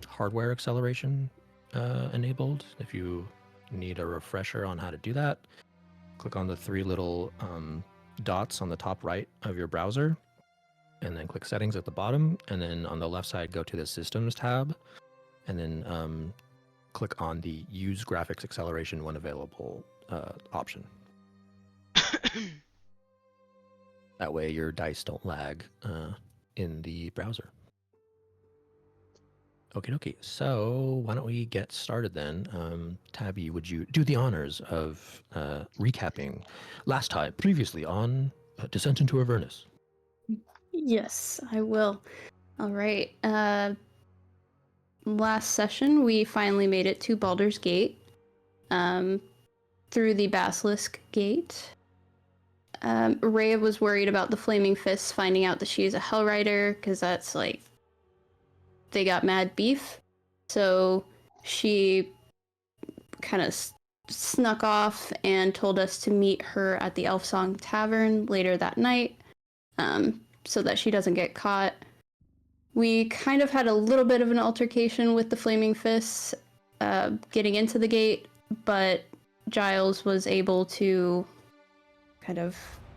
hardware acceleration enabled. If you need a refresher on how to do that, click on the three little dots on the top right of your browser, and then click Settings at the bottom, and then on the left side, go to the Systems tab, and then click on the Use Graphics Acceleration when available option. That way your dice don't lag in the browser. Okie dokie. So why don't we get started then? Tabby, would you do the honors of recapping last time, previously on Descent into Avernus? Yes, I will. All right. Last session, we finally made it to Baldur's Gate through the Basilisk Gate. Rhea was worried about the Flaming Fists finding out that she is a Hellrider, because that's like, they got mad beef. So she kind of snuck off and told us to meet her at the Elfsong Tavern later that night, so that she doesn't get caught. We kind of had a little bit of an altercation with the Flaming Fists getting into the gate, but Giles was able to kind of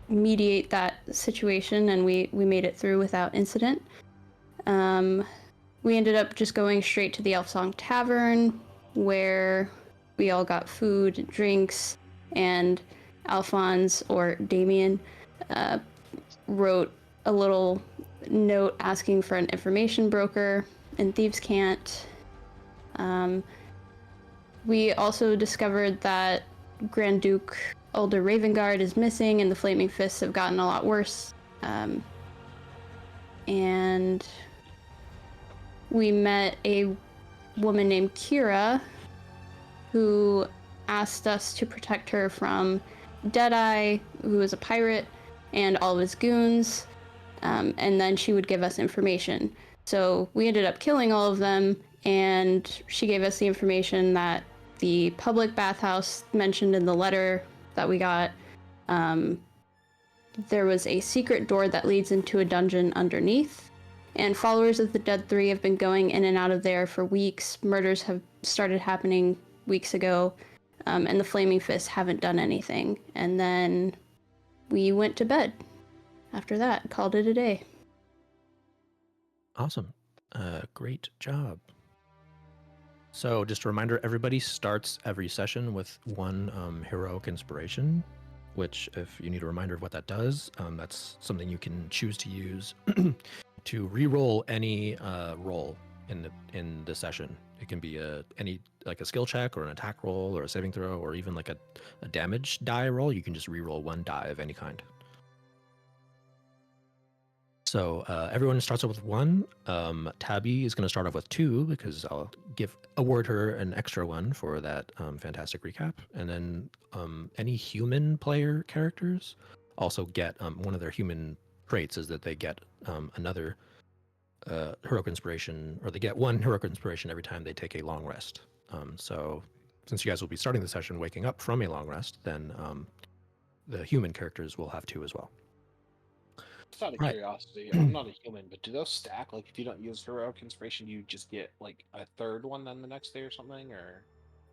mediate that situation, and we made it through without incident. We ended up just going straight to the Elfsong Tavern, where we all got food, drinks, and Alphonse, or Damien, wrote a little note asking for an information broker in Thieves' Cant. We also discovered that Grand Duke Ulder Ravengard is missing, and the Flaming Fists have gotten a lot worse. And we met a woman named Kira, who asked us to protect her from Deadeye, who is a pirate, and all of his goons, and then she would give us information. So we ended up killing all of them, and she gave us the information that the public bathhouse mentioned in the letter that we got, there was a secret door that leads into a dungeon underneath, and followers of the Dead Three have been going in and out of there for weeks. Murders have started happening weeks ago, and the Flaming Fists haven't done anything. And then we went to bed. After that, called it a day. Awesome. Great job. So just a reminder, everybody starts every session with one heroic inspiration, which if you need a reminder of what that does, that's something you can choose to use to re-roll any roll in the session. It can be any like a skill check or an attack roll or a saving throw or even like a damage die roll. You can just re-roll one die of any kind. So everyone starts off with one. Tabby is going to start off with two because I'll award her an extra one for that fantastic recap. And then any human player characters also get one of their human traits is that they get another heroic inspiration, or they get one heroic inspiration every time they take a long rest. So since you guys will be starting the session waking up from a long rest, then the human characters will have two as well. Just out of curiosity, I'm not a human, but do those stack? Like, if you don't use heroic inspiration, you just get like a third one then the next day or something, or?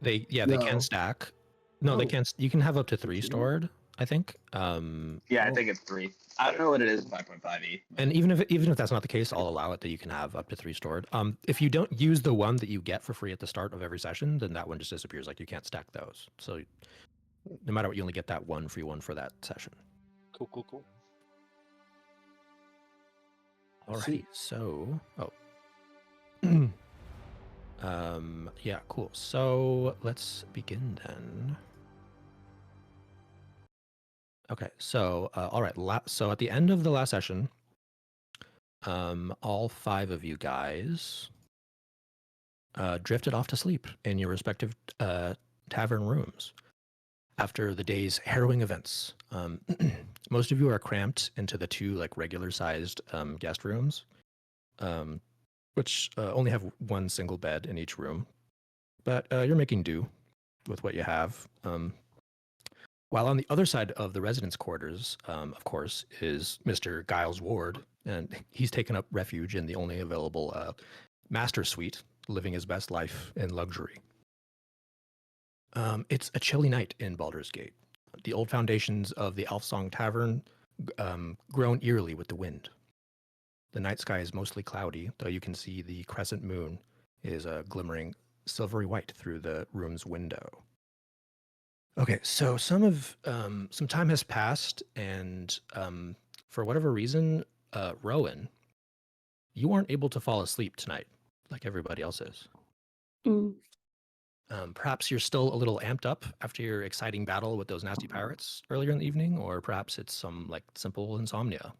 They can stack. No, they can't. You can have up to 3 stored, I think. Yeah, I think it's 3. I don't know what it is, 5.5e. And even if that's not the case, I'll allow it that you can have up to 3 stored. If you don't use the one that you get for free at the start of every session, then that one just disappears. Like, you can't stack those. So no matter what, you only get that one free one for that session. Cool. Alrighty, so yeah, cool. So let's begin then. Okay, so all right. So at the end of the last session, all 5 of you guys drifted off to sleep in your respective tavern rooms after the day's harrowing events. Most of you are cramped into the 2 like regular-sized guest rooms, which only have one single bed in each room. But you're making do with what you have. While on the other side of the residence quarters, of course, is Mr. Giles Warde, and he's taken up refuge in the only available master suite living his best life in luxury. It's a chilly night in Baldur's Gate. The old foundations of the Elfsong Tavern groan eerily with the wind. The night sky is mostly cloudy, though you can see the crescent moon is glimmering silvery white through the room's window. Okay, so some time has passed, and for whatever reason, Rowan, you aren't able to fall asleep tonight like everybody else is. Mm. Perhaps you're still a little amped up after your exciting battle with those nasty pirates earlier in the evening, or perhaps it's some like simple insomnia.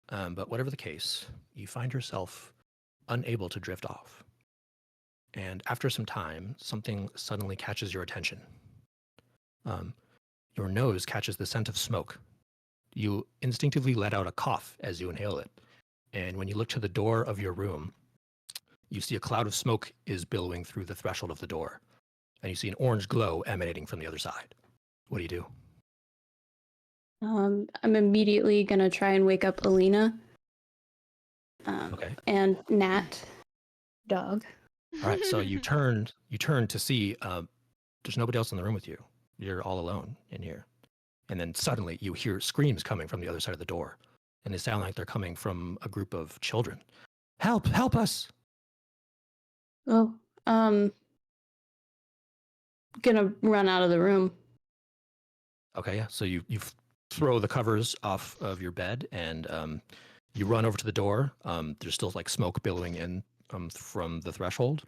But whatever the case, you find yourself unable to drift off. And after some time, something suddenly catches your attention. Your nose catches the scent of smoke. You instinctively let out a cough as you inhale it. And when you look to the door of your room, you see a cloud of smoke is billowing through the threshold of the door. And you see an orange glow emanating from the other side. What do you do? I'm immediately gonna try and wake up Alina. Okay. And Nat, dog. All right. So you turn to see there's nobody else in the room with you. You're all alone in here. And then suddenly you hear screams coming from the other side of the door. And they sound like they're coming from a group of children. Help! Help us! Oh, gonna run out of the room. Okay, yeah. So you throw the covers off of your bed and you run over to the door. There's still like smoke billowing in from the threshold,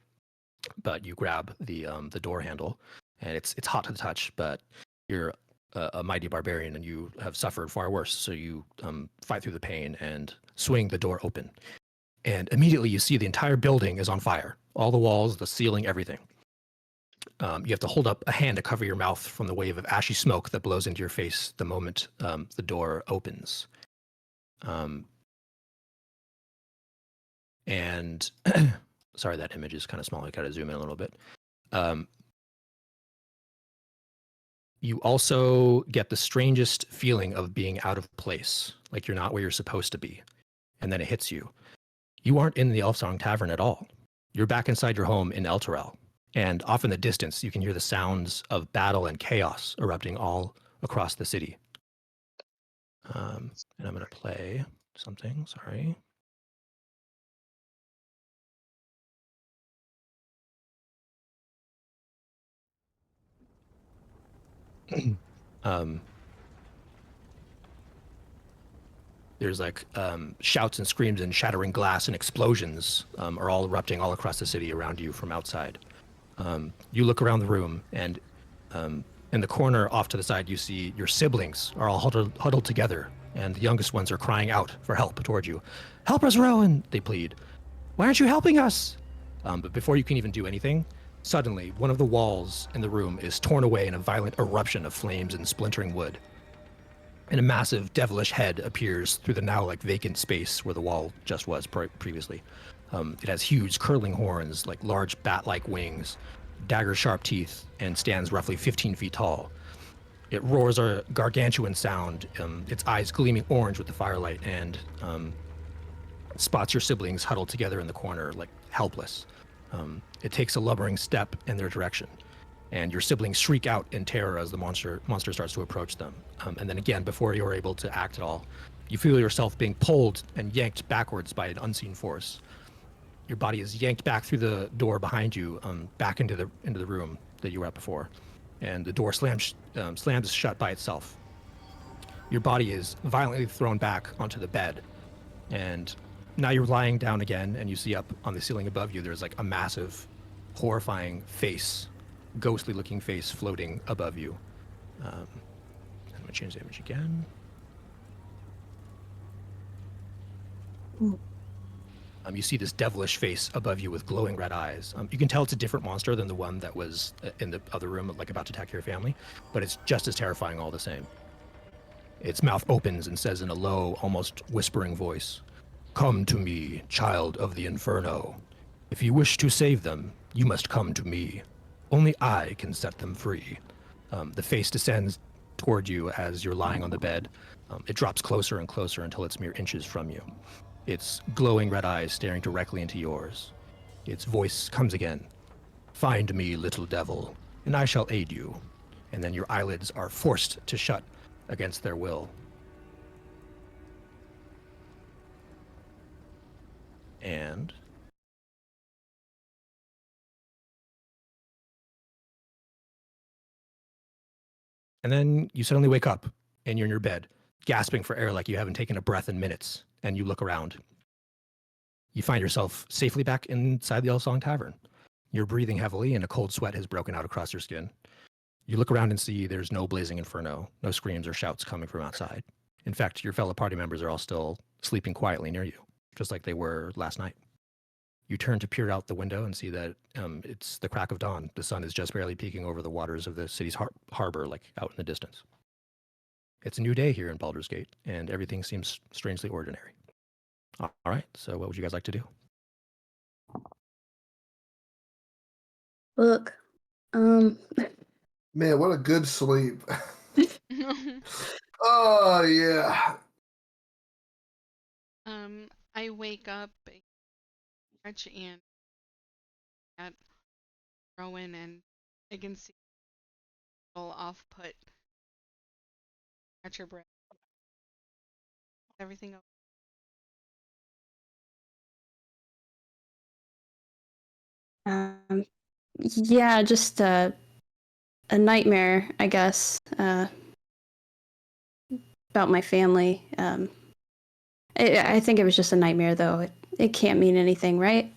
but you grab the door handle, and it's hot to the touch. But you're a mighty barbarian, and you have suffered far worse. So you fight through the pain and swing the door open, and immediately you see the entire building is on fire. All the walls, the ceiling, everything. You have to hold up a hand to cover your mouth from the wave of ashy smoke that blows into your face the moment the door opens. And sorry, that image is kind of small. I gotta zoom in a little bit. You also get the strangest feeling of being out of place, like you're not where you're supposed to be. And then it hits you. You aren't in the Elfsong Tavern at all. You're back inside your home in Elturel. And off in the distance, you can hear the sounds of battle and chaos erupting all across the city. And I'm going to play something, sorry. There's like shouts and screams and shattering glass and explosions are all erupting all across the city around you from outside. You look around the room, and in the corner off to the side, you see your siblings are all huddled together, and the youngest ones are crying out for help toward you. Help us, Rowan, they plead. Why aren't you helping us? But before you can even do anything, suddenly one of the walls in the room is torn away in a violent eruption of flames and splintering wood. And a massive devilish head appears through the now like vacant space where the wall just was previously. It has huge curling horns, like large bat-like wings, dagger-sharp teeth, and stands roughly 15 feet tall. It roars a gargantuan sound, its eyes gleaming orange with the firelight, and spots your siblings huddled together in the corner, like helpless. It takes a lumbering step in their direction, and your siblings shriek out in terror as the monster starts to approach them. And then again, before you're able to act at all, you feel yourself being pulled and yanked backwards by an unseen force. Your body is yanked back through the door behind you, back into the room that you were at before, and the door slams shut by itself. Your body is violently thrown back onto the bed, and now you're lying down again, and you see up on the ceiling above you, there's like a massive, horrifying face, ghostly-looking face floating above you. I'm gonna change the image again. You see this devilish face above you with glowing red eyes. You can tell it's a different monster than the one that was in the other room, like about to attack your family, but it's just as terrifying all the same. Its mouth opens and says in a low, almost whispering voice, "Come to me, child of the Inferno. If you wish to save them, you must come to me. Only I can set them free." The face descends toward you as you're lying on the bed. It drops closer and closer until it's mere inches from you. Its glowing red eyes staring directly into yours. its voice comes again. Find me, little devil, and I shall aid you. And then your eyelids are forced to shut against their will. And then you suddenly wake up and you're in your bed, gasping for air like you haven't taken a breath in minutes, and you look around. You find yourself safely back inside the Elfsong Tavern. You're breathing heavily and a cold sweat has broken out across your skin. You look around and see there's no blazing inferno, no screams or shouts coming from outside. In fact, your fellow party members are all still sleeping quietly near you, just like they were last night. You turn to peer out the window and see that it's the crack of dawn. The sun is just barely peeking over the waters of the city's harbor, like out in the distance. It's a new day here in Baldur's Gate, and everything seems strangely ordinary. All right, so what would you guys like to do? Look, Man, what a good sleep. Oh, yeah. I wake up, stretch, and at Rowan, and I can see a little off-put. Catch your breath. Everything okay? Yeah, just a nightmare, I guess, about my family. I think it was just a nightmare, though. It can't mean anything, right?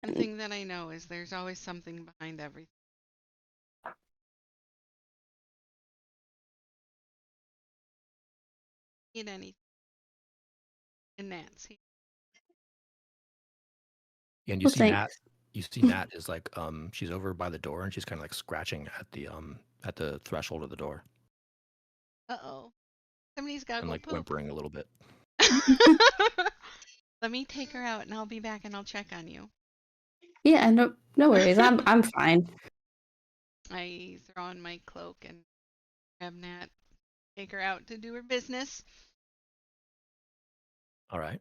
One thing that I know is there's always something behind everything. Need anything. And Nancy. And you Well, see thanks. Nat. You see Nat is like she's over by the door and she's kind of like scratching at the threshold of the door Uh-oh. Somebody's got to and go like poop. whimpering a little bit. Let me take her out and I'll be back and I'll check on you. Yeah, no worries. I'm fine. I throw on my cloak and grab Nat, take her out to do her business. All right.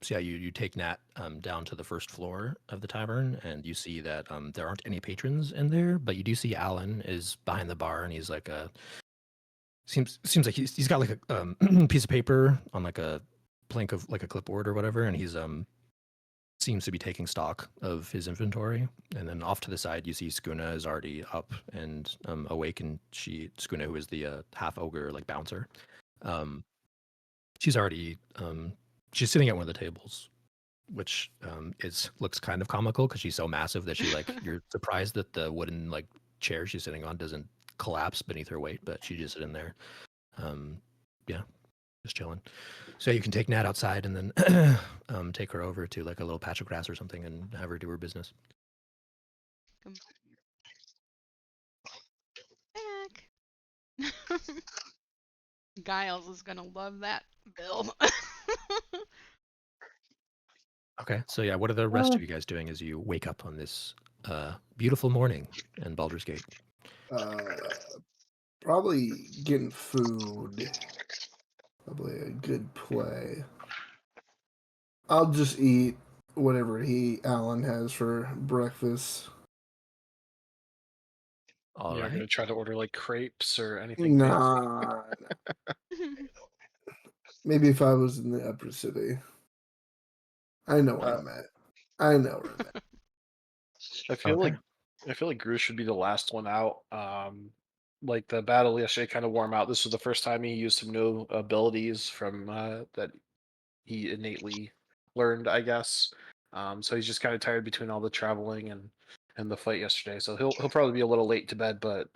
So yeah, you take Nat down to the first floor of the tavern, and you see that there aren't any patrons in there, but you do see Alan is behind the bar, and he's like seems like he's got like a piece of paper on like a plank of like a clipboard or whatever, and he's seems to be taking stock of his inventory. And then off to the side, you see Skuna is already up and awake, and Skuna, who is the half ogre like bouncer, she's already she's sitting at one of the tables, which looks kind of comical because she's so massive that she like you're surprised that the wooden like chair she's sitting on doesn't collapse beneath her weight, but she's just sitting there, yeah, just chilling. So you can take Nat outside and then take her over to like a little patch of grass or something and have her do her business. Back. Giles is gonna love that bill. Okay, so yeah, what are the rest of you guys doing as you wake up on this beautiful morning in Baldur's Gate? Probably getting food. Probably a good play. I'll just eat whatever Alan has for breakfast. All You're right. gonna try to order like crepes or anything. Nah. Maybe if I was in the upper city. I know where I'm at. I know where I'm at. I feel Okay. like Grush should be the last one out. Like the battle yesterday kind of wore him out. This was the first time he used some new abilities from that he innately learned, I guess. So he's just kind of tired between all the traveling and the fight yesterday. So he'll probably be a little late to bed, but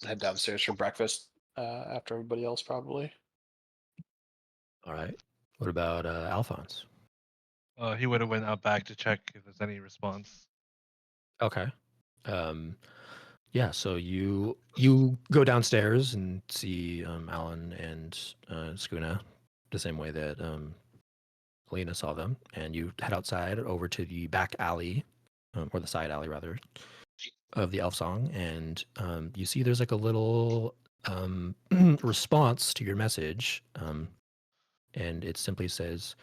head downstairs for breakfast after everybody else probably. All right. What about Alphonse? He would have went out back to check if there's any response. Okay. Yeah, so you go downstairs and see Alan and Skuna the same way that Alina saw them, and you head outside over to the back alley, or the side alley rather, of the Elf Song, and you see there's like a little response to your message, and it simply says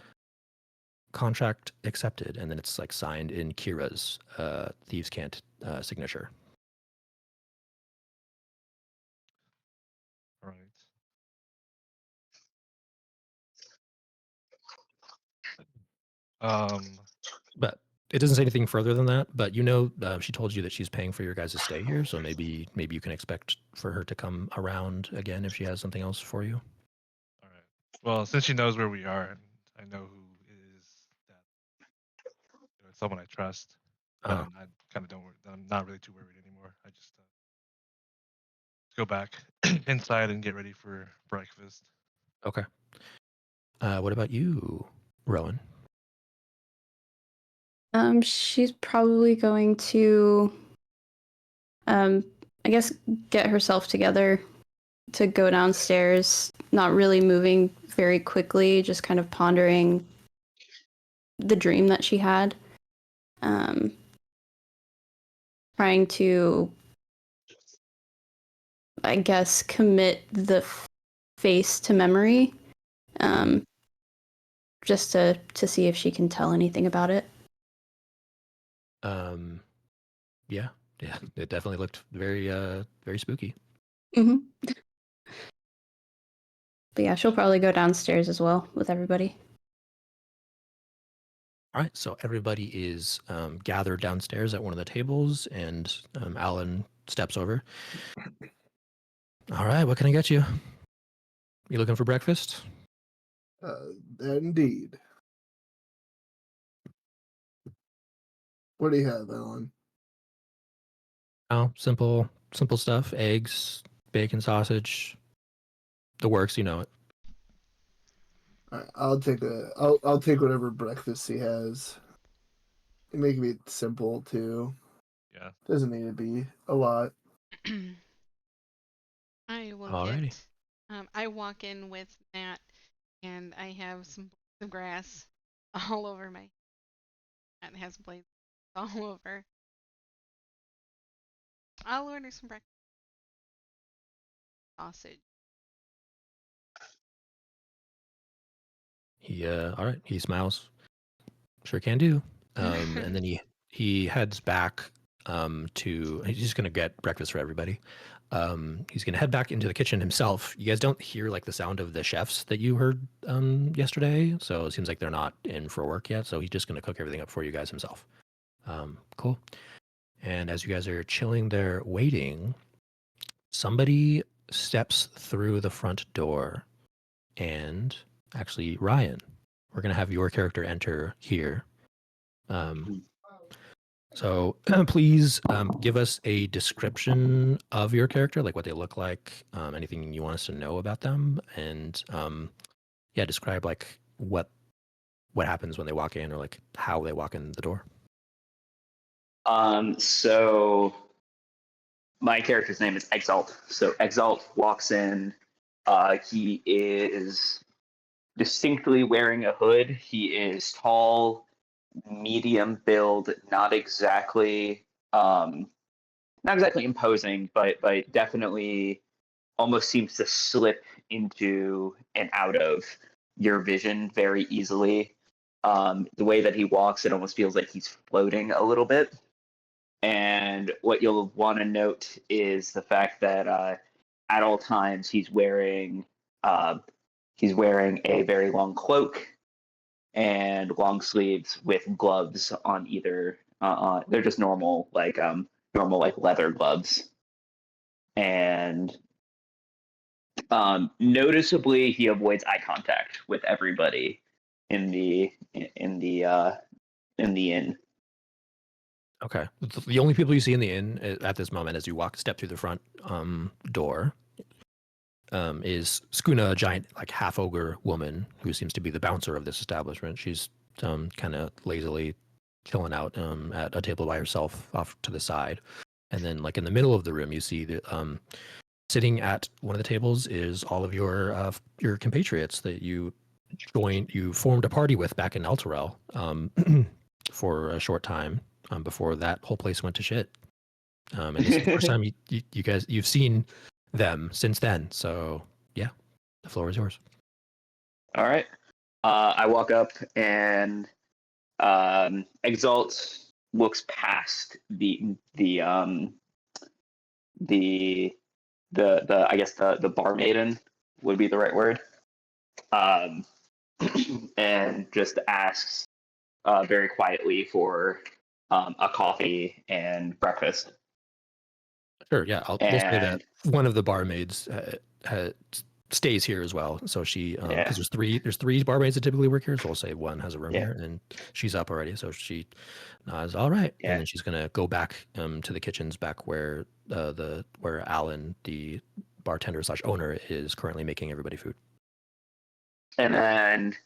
contract accepted, and then it's like signed in Kira's Thieves' Cant signature. Right. But it doesn't say anything further than that. But she told you that she's paying for your guys' stay here, so maybe you can expect for her to come around again if she has something else for you. All right. Well, since she knows where we are, and I know who is that, it's someone I trust. But I kind of don't. I'm not really too worried anymore. I just go back inside and get ready for breakfast. Okay. What about you, Rowan? She's probably going to, I guess, get herself together to go downstairs, not really moving very quickly, just kind of pondering the dream that she had. Trying to, I guess, commit the face to memory, just to see if she can tell anything about it. Yeah, it definitely looked very very spooky. Mm-hmm. But yeah, she'll probably go downstairs as well with everybody. All right, so everybody is gathered downstairs at one of the tables, and Alan steps over. All right, what can I get you? You looking for breakfast? Indeed. What do you have, Alan? Oh, simple stuff: eggs, bacon, sausage, the works. You know it. All right, I'll take whatever breakfast he has. Make it simple too. Yeah. Doesn't need to be a lot. I will Alrighty. get. I walk in with Nat, and I have some blades of grass all over my. Nat has blades all over. I'll order some breakfast. Sausage. All right, he smiles. Sure can do. And then he heads back to. He's just gonna get breakfast for everybody. He's gonna head back into the kitchen himself. You guys don't hear like the sound of the chefs that you heard yesterday, so it seems like they're not in for work yet. So he's just gonna cook everything up for you guys himself. Cool. And as you guys are chilling there waiting, somebody steps through the front door, and actually, Ryan, we're gonna have your character enter here. So please give us a description of your character, like what they look like, anything you want us to know about them, and yeah, describe like what happens when they walk in, or like how they walk in the door. So my character's name is Exalt. So Exalt walks in. He is distinctly wearing a hood. He is tall, medium build, not exactly imposing, but definitely almost seems to slip into and out of your vision very easily. The way that he walks, it almost feels like he's floating a little bit. And what you'll want to note is the fact that at all times he's wearing a very long cloak and long sleeves with gloves on either. They're just normal leather gloves. And noticeably, he avoids eye contact with everybody in the inn. Okay. The only people you see in the inn at this moment, as you step through the front door, is Skuna, a giant, like half ogre woman who seems to be the bouncer of this establishment. She's kind of lazily chilling out at a table by herself off to the side, and then like in the middle of the room, you see that sitting at one of the tables is all of your compatriots that you formed a party with back in Elturel for a short time. Before that whole place went to shit. And this is the first time you've seen them since then. So yeah, the floor is yours. All right. I walk up and Exalt looks past the I guess the bar maiden would be the right word, and just asks very quietly for a coffee and breakfast. Sure. Yeah, we'll say that And one of the barmaids stays here as well. So she, Yeah. because there's three barmaids that typically work here. So we'll say one has a room Yeah. here, and she's up already. So she nods, all right, Yeah. and then she's gonna go back to the kitchens back where where Alan, the bartender / owner, is currently making everybody food. And then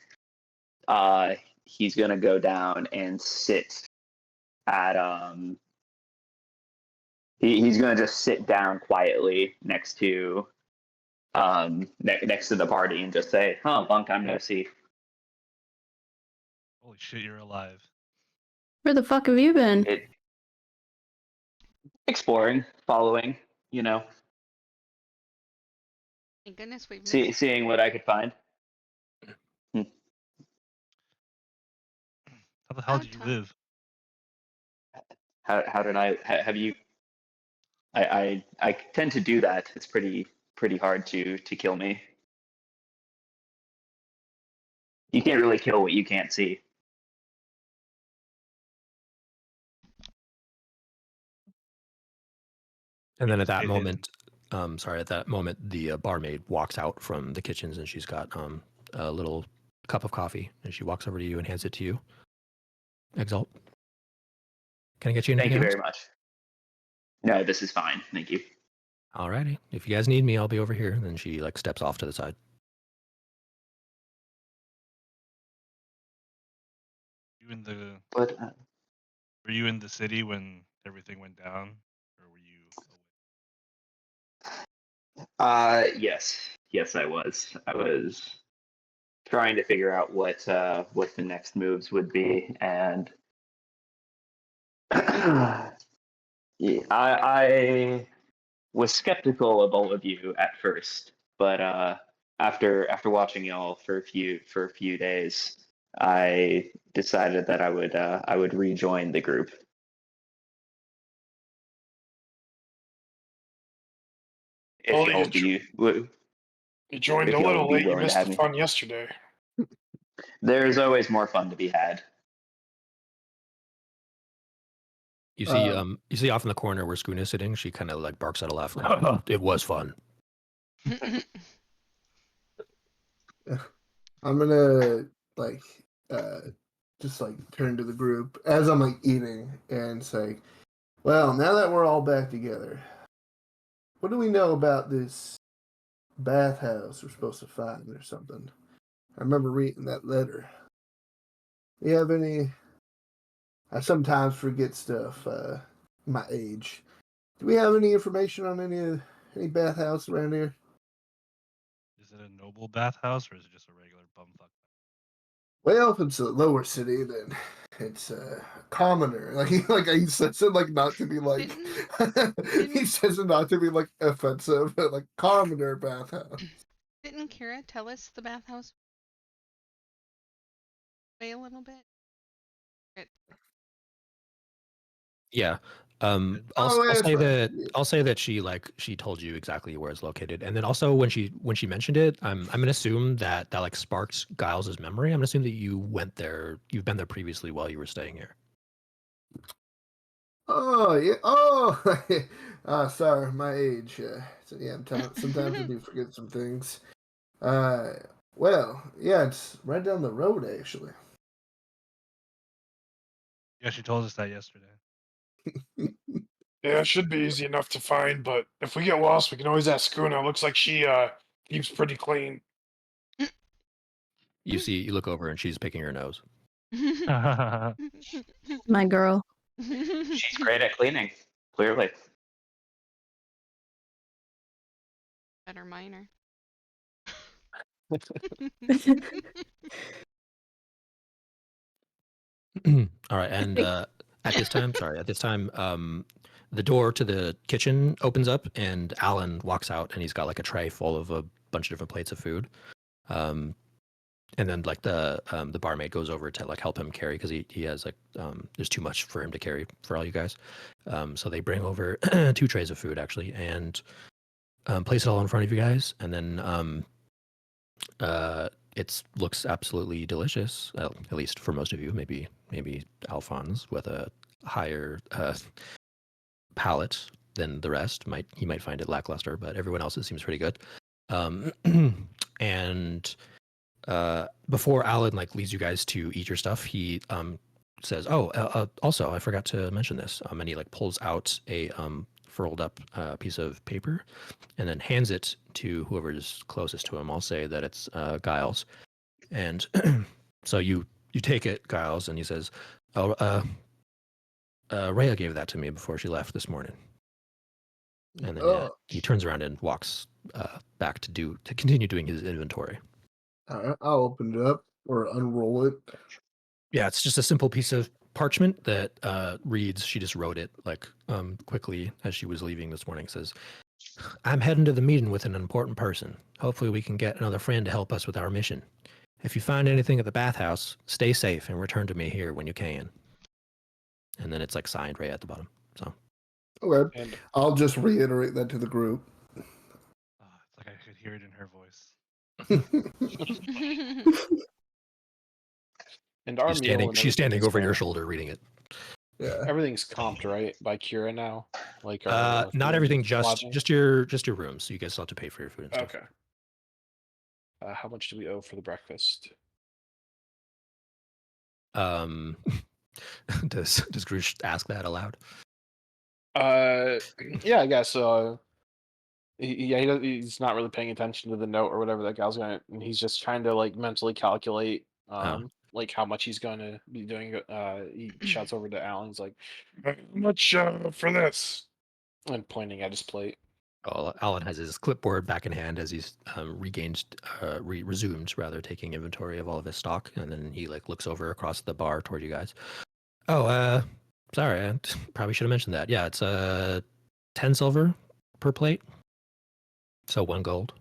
he's gonna go down and sit at he's gonna just sit down quietly next to next to the party and just say, "Huh, long time no see." Holy shit, you're alive. Where the fuck have you been? Exploring, following, you know, Thank goodness we've missed. seeing what I could find. How the hell Oh, do you Tom. live? How did I have you? I tend to do that. It's pretty hard to kill me. You can't really kill what you can't see. And then at that Stayed hidden. moment, at that moment, the barmaid walks out from the kitchens, and she's got a little cup of coffee, and she walks over to you and hands it to you. Exalt. Can I get you anything Thank you else? very much. No, this is fine. Thank you. Alrighty. If you guys need me, I'll be over here. And then she like steps off to the side. You in the But were you in the city when everything went down, or were you away? yes, I was. I was trying to figure out what the next moves would be, and yeah, I was skeptical of all of you at first, but after watching y'all for a few days, I decided that I would rejoin the group. If Well, y'all you joined if a y'all little would be late. You willing to missed have the me. fun yesterday. There's always more fun to be had. You see off in the corner where Schoon is sitting, she kind of like barks out a laugh. It was fun. I'm gonna like just like turn to the group as I'm like eating and say, well, now that we're all back together, what do we know about this bathhouse we're supposed to find or something? I remember reading that letter. Do you have any? I sometimes forget stuff. My age. Do we have any information on any bathhouse around here? Is it a noble bathhouse or is it just a regular bumfuck? Well, if it's a lower city, then it's a commoner. He says it like not to be like he says it not to be like offensive, but like commoner bathhouse. Didn't Kira tell us the bathhouse way a little bit? Yeah. Oh, I'll that's say right. that I'll say that she told you exactly where it's located, and then also when she mentioned it, I'm gonna assume that like sparked Giles' memory. I'm gonna assume that you went there. You've been there previously while you were staying here. Oh yeah. Oh, sorry, my age. So yeah, sometimes I do forget some things. Well, yeah, it's right down the road actually. Yeah, she told us that yesterday. Yeah, it should be easy enough to find, but if we get lost, we can always ask Skuna. Looks like she keeps pretty clean. You look over and she's picking her nose. My girl. She's great at cleaning, clearly. Better minor. All right, and at this time, the door to the kitchen opens up, and Alan walks out, and he's got like a tray full of a bunch of different plates of food. And then like the barmaid goes over to like help him carry because he has like there's too much for him to carry for all you guys. So they bring over 2 trays of food actually, and place it all in front of you guys, and then it looks absolutely delicious. At least for most of you, maybe Alphonse with a higher palate than the rest he might find it lackluster, but everyone else it seems pretty good. And before Alan like leads you guys to eat your stuff, he says, also I forgot to mention this, and he like pulls out a furled up piece of paper and then hands it to whoever's closest to him. I'll say that it's Giles, and so you take it, Giles, and he says, Rhea gave that to me before she left this morning. And then he turns around and walks back to continue doing his inventory. All right, I'll open it up or unroll it. Yeah, it's just a simple piece of parchment that reads. She just wrote it like quickly as she was leaving this morning. It says, "I'm heading to the meeting with an important person. Hopefully, we can get another friend to help us with our mission. If you find anything at the bathhouse, stay safe and return to me here when you can." And then it's like signed right at the bottom. So Okay, And I'll just reiterate that to the group. It's like I could hear it in her voice. and our meal and she's standing everything is, over your shoulder reading it. Yeah. Everything's comped right by Kira now. Like Not food everything, and just lodging? your rooms. So you guys still have to pay for your food and stuff. Okay. How much do we owe for the breakfast? Does Grush ask that aloud? Yeah, I guess. He's not really paying attention to the note or whatever that gal's gonna, and he's just trying to like mentally calculate like how much he's going to be doing. He shouts over to Alan. He's like, How much for this? and pointing at his plate. Oh, Alan has his clipboard back in hand as he's resumed rather taking inventory of all of his stock, and then he like looks over across the bar toward you guys. Oh, sorry, I probably should have mentioned that. Yeah, it's 10 silver per plate, so 1 gold.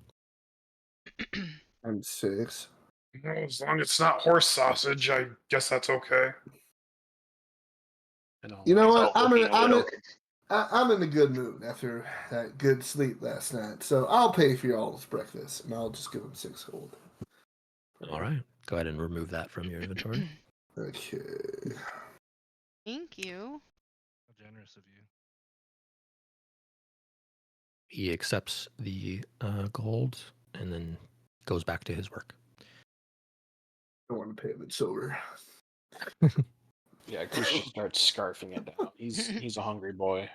I'm 6. Well, as long as it's not horse sausage, I guess that's okay. And all You know that. what? I'm in a good mood after that good sleep last night, so I'll pay for y'all's breakfast, and I'll just give them 6 gold. All right, go ahead and remove that from your inventory. Okay. Thank you. How generous of you. He accepts the gold and then goes back to his work. I want to pay him in silver. Yeah, Grush just starts scarfing it down. He's a hungry boy.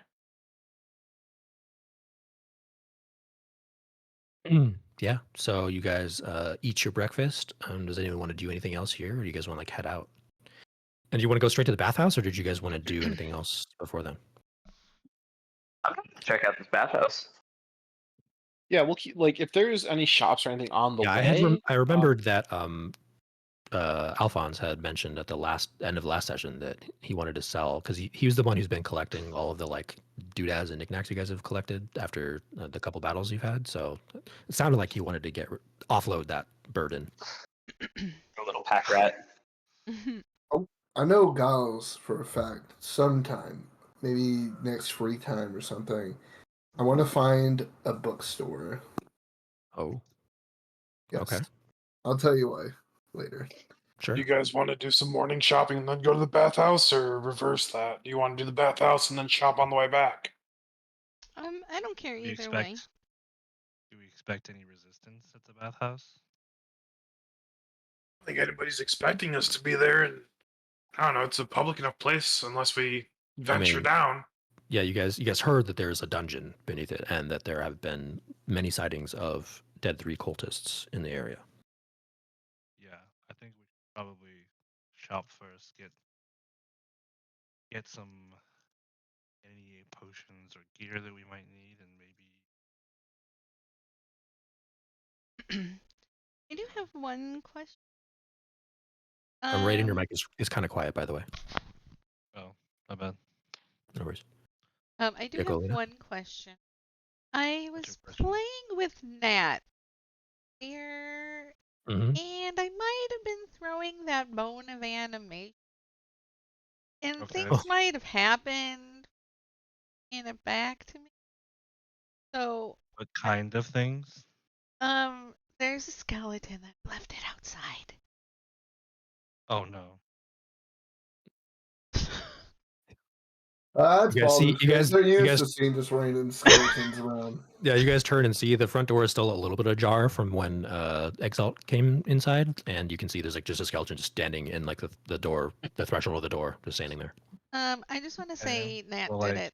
Yeah, so you guys eat your breakfast. Does anyone want to do anything else here, or do you guys want to like head out? And do you want to go straight to the bathhouse, or did you guys want to do anything else before then? I'm gonna check out this bathhouse. Yeah, we'll keep like if there's any shops or anything on the Yeah, way. I remembered that Alphonse had mentioned at the end of the last session that he wanted to sell because he was the one who's been collecting all of the like doodads and knickknacks you guys have collected after the couple battles you've had. So it sounded like he wanted to offload that burden. A little pack rat. I know Giles for a fact. Sometime, maybe next free time or something, I want to find a bookstore. Oh, Yes. okay, I'll tell you why later. sure. Do you guys want to do some morning shopping and then go to the bathhouse, or reverse that? Do you want to do the bathhouse and then shop on the way back? I don't care either way. Do we expect any resistance at the bathhouse? I don't think anybody's expecting us to be there, and I don't know. It's a public enough place unless we venture down. Yeah, you guys heard that there's a dungeon beneath it, and that there have been many sightings of dead 3 cultists in the area. Yeah, I think we should probably shop first. Get some any potions or gear that we might need, and maybe. I do have one question. I'm rating your mic is kind of quiet, by the way. Oh, my bad. No worries. I do Yeah, have Golina. one question. I What's was your question? playing with Nat here, Hmm. and I might have been throwing that bone of animation, and Okay. Oh, things might have happened, and it back to me. So, What kind of things? there's a skeleton that left it outside. Oh no. That's you guys see, Baldur's Gate. They're you used guys, to seeing just random skeletons around. yeah, you guys turn and see the front door is still a little bit ajar from when Exalt came inside, and you can see there's like just a skeleton just standing in like the door, the threshold of the door, just standing there. I just want to Okay. say Nat Well, did like,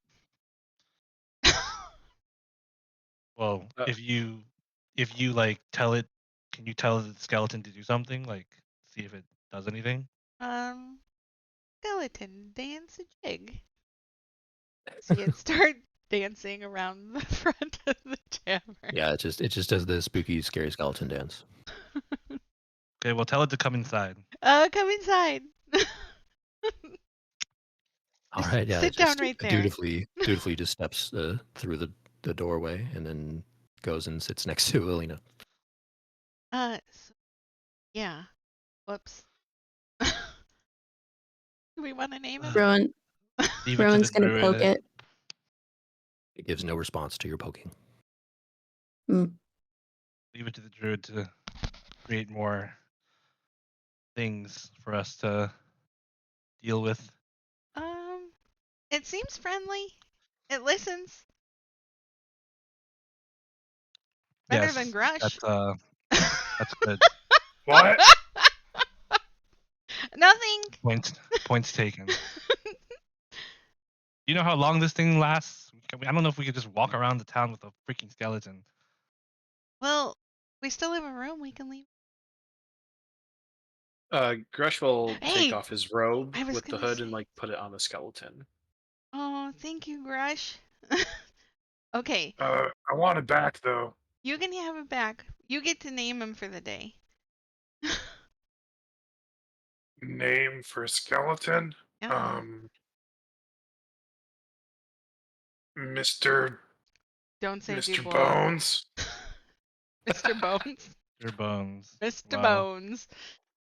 it. well, Uh, if you like tell it, can you tell the skeleton to do something? Like, see if it does anything. Skeleton dance a jig. See it start dancing around the front of the tavern. Yeah, it just does the spooky, scary skeleton dance. Okay. Well, tell it to come inside. Come inside. All Just right, yeah, it sit down just right there. dutifully just steps through the doorway and then goes and sits next to Alina. Yeah. Whoops. Do we want to name him? Rowan, Leave it to the Rowan's gonna poke druid. it. It gives no response to your poking. Mm. Leave it to the druid to create more things for us to deal with. It seems friendly. It listens. Better than Yes, Grush. that's good. What? Nothing. Points taken. You know how long this thing lasts? I don't know if we could just walk around the town with a freaking skeleton. Well, we still have a room we can leave. Grush will take Hey, off his robe I was with the gonna hood and say. like put it on the skeleton. Oh, thank you, Grush. Okay, I want it back though. you can have it back. You get to name him for the day. Name for skeleton? Yeah. Mr. Don't say Mr. Dubois. Bones. Mr. Bones. Your bones. Mr. Wow. Bones.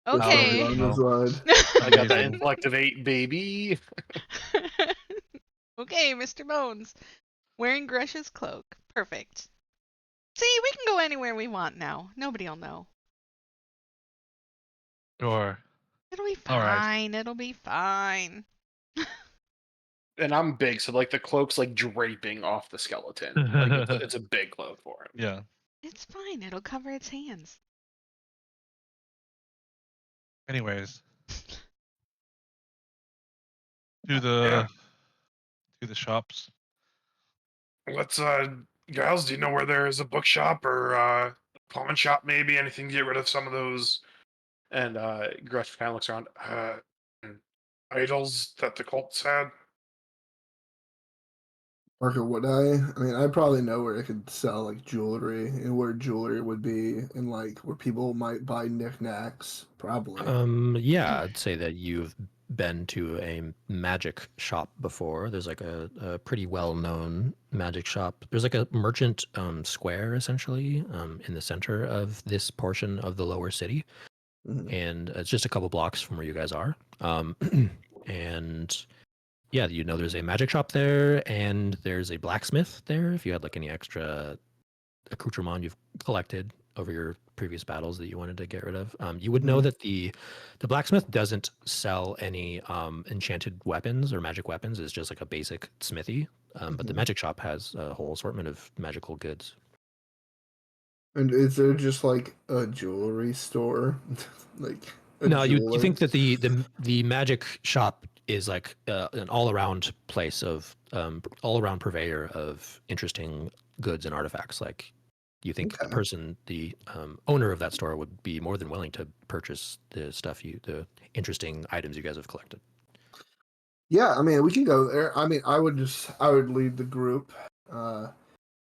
Mr. Okay. Bone Wow. is blood. I got that Amazing. intellect of 8, baby. Okay, Mr. Bones. Wearing Grush's cloak. Perfect. See, we can go anywhere we want now. Nobody'll know. Sure. It'll be All right. fine. It'll be fine. And I'm big, so like the cloak's like draping off the skeleton. Like it's a big cloak for him. Yeah. It's fine. It'll cover its hands. Anyways, to Yeah. the shops. Let's Giles, do you know where there is a bookshop or pawn shop maybe? Anything to get rid of some of those And Grush kind of looks around. idols that the cults had? Parker, would I? I mean, I probably know where it could sell like jewelry and where jewelry would be, and like where people might buy knickknacks. Probably. Yeah, I'd say that you've been to a magic shop before. There's like a pretty well-known magic shop. There's like a merchant square essentially in the center of this portion of the lower city, Mhm. and it's just a couple blocks from where you guys are. And yeah, you know, there's a magic shop there, and there's a blacksmith there. If you had like any extra accoutrement you've collected over your previous battles that you wanted to get rid of, you would know Mhm. that the blacksmith doesn't sell any enchanted weapons or magic weapons. It's just like a basic smithy. But the Mhm. magic shop has a whole assortment of magical goods. And is there just like a jewelry store, like a No, you jeweler? think that the magic shop is like an all around place of all around purveyor of interesting goods and artifacts. Like you think the Okay. person, the owner of that store, would be more than willing to purchase the interesting items you guys have collected. Yeah, I mean, we can go there. I mean, I would lead the group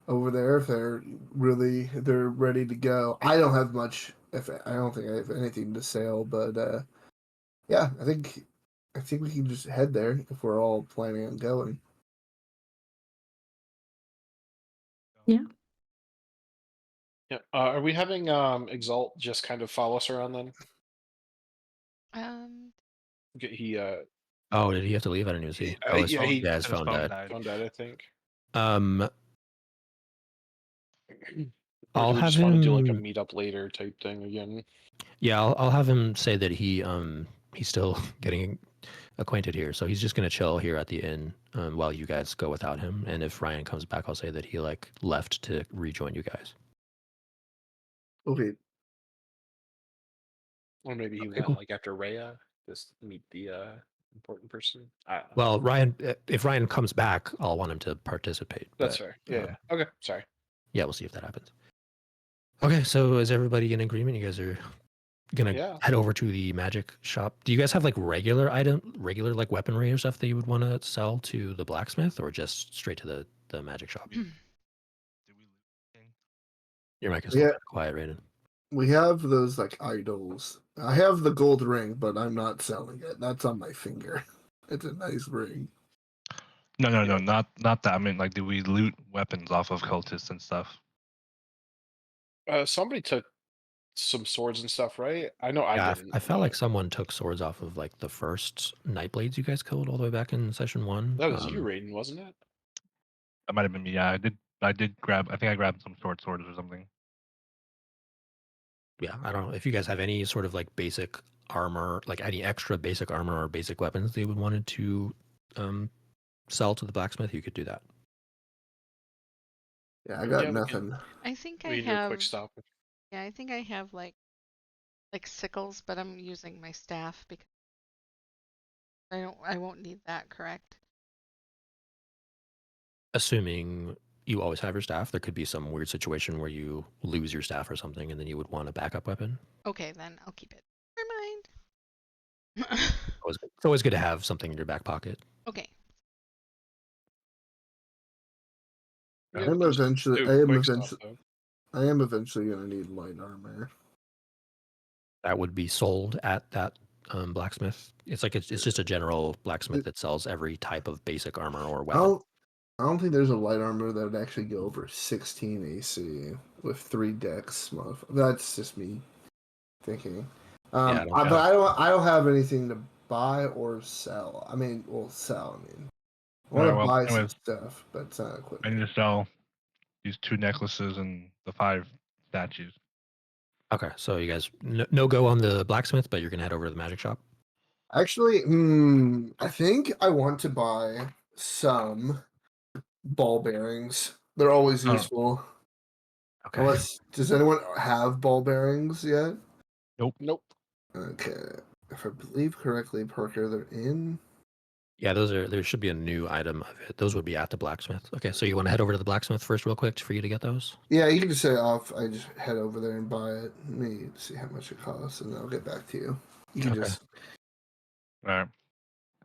over there if they're ready to go. I don't have much. If I don't think I have anything to sell, but yeah, I think we can just head there if we're all planning on going. Yeah. Yeah. Are we having Exalt just kind of follow us around then? Um, He Oh, did he have to leave? I didn't even see. Oh, his yeah, phone. he Yeah, his His phone phone died. died. found that, I think. Or I'll do we have just want to do like a him. meetup later type thing again? Yeah, I'll have him say that he's still getting acquainted here, so he's just gonna chill here at the inn while you guys go without him. And if Ryan comes back, I'll say that he like left to rejoin you guys. Okay. Or maybe he Okay, went cool. like after Rhea, just meet the important person. I don't know. Well, Ryan, if Ryan comes back, I'll want him to participate. That's But fair. Yeah. Okay. Sorry. yeah, we'll see if that happens. Okay, so is everybody in agreement? You guys are gonna Yeah. head over to the magic shop. Do you guys have like regular like weaponry or stuff that you would want to sell to the blacksmith, or just straight to the magic shop? Did we lose anything? Your mic is still Yeah. kind of quiet, Raiden. We have those like idols. I have the gold ring, but I'm not selling it. That's on my finger. It's a nice ring. No, Yeah. not that. I mean, like, do we loot weapons off of cultists and stuff? Somebody took some swords and stuff, right? I know I Yeah, didn't. I felt like someone took swords off of like the first Nightblades you guys killed all the way back in session 1. That was you, Raiden, wasn't it? That might have been me. Yeah, I did grab. I think I grabbed some short swords or something. Yeah, I don't know if you guys have any sort of like basic armor, like any extra basic armor or basic weapons they would wanted to sell to the blacksmith. You could do that. Yeah, I got Yeah, we nothing. I think I We can do a have. quick stop. Yeah, I think I have like sickles, but I'm using my staff because I won't need that, correct? Assuming you always have your staff, there could be some weird situation where you lose your staff or something, and then you would want a backup weapon. Okay, then I'll keep it. Never mind. It's always good to have something in your back pocket. Okay. I Yeah, am just eventually. do I a am quick stop, eventually. though. I am eventually gonna need light armor. That would be sold at that blacksmith. It's like it's just a general blacksmith that sells every type of basic armor or I weapon. don't think there's a light armor that would actually go over 16 AC with 3 decks. That's just me thinking. Yeah, But I don't have anything to buy or sell. I mean, well, sell. I mean, I want to Well, buy some anyways, stuff, but it's not I equipment. need to sell these 2 necklaces and the 5 statues. Okay, so you guys no go on the blacksmith, but you're gonna head over to the magic shop. Actually, I think I want to buy some ball bearings. They're always Oh. useful. Okay. Unless, does anyone have ball bearings yet? Nope. Okay. If I believe correctly, Parker, they're in. Yeah, there should be a new item of it. Those would be at the blacksmith. Okay, so you want to head over to the blacksmith first real quick for you to get those? Yeah, you can just say off. I just head over there and buy it. Let me see how much it costs, and then I'll get back to you. You can Okay. just. All right.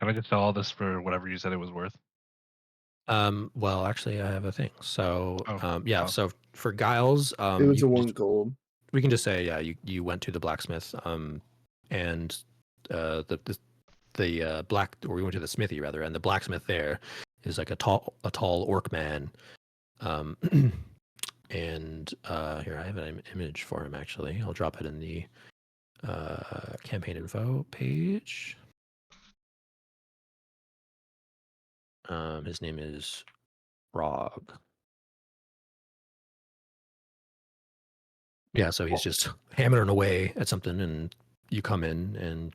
Can I just sell all this for whatever you said it was worth? Well, actually, I have a thing. So, Oh. so for Giles, It was you a can 1 just- gold. we can just say, yeah, you went to the blacksmith, and the black, or we went to the smithy rather, and the blacksmith there is like a tall orc man, and here I have an image for him actually. I'll drop it in the campaign info page. His name is Rog. Yeah, so he's just hammering away at something, and you come in and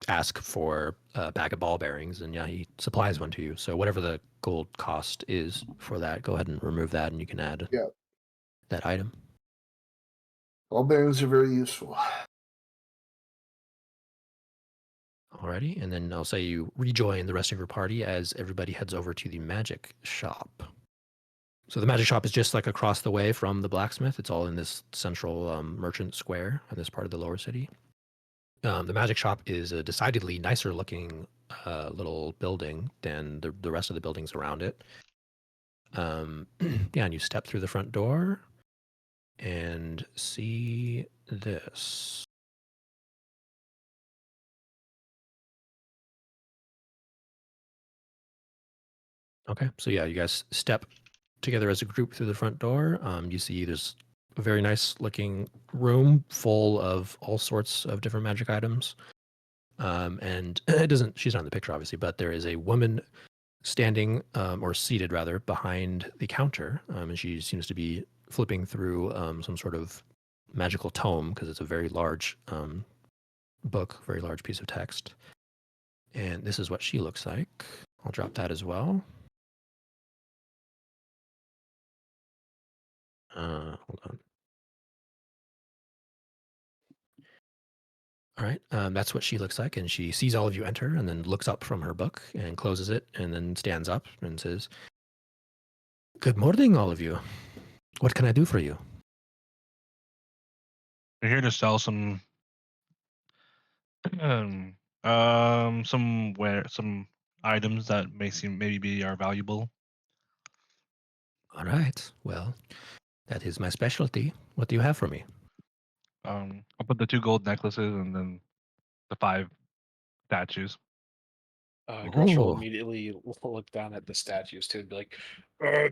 ask for a bag of ball bearings, and yeah, he supplies one to you. So whatever the gold cost is for that, go ahead and remove that, and you can add that item. Ball bearings are very useful. Alrighty, and then I'll say you rejoin the rest of your party as everybody heads over to the magic shop. So the magic shop is just like across the way from the blacksmith. It's all in this central merchant square in this part of the lower city. The magic shop is a decidedly nicer looking little building than the rest of the buildings around it. Yeah, and you step through the front door and see this. Okay, so yeah, you guys step together as a group through the front door. You see there's a very nice looking room full of all sorts of different magic items. And it doesn't, she's not in the picture obviously, but there is a woman standing or seated rather behind the counter. And she seems to be flipping through some sort of magical tome because it's a very large book, very large piece of text. And this is what she looks like. I'll drop that as well. Hold on. All right, that's what she looks like, and she sees all of you enter, and then looks up from her book and closes it, and then stands up and says, "Good morning, all of you. What can I do for you?" We're here to sell some some items that maybe are valuable. All right. Well, that is my specialty. What do you have for me? I'll put the 2 gold necklaces and then the 5 statues. Grush will Oh, immediately look down at the statues too and be like,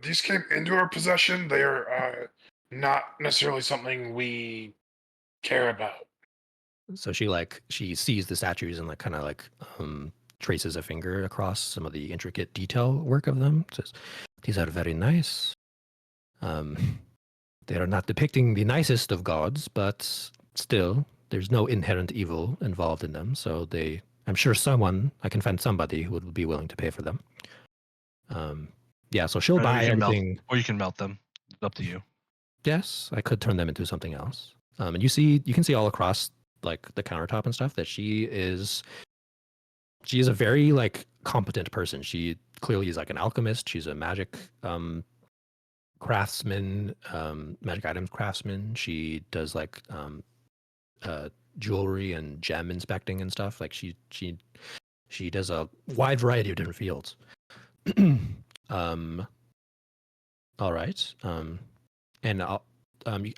These came into our possession. They are not necessarily something we care about. so she sees the statues and kind of traces a finger across some of the intricate detail work of them. Says, "These are very nice. They are not depicting the nicest of gods, but still, there's no inherent evil involved in them. So I'm sure I can find somebody who would be willing to pay for them." Yeah, so she'll buy everything. Or you can melt them. It's up to you. Yes, I could turn them into something else. And you can see all across the countertop and stuff that she is a very competent person. She clearly is an alchemist. She's a magic craftsman, magic items craftsman. She does jewelry and gem inspecting and stuff. She does a wide variety of different fields. All right. And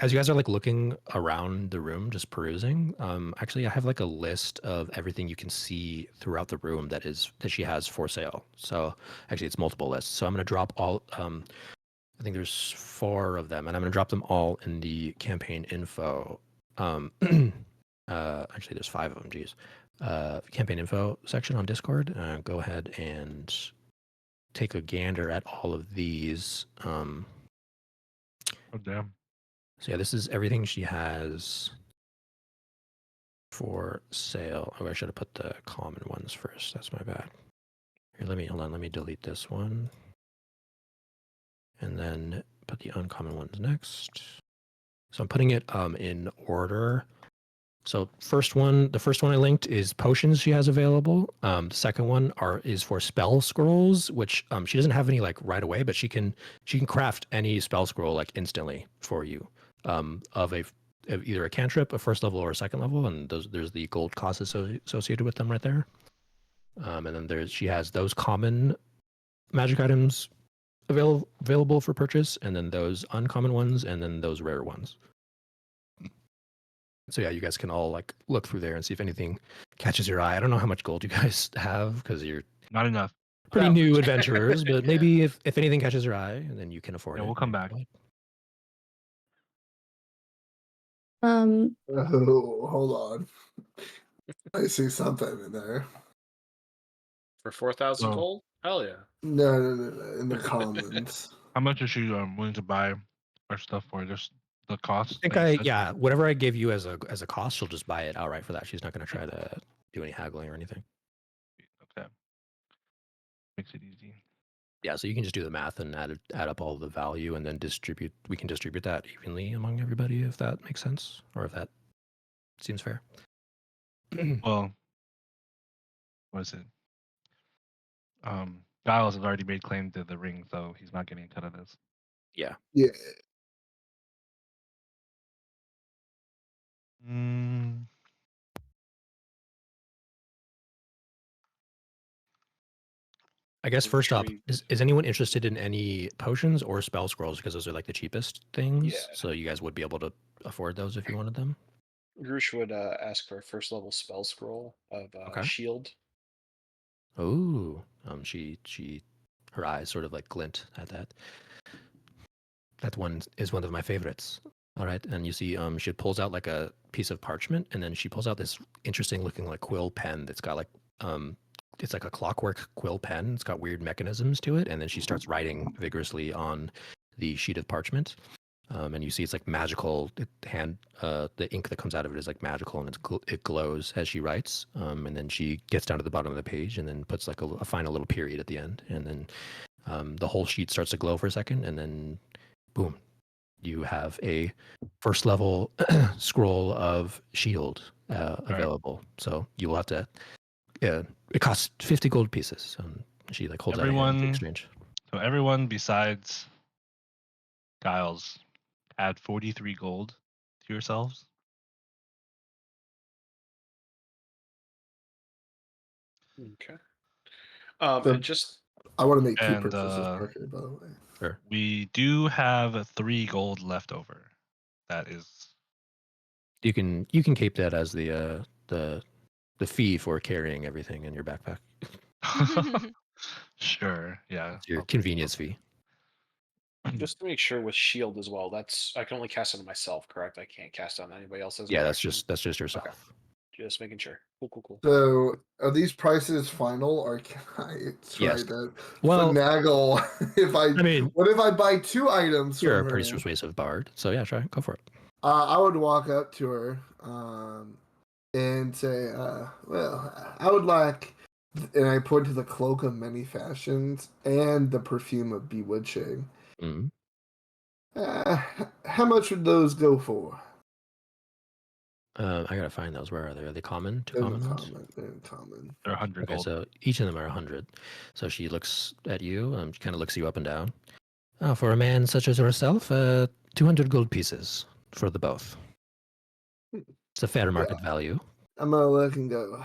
as you guys are looking around the room, just perusing, actually I have a list of everything you can see throughout the room that she has for sale. So actually it's multiple lists. So I'm going to drop all, I think there's 4 of them, and I'm going to drop them all in the campaign info. Actually there's 5 of them, geez. Campaign info section on Discord. Go ahead and take a gander at all of these. Oh damn. So yeah, this is everything she has for sale. Oh, I should have put the common ones first. That's my bad. Here, hold on. Let me delete this one. And then put the uncommon ones next. So I'm putting it in order. So the first one I linked is potions she has available. The second one is for spell scrolls, which she doesn't have any right away, but she can craft any spell scroll instantly for you, of either a cantrip, a first level, or a second level, and there's the gold cost associated with them right there. And then she has those common magic items available for purchase, and then those uncommon ones, and then those rare ones. So yeah, you guys can all look through there and see if anything catches your eye. I don't know how much gold you guys have because you're Not enough. pretty That new much. adventurers, but maybe if anything catches your eye, and then you can afford Yeah, it. we'll come back. Um, Oh, hold on. I see something in there. For 4,000 So- gold? Hell yeah. No, in the commons. How much is she willing to buy our stuff for? Just the cost? I that you think said? whatever I gave you as a cost, she'll just buy it outright for that. She's not going to try to do any haggling or anything. Okay. Makes it easy. Yeah, so you can just do the math and add up all the value, and then we can distribute that evenly among everybody if that makes sense, or if that seems fair. Well, what is it? Giles has already made claim to the ring, so he's not getting a cut of this. Yeah. Yeah. I guess first up, Intrigued. is anyone interested in any potions or spell scrolls? Because those are the cheapest things. Yeah. So you guys would be able to afford those if you wanted them. Grush would ask for a first level spell scroll of Okay. shield. Oh, her eyes sort of glint at that. that one is one of my favorites. All right, and you see, she pulls out like a piece of parchment, and then she pulls out this interesting looking like quill pen that's got like it's like a clockwork quill pen. It's got weird mechanisms to it, and then she starts writing vigorously on the sheet of parchment. And you see it's like magical. The ink that comes out of it is like magical, and it glows as she writes. And then she gets down to the bottom of the page, and then puts like a final little period at the end, and then the whole sheet starts to glow for a second, and then boom, you have a first level scroll of shield available. So you will have to. It costs 50 gold pieces. She like holds out a hand in exchange. So everyone besides Giles, add 43 gold to yourselves. Okay. So- and just I want to make 2 And, purchases, Parker, by the way. Sure. We do have 3 gold left over. That is. You can keep that as the fee for carrying everything in your backpack. Sure. Yeah. It's your convenience fee. just to make sure with shield as well. That's I can only cast it on myself, correct? I can't cast it on anybody else's. Yeah, that's just yourself. Okay. Just making sure. Cool. So, are these prices final, or can I try Yes. to Well, finagle? I mean, What if I buy 2 items? you're a from pretty her? persuasive bard, so yeah, try, go for it. I would walk up to her and say, well, I would like, and I point to the cloak of many fashions and the perfume of bewitching. Mm-hmm. How much would those go for? I gotta find those. Where are they? Are they common? Two They're common ones? They're in common. They're 100 Okay, gold. so each of them are 100. So she looks at you. She kind of looks you up and down. Oh, for a man such as yourself, 200 gold pieces for the both. It's a fair market value. I'm gonna look and go.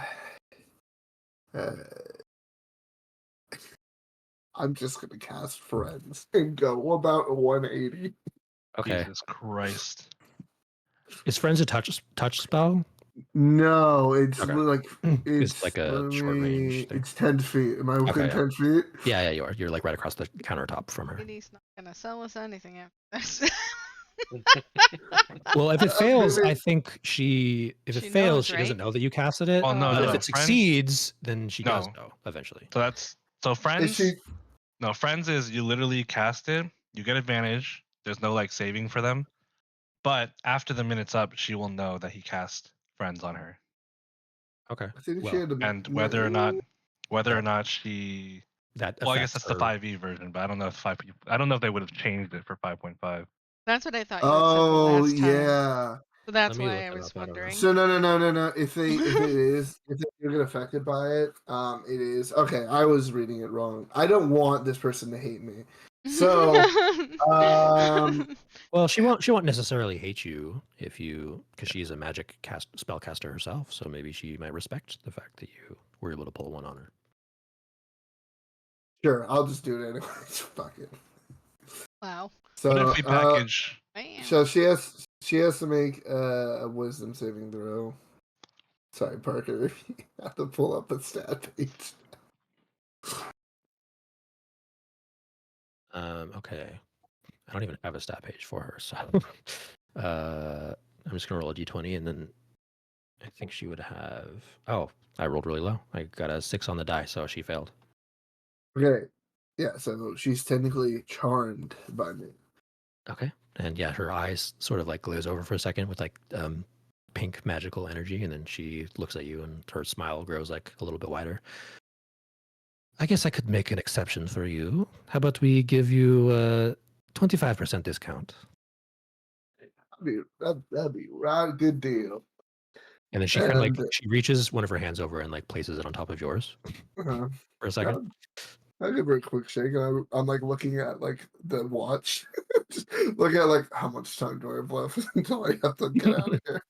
I'm just gonna cast friends and go about a 180. Okay. Jesus Christ. Is friends a touch spell? No, it's Okay. like It's like a short range thing. It's 10 feet. Am I within Okay, yeah. 10 feet? Yeah, you are. You're like right across the countertop from her. Lady's not gonna sell us anything after this. Well, if it fails, I think if She it fails, knows, she doesn't right? know that you casted it. Well, no, But no, if it friends- succeeds, then she does No. know eventually. So friends. Is she? No, friends is you literally cast it. You get advantage. There's no like saving for them. But after the minute's up, she will know that he cast friends on her. Okay. I think she Well, had to. And whether or not she. that Well, I guess that's affects the her. 5e version, but I don't know if I don't know if they would have changed it for 5.5. That's what I thought you had said the last time. Yeah. So that's Let me why look I it was up, I don't know. wondering. So no. If you get affected by it, it is okay. I was reading it wrong. I don't want this person to hate me. So, Well, she won't necessarily hate you because she's a magic spellcaster herself. So maybe she might respect the fact that you were able to pull one on her. sure, I'll just do it anyways. Fuck it. Wow. What So, if we package? Man. so she has to make a wisdom saving throw. Sorry, Parker. You have to pull up the stat page. Okay. I don't even have a stat page for her, so I'm just gonna roll a d20, and then I think she would have. Oh, I rolled really low. I got a 6 on the die, so she failed. Okay. Yeah, so she's technically charmed by me. Okay. And yeah, her eyes sort of like glaze over for a second with like pink magical energy, and then she looks at you, and her smile grows like a little bit wider. I guess I could make an exception for you. How about we give you a 25% discount? That'd be right good deal. And then she kind of like And- she reaches one of her hands over and like places it on top of yours Uh-huh. for a second. I give her a quick shake, and I'm like looking at like the watch, just looking at like how much time do I have left until I have to get out of here.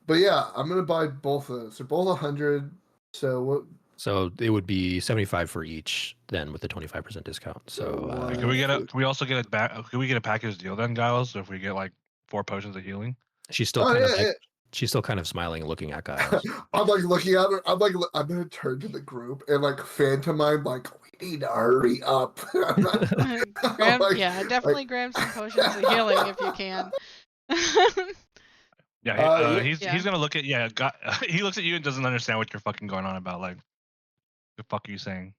But yeah, I'm gonna buy both of those. They're both 100. So what? So it would be 75 for each then with the 25% discount. So Can we also get can we get a package deal then, Giles? If we get like 4 potions of healing. she's still Oh, kind of yeah, like yeah. she's still kind of smiling and looking at Giles. I'm like looking at her. I'm gonna turn to the group and like phantomime like we need to hurry up. I'm not- I'm like- Definitely grab some potions of healing if you can. Yeah, yeah. he's gonna look at he looks at you and doesn't understand what you're fucking going on about. Like, the fuck are you saying?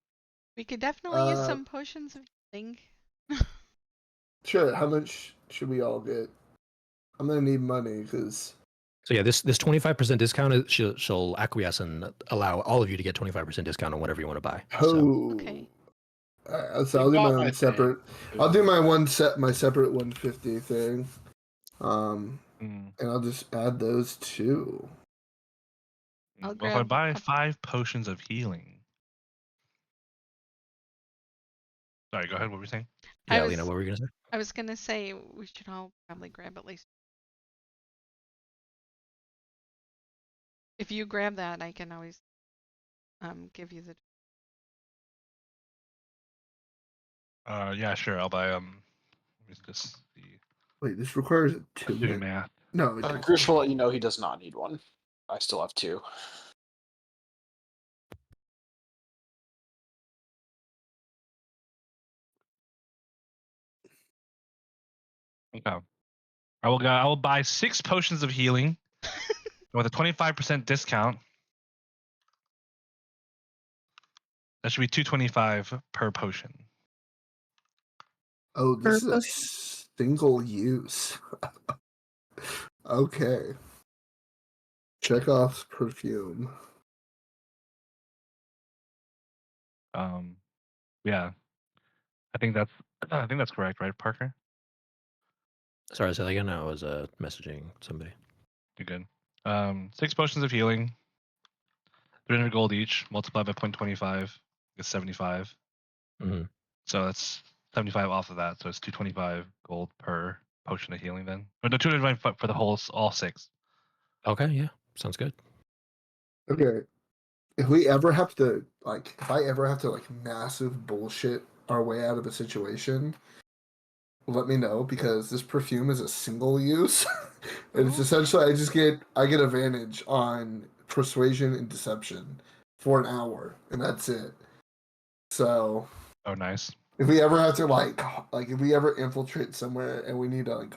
We could definitely use some potions of healing. Sure. How much should we all get? I'm gonna need money because. So yeah, this 25% discount she'll acquiesce and allow all of you to get 25% discount on whatever you want to buy. Oh. Okay. So I'll do bought my my own thing. separate. I'll do my separate 150 thing. And I'll just add those two. I'll Well, if I grab buy a- 5 potions of healing. Sorry, go ahead. What were you saying? Yeah, Alina, what were you gonna say? I was gonna say we should all probably grab at least. If you grab that, I can always give you the. Yeah, sure. I'll buy Let me just see. Wait, this requires a Do the 2-minute. math. No, it doesn't. Grush will let you know he does not need one. I still have 2. Okay. I will buy 6 potions of healing with a 25% discount. That should be $225 per potion. Oh, Per this is a potion. single use. Okay. Chekhov's perfume. Yeah. I think that's correct, right, Parker? Sorry, say that again. I was messaging somebody. You're good. 6 potions of healing, 300 gold each, multiplied by 0.25 is 75. Mm-hmm. So that's 75 off of that. So it's 225 gold per potion of healing then. Or no, 225 for the whole all 6. Okay, yeah, sounds good. Okay. If I ever have to massive bullshit our way out of a situation, let me know because this perfume is a single use. And it's essentially I get advantage on persuasion and deception for an hour, and that's it. So Oh, nice. if we ever have to if we ever infiltrate somewhere and we need to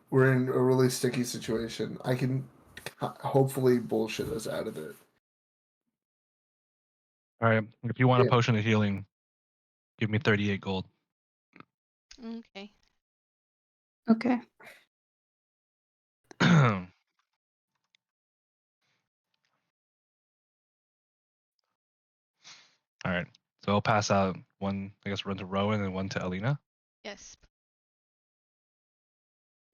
we're in a really sticky situation, I can hopefully bullshit us out of it. All right. If you want a Yeah. potion of healing, give me 38 gold. Okay. Okay. All right. So I'll pass out one, I guess, run to Rowan and one to Alina. Yes.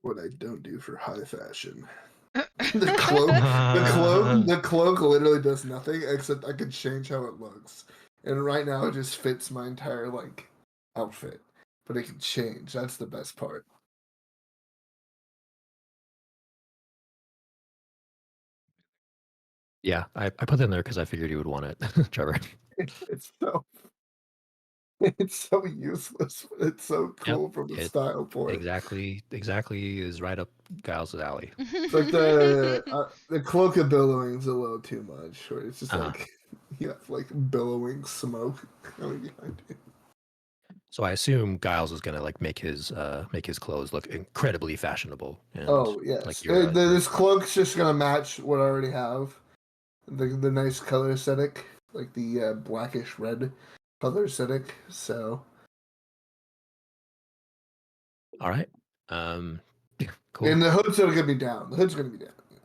What I don't do for high fashion. The cloak literally does nothing except I can change how it looks. And right now it just fits my entire outfit. But it can change. That's the best part. Yeah, I put them there because I figured you would want it, Trevor. It's so useless, but it's so cool from the style point. Exactly is right up Giles' alley. It's like the cloak of billowing is a little too much. Where it's just billowing smoke coming behind you. So I assume Giles is gonna make his clothes look incredibly fashionable. And, Oh yes, this cloak's just gonna match what I already have. The nice color aesthetic, like the blackish red color aesthetic. So. All right. Cool. And the hood's gonna be down.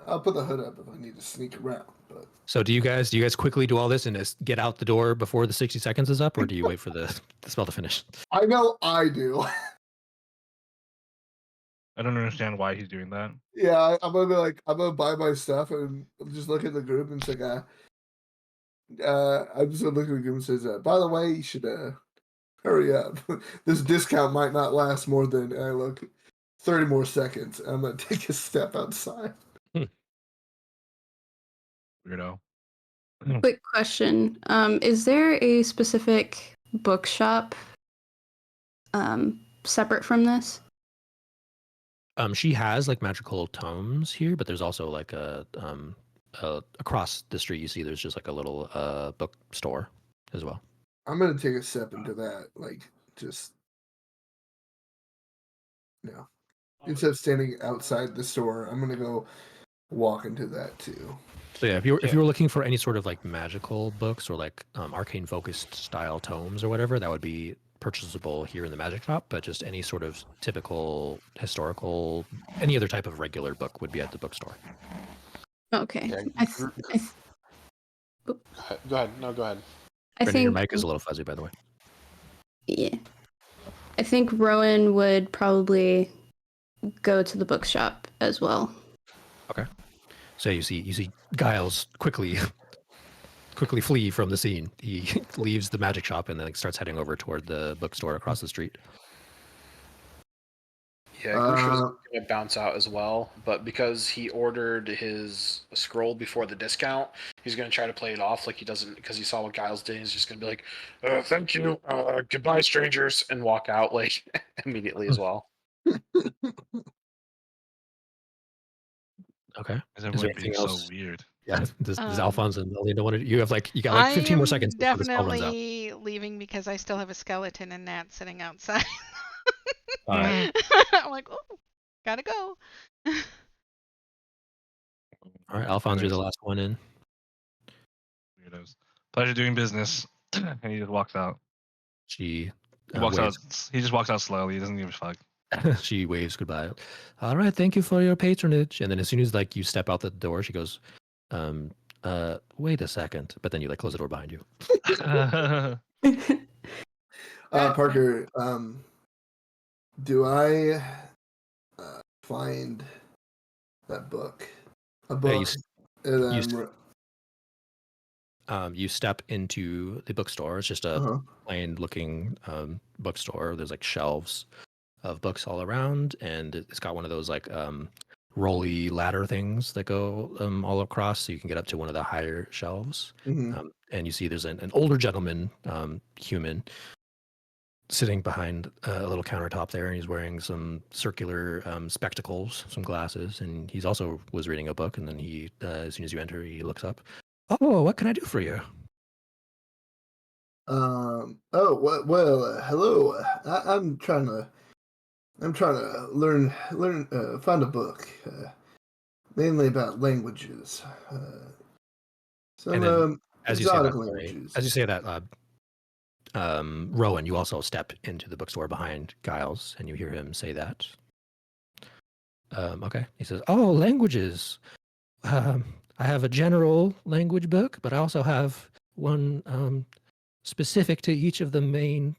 I'll put the hood up if I need to sneak around. But So do you guys quickly do all this and just get out the door before the 60 seconds is up, or do you wait for the spell to finish? I know I do. I don't understand why he's doing that. Yeah, I'm gonna buy my stuff and just look at the group and say, I'm just gonna look at the group and says, by the way, you should hurry up. This discount might not last more than 30 more seconds. I'm gonna take a step outside. Weirdo. Quick question. Is there a specific bookshop separate from this? She has magical tomes here, but there's also across the street you see there's just a little bookstore as well. I'm gonna take a step into that, like just instead of standing outside the store, I'm gonna go walk into that too. So yeah, if you were looking for any sort of like magical books or like arcane focused style tomes or whatever, that would be purchasable here in the magic shop. But just any sort of typical historical, any other type of regular book would be at the bookstore. Okay. Yeah, Go ahead. No, go ahead. I Brendan, your think mic is a little fuzzy, by the way. yeah. I think Rowan would probably go to the bookshop as well. Okay. So you see Giles quickly flee from the scene. He leaves the magic shop and then starts heading over toward the bookstore across the street. Yeah, Grush was going to bounce out as well, but because he ordered his scroll before the discount, he's going to try to play it off like he doesn't, because he saw what Giles did. He's just going to be like, "Thank you, goodbye, strangers," and walk out like immediately as well. Okay. Is everyone being so weird? Yeah. Does Alphonse and Alina want to? You got like 15 more seconds before the spell runs out. Definitely leaving because I still have a skeleton and Nat sitting outside. All right. I'm like, oh, gotta go. All right, Alphonse, you're the last one in. Weirdos. Pleasure doing business. And he just walks out. She Walks waves. out. He just walks out slowly. He doesn't give a fuck. She waves goodbye. All right, thank you for your patronage. And then as soon as like you step out the door, she goes, wait a second. But then you like close the door behind you. Parker, do I find that book? A book. You step into the bookstore. It's just a plain looking bookstore. There's like shelves of books all around, and it's got one of those like rolly ladder things that go all across, so you can get up to one of the higher shelves. And you see there's an older gentleman, human, sitting behind a little countertop there, and he's wearing some circular spectacles, some glasses, and he's also was reading a book. And then he, as soon as you enter, he looks up. Oh, what can I do for you? Well, hello. I'm trying to learn, find a book, mainly about languages. Some exotic languages. As you say that, Rowan, you also step into the bookstore behind Giles, and you hear him say that. Okay. He says, "Oh, languages. I have a general language book, but I also have one specific to each of the main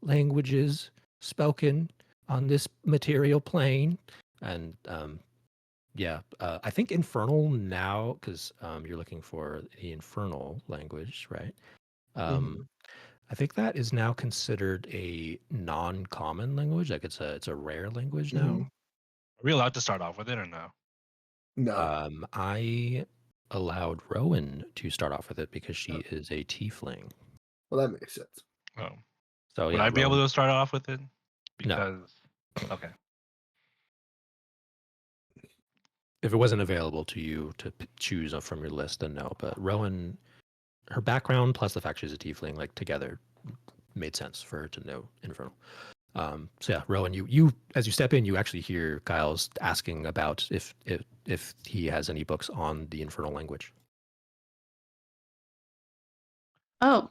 languages spoken on this material plane." And I think Infernal now, because you're looking for the Infernal language, right? I think that is now considered a non-common language. Like it's a rare language now. Are we allowed to start off with it or no? No. I allowed Rowan to start off with it because she is a tiefling. Well, that makes sense. Oh. So would I be able to start off with it? No. Okay. If it wasn't available to you to choose from your list, then no. But Rowan, her background plus the fact she's a tiefling, like together, made sense for her to know Infernal. So yeah, Rowan, you as you step in, you actually hear Giles asking about if he has any books on the Infernal language. Oh,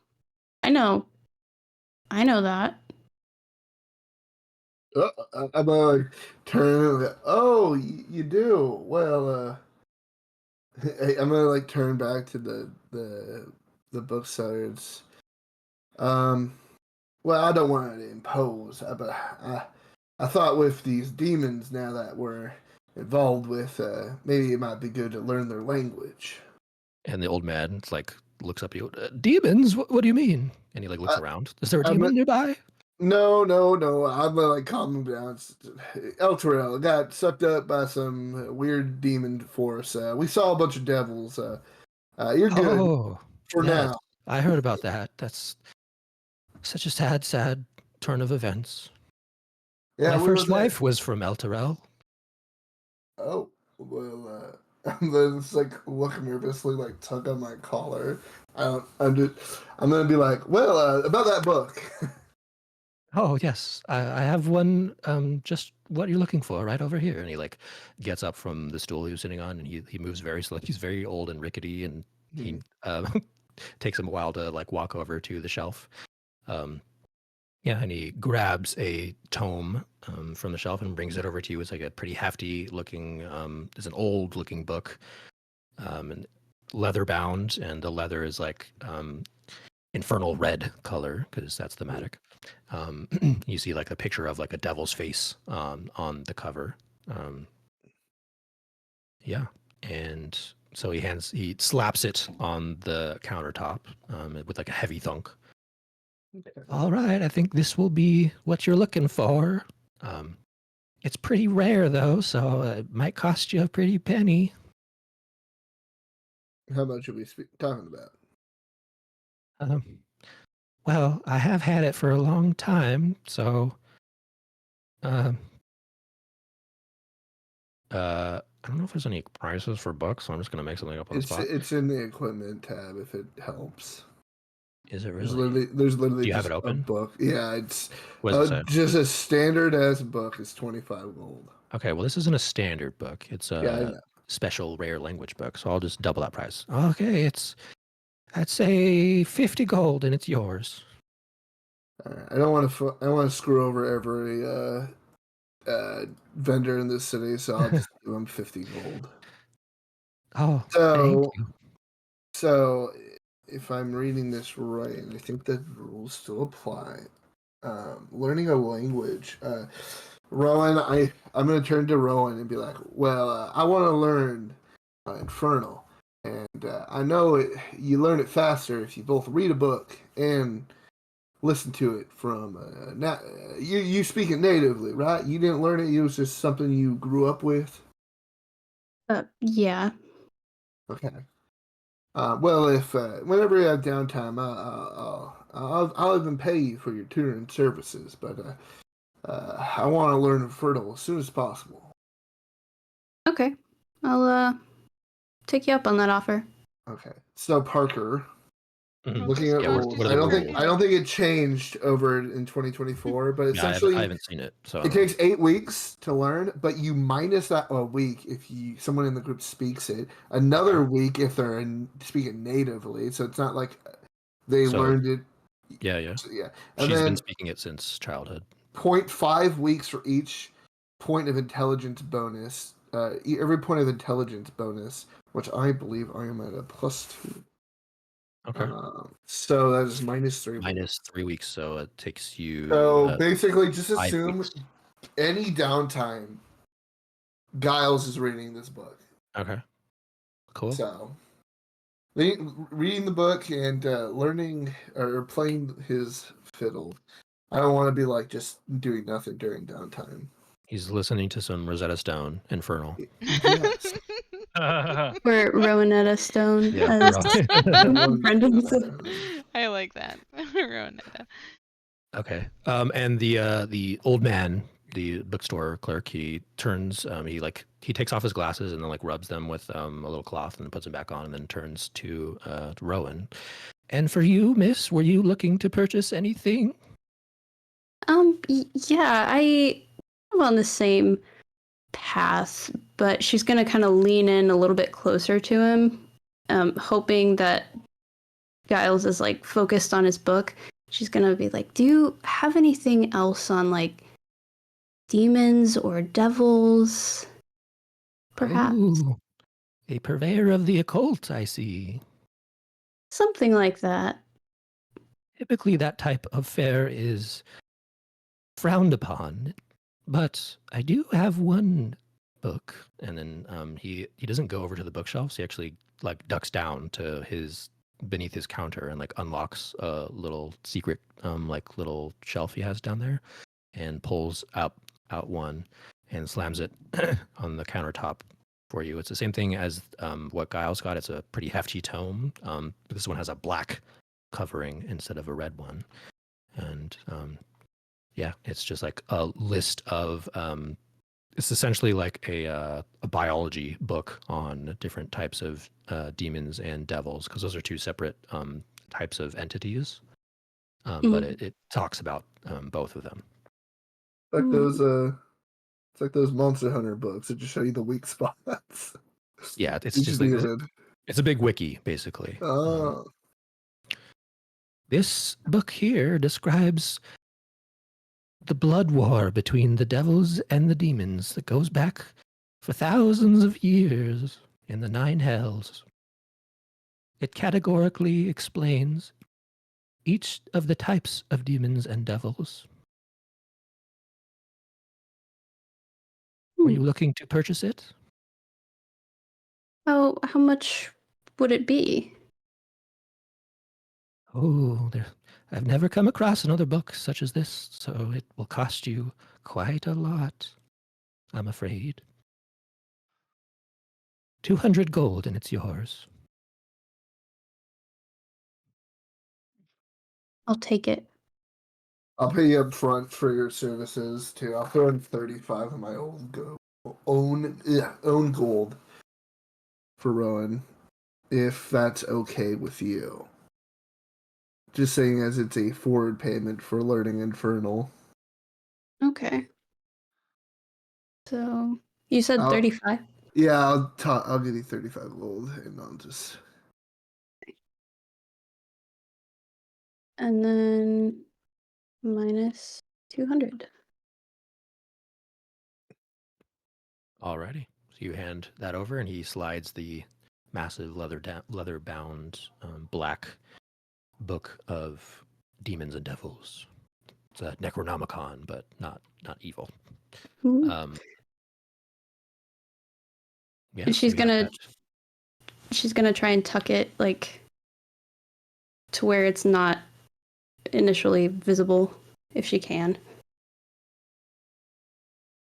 I know that. I'm like turn. Oh, you do well. I'm gonna like turn back to the booksellers. Well, I don't want to impose, but I thought with these demons now that we're involved with, maybe it might be good to learn their language. And the old man like looks up at you. Demons? What do you mean? And he like looks around. Is there a demon nearby? No. I'm like calming down. Elturel got sucked up by some weird demon force. We saw a bunch of devils. You're good for now. I heard about that. That's such a sad turn of events. Yeah, my first wife was from Elturel. Oh, well, I'm just like looking nervously, like tug on my collar. I'm gonna be like, well, about that book. Oh yes, I have one. Just what you're looking for, right over here. And he like gets up from the stool he was sitting on, and he moves very slow. He's very old and rickety, and he takes him a while to like walk over to the shelf. Yeah, and he grabs a tome from the shelf and brings it over to you. It's like a pretty hefty looking. It's an old looking book, and leather bound, and the leather is like infernal red color because that's thematic. You see like a picture of like a devil's face on the cover. Yeah, and so he slaps it on the countertop with like a heavy thunk. All right, I think this will be what you're looking for. It's pretty rare though, so it might cost you a pretty penny. How much are we talking about? Well, I have had it for a long time, so I don't know if there's any prices for books, so I'm just gonna make something up on the spot. It's in the equipment tab if it helps. Is it There's really? literally Do you have just it open? a book. Yeah, it's What does it say? just a standard as book is 25 gold. Okay, well this isn't a standard book. It's a Yeah, I know. special rare language book, so I'll just double that price. Okay, I'd say 50 gold and it's yours. Alright, I don't want to screw over every vendor in this city, so I'll just give them 50 gold. Oh, So, thank you. So, if I'm reading this right, and I think the rules still apply, learning a language. Rowan, I'm going to turn to Rowan and be like, well, I want to learn Infernal. And I know you learn it faster if you both read a book and listen to it from... you speak it natively, right? You didn't learn it, it was just something you grew up with? Yeah. Okay. Well, if whenever you have downtime, I'll even pay you for your tutoring services. But I want to learn Infernal as soon as possible. Okay. I'll take you up on that offer. Okay. So Parker, Mhm. looking at Yeah, what rules, are the rules? I don't think it changed over in 2024, but Yeah, essentially I haven't seen it, so it takes 8 weeks to learn, but you minus that a week if someone in the group speaks it, another week if they're speaking natively. So it's not like they learned it. Yeah. So, yeah, and She's then been speaking it since childhood. 0.5 weeks for each point of intelligence bonus. Every point of intelligence bonus, which I believe I am at a +2. Okay. So that is -3. Minus 3 weeks, so it takes you. So basically, just 5 assume weeks. any downtime, Giles is reading this book. Okay. Cool. So reading the book and learning or playing his fiddle. I don't want to be like just doing nothing during downtime. He's listening to some Rosetta Stone, Infernal. Yes. Or Rowanetta Stone, Yeah, as Rowan. Brendan said. I like that. Ronetta. Okay. And the old man, the bookstore clerk, he turns. He takes off his glasses and then like rubs them with a little cloth and then puts them back on and then turns to Rowan. And for you, miss, were you looking to purchase anything? Yeah, I'm on the same path, but she's gonna kind of lean in a little bit closer to him, hoping that Giles is like focused on his book. She's gonna be like, "Do you have anything else on like demons or devils? Perhaps Ooh, a purveyor of the occult, I see. something like that." Typically, that type of fare is frowned upon, but I do have one book. And then he doesn't go over to the bookshelves. He actually like ducks down to beneath his counter and like unlocks a little secret like little shelf he has down there and pulls out one and slams it on the countertop for you. It's the same thing as what Giles got. It's a pretty hefty tome. This one has a black covering instead of a red one. And yeah, it's just like a list of It's essentially like a biology book on different types of demons and devils, because those are two separate types of entities. But it talks about both of them. Like those it's like those Monster Hunter books that just show you the weak spots. Yeah, it's Each just like demon. it's a big wiki, basically. Oh. This book here describes the blood war between the devils and the demons that goes back for thousands of years in the nine hells. It categorically explains each of the types of demons and devils. Were you looking to purchase it? How much would it be? Oh, I've never come across another book such as this, so it will cost you quite a lot, I'm afraid. 200 gold and it's yours. I'll take it. I'll pay you up front for your services too. I'll throw in 35 of my own gold for Rowan, if that's okay with you. Just saying, as it's a forward payment for learning Infernal. Okay. So you said 35? Yeah, I'll give you 35 gold, and I'll just. And then minus 200. Alrighty. So you hand that over, and he slides the massive leather-bound black book of demons and devils. It's a Necronomicon, but not evil. Yeah, she's so you got she's gonna try and tuck it like to where it's not initially visible if she can.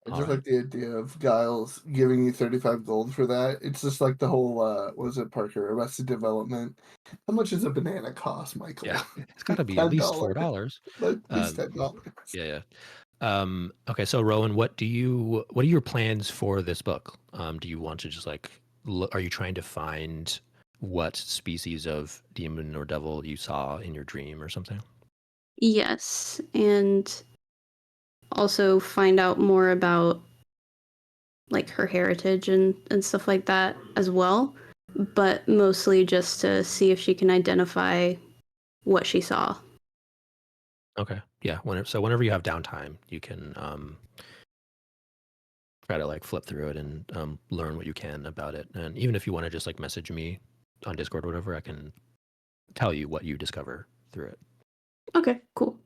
I just like the idea of Giles giving you 35 gold for that. It's just like the whole, what was it, Parker? Arrested Development. How much does a banana cost, Michael? Yeah, it's got to be at least $4. At least $10. Yeah. Okay, so Rowan, what are your plans for this book? Do you want to just like, are you trying to find what species of demon or devil you saw in your dream or something? Yes, and also find out more about like her heritage and stuff like that as well, but mostly just to see if she can identify what she saw. Okay, yeah. Whenever you have downtime, you can try to like flip through it and learn what you can about it. And even if you want to just like message me on Discord or whatever, I can tell you what you discover through it. Okay, cool.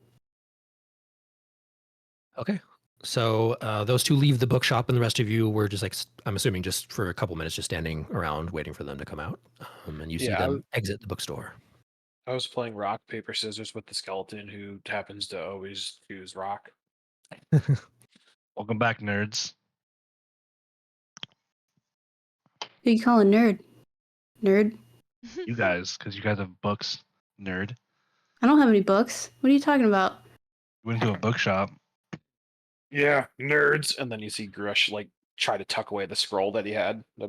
Okay. So those two leave the bookshop, and the rest of you were just like, I'm assuming just for a couple minutes, just standing around waiting for them to come out. And you see them exit the bookstore. I was playing rock, paper, scissors with the skeleton who happens to always choose rock. Welcome back, nerds. Who you calling nerd? Nerd? You guys, because you guys have books, nerd. I don't have any books. What are you talking about? You went to a bookshop. Yeah, nerds. And then you see Grush like try to tuck away the scroll that he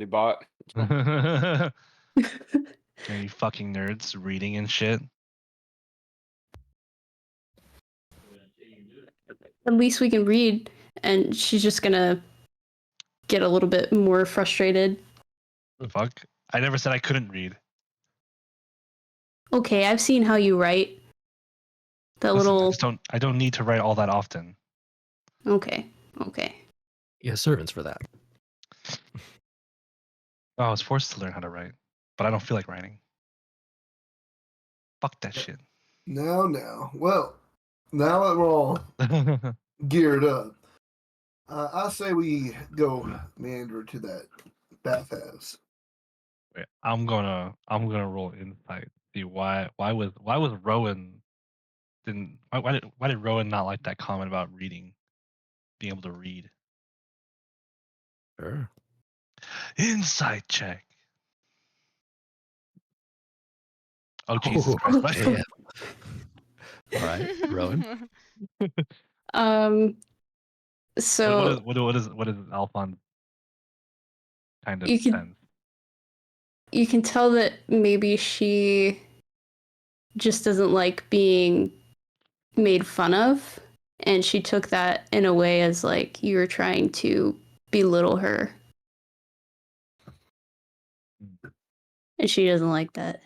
bought. Are you fucking nerds reading and shit? At least we can read. And she's just gonna get a little bit more frustrated. Fuck. I never said I couldn't read. Okay, I've seen how you write. I don't need to write all that often. Okay. Yeah, servants for that. Oh, I was forced to learn how to write, but I don't feel like writing. Fuck that shit. No. Well, now that we're all geared up, I say we go meander to that bathhouse. Wait, I'm gonna roll insight. See why was Rowan why did Rowan not like that comment about reading, being able to read? Sure. Insight check. Oh Jesus Christ! Yeah. All right, Rowan. So what is Alphonse kind of you can sense? you can tell that maybe she just doesn't like being made fun of, and she took that in a way as like you were trying to belittle her, and she doesn't like that.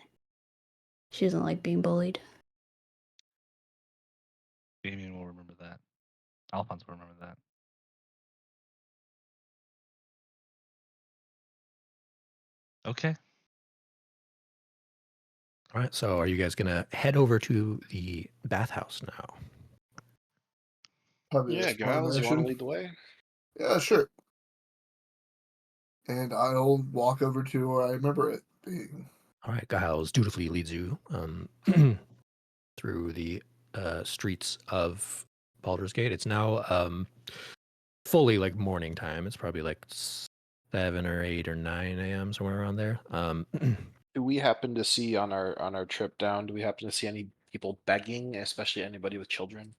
She doesn't like being bullied. Damien will remember that. Alphonse will remember that. Okay. All right. So, are you guys gonna head over to the bathhouse now? Probably Yeah, a smart Giles, you want to mission. lead the way? Yeah, sure. And I'll walk over to where I remember it being. All right. Giles dutifully leads you through the streets of Baldur's Gate. It's now fully like morning time. It's probably like 7 or 8 or 9 a.m. somewhere around there. Do we happen to see on our trip down? Do we happen to see any people begging, especially anybody with children?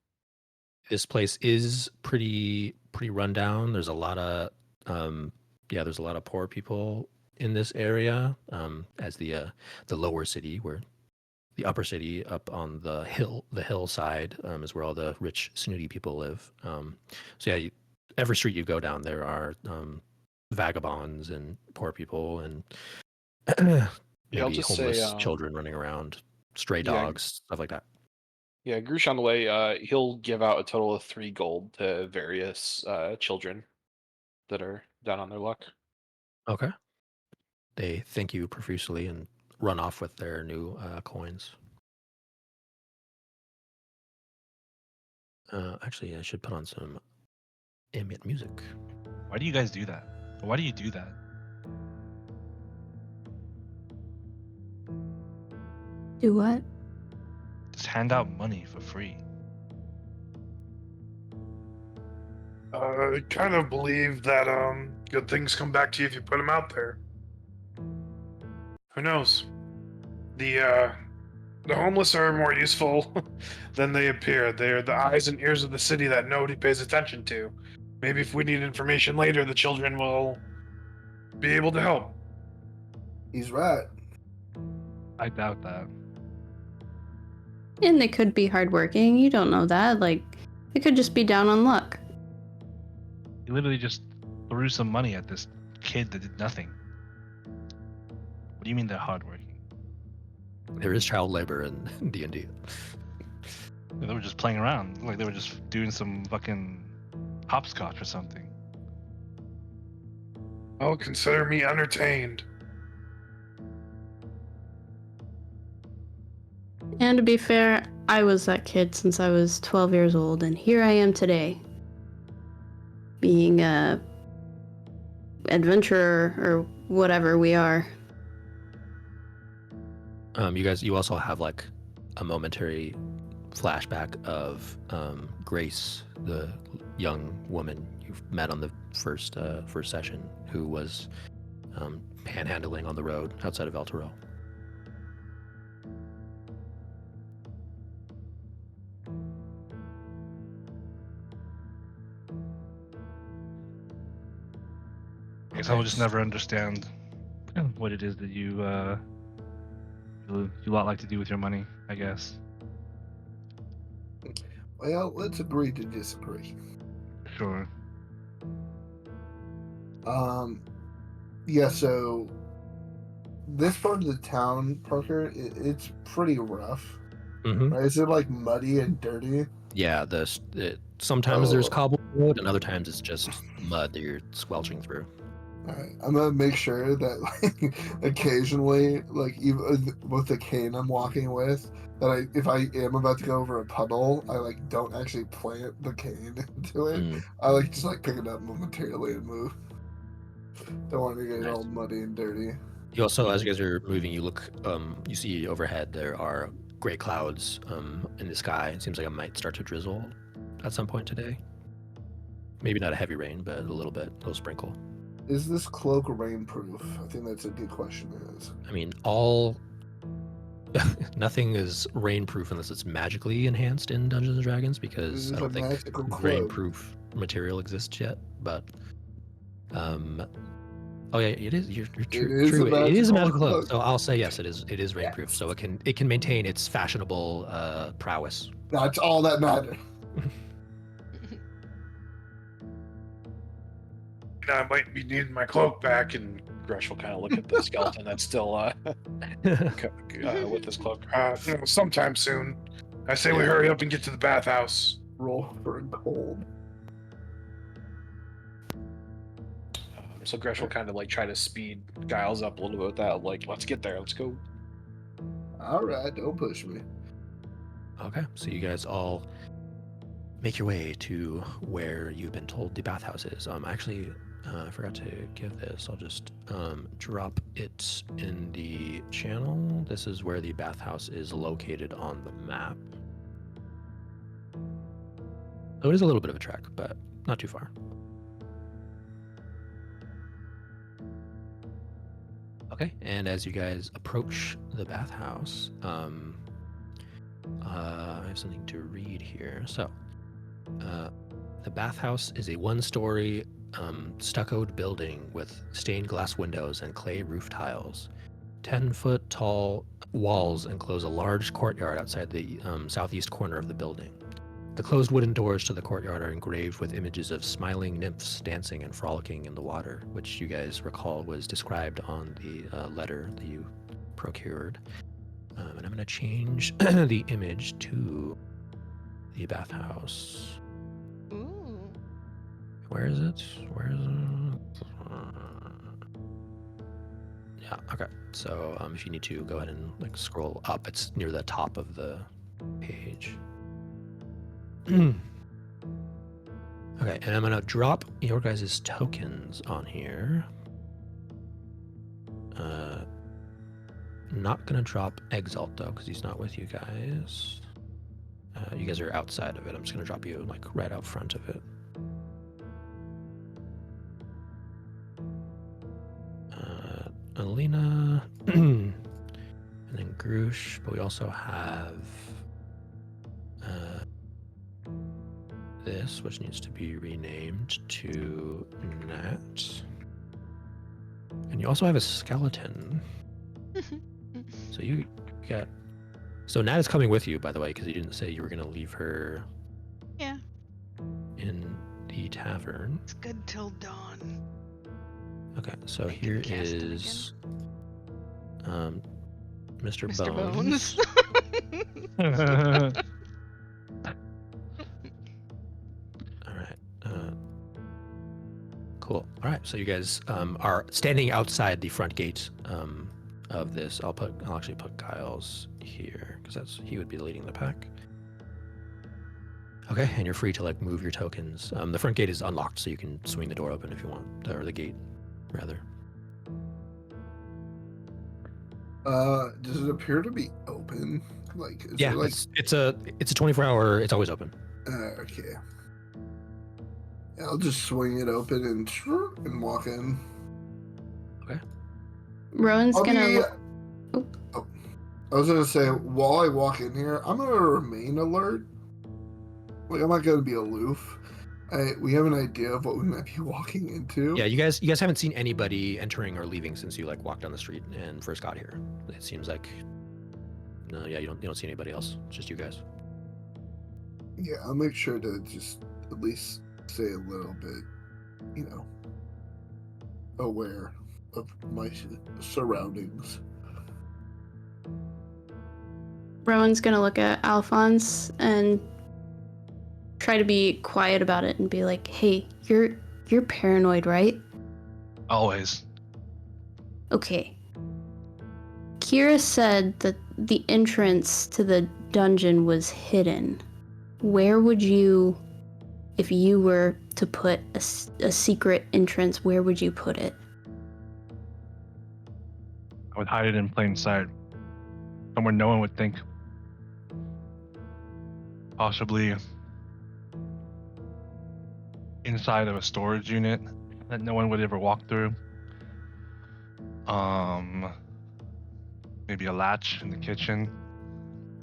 This place is pretty run down. There's a lot of there's a lot of poor people in this area. As the lower city, where the upper city up on the hillside is where all the rich snooty people live. So yeah, every street you go down, there are vagabonds and poor people and Yeah, I'll maybe just say, homeless children running around, stray yeah, dogs, stuff like that. yeah, Grush on the way. He'll give out a total of 3 gold to various children that are down on their luck. Okay. They thank you profusely and run off with their new coins. Actually, I should put on some ambient music. Why do you guys do that? Why do you do that? Do what? Just hand out money for free. I kind of believe that good things come back to you if you put them out there. Who knows? The homeless are more useful than they appear. They're the eyes and ears of the city that nobody pays attention to. Maybe if we need information later, the children will be able to help. He's right. I doubt that. And they could be hardworking. You don't know that. Like, they could just be down on luck. You literally just threw some money at this kid that did nothing. What do you mean they're hardworking? There is child labor in D&D. They were just playing around. Like they were just doing some fucking hopscotch or something. Oh, consider me entertained. And to be fair, I was that kid since I was 12 years old, and here I am today, being a adventurer or whatever we are. You also have like a momentary flashback of Grace, the young woman you've met on the first session, who was panhandling on the road outside of Elturel. I guess I will just never understand what it is that you lot like to do with your money, I guess. Well, let's agree to disagree. Sure. Yeah, so this part of the town, Parker, it's pretty rough. Mm-hmm. Right? Is it like muddy and dirty? Yeah, sometimes there's cobble road, and other times it's just mud that you're squelching through. All right, I'm gonna make sure that like occasionally, like even with the cane I'm walking with, that if I am about to go over a puddle, I like don't actually plant the cane into it. I like just like pick it up momentarily and move. Don't want to get it all muddy and dirty. You also, as you guys are moving, you look, you see overhead there are gray clouds in the sky. It seems like it might start to drizzle at some point today. Maybe not a heavy rain, but a little sprinkle. Is this cloak rainproof? I think that's a good question. I mean, nothing is rainproof unless it's magically enhanced in Dungeons and Dragons, because I don't think rainproof material exists yet, but oh yeah, it is. You're true. It is True. a It is a magical magical cloak. cloak. So I'll say yes. It is. It is rainproof. Yes. So it can maintain its fashionable prowess. That's all that matters. I might be needing my cloak back, and Grush will kind of look at the skeleton that's still with his cloak. Sometime soon. I say we hurry up and get to the bathhouse. Roll for cold. So Grush will kind of like try to speed Giles up a little bit with that. Like, let's get there. Let's go. All right, don't push me. Okay. So you guys all make your way to where you've been told the bathhouse is. Actually, I forgot to give this. I'll just drop it in the channel. This is where the bathhouse is located on the map. So it is a little bit of a trek, but not too far. Okay, and as you guys approach the bathhouse, I have something to read here. So, the bathhouse is a one-story stuccoed building with stained glass windows and clay roof tiles. 10-foot tall walls enclose a large courtyard outside the southeast corner of the building. The closed wooden doors to the courtyard are engraved with images of smiling nymphs dancing and frolicking in the water, which you guys recall was described on the letter that you procured. And I'm going to change the image to the bathhouse. Ooh. Where is it? Where is it? Yeah, okay. So if you need to, go ahead and like scroll up. It's near the top of the page. Okay, and I'm gonna drop your guys' tokens on here. Not gonna drop Exalt though, because he's not with you guys. You guys are outside of it. I'm just gonna drop you like right out front of it. Alina, and then Grush, but we also have this, which needs to be renamed to Nat. And you also have a skeleton. So you got... So Nat is coming with you, by the way, because you didn't say you were going to leave her Yeah. in the tavern. It's good till dawn. Okay, so I can here cast it is Mr. Mr. Bones. All right. Cool. All right. So you guys are standing outside the front gate of this. I'll actually put Giles here because he would be leading the pack. Okay, and you're free to like move your tokens. The front gate is unlocked, so you can swing the door open if you want, or the gate, rather. Does it appear to be open? Like, is Yeah, it like... it's a 24-hour. It's always open. Okay. Yeah, I'll just swing it open and walk in. Okay. Rowan's gonna. I was gonna say, while I walk in here, I'm gonna remain alert. Like, I'm not gonna be aloof. We have an idea of what we might be walking into. Yeah, you guys haven't seen anybody entering or leaving since you like walked down the street and first got here. It seems like no, yeah, you don't see anybody else. It's just you guys. Yeah, I'll make sure to just at least stay a little bit, aware of my surroundings. Rowan's gonna look at Alphonse and try to be quiet about it and be like, "Hey, you're paranoid, right?" Always. Okay. Kira said that the entrance to the dungeon was hidden. Where would you, if you were to put a secret entrance, where would you put it? I would hide it in plain sight, somewhere no one would think. Possibly inside of a storage unit that no one would ever walk through. Maybe a latch in the kitchen.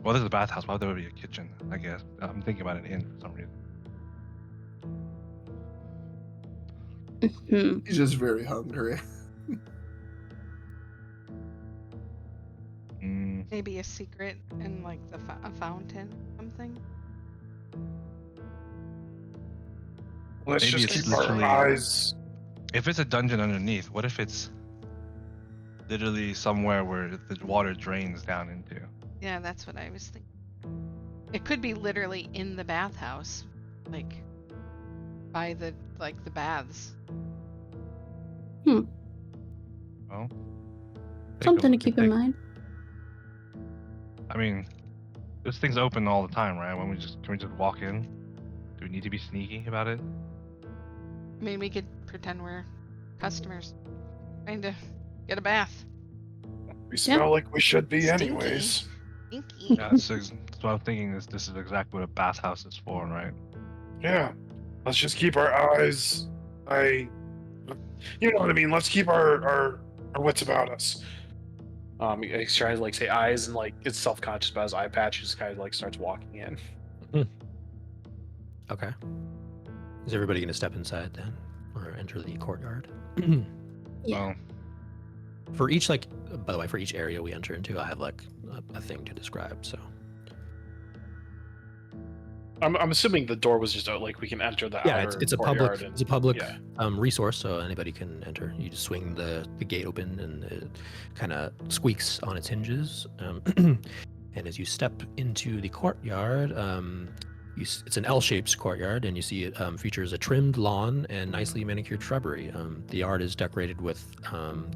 Well, this is a bathhouse. Why would there be a kitchen? I guess I'm thinking about an inn for some reason. Hmm. He's just very hungry. Mm, Maybe a secret in like a fountain or something. Let's Maybe just it's keep our literally- eyes. if it's a dungeon underneath, what if it's literally somewhere where the water drains down into? Yeah, that's what I was thinking. It could be literally in the bathhouse, like by the baths. Well, Something to keep in mind. I mean, this thing's open all the time, right? Can we just walk in? Do we need to be sneaky about it? I mean, we could pretend we're customers trying to get a bath. We smell like we should be Stinky. anyways. Stinky. Yeah, that's what I'm thinking. This is exactly what a bathhouse is for, right? Yeah. Let's just keep our eyes. You know what I mean. Let's keep our wits about us. He's trying to like say eyes, and like it's self-conscious about his eye patch. Just kind of like starts walking in. Okay. Is everybody going to step inside then, or enter the courtyard? Yeah. Well, For each, like, by the way, for each area we enter into, I have like a thing to describe. So I'm assuming the door was just like we can enter the yeah, outer it's a courtyard public and- it's a public yeah. resource, so anybody can enter. You just swing the gate open, and it kind of squeaks on its hinges. And as you step into the courtyard, it's an L-shaped courtyard, and you see it features a trimmed lawn and nicely manicured shrubbery. The yard is decorated with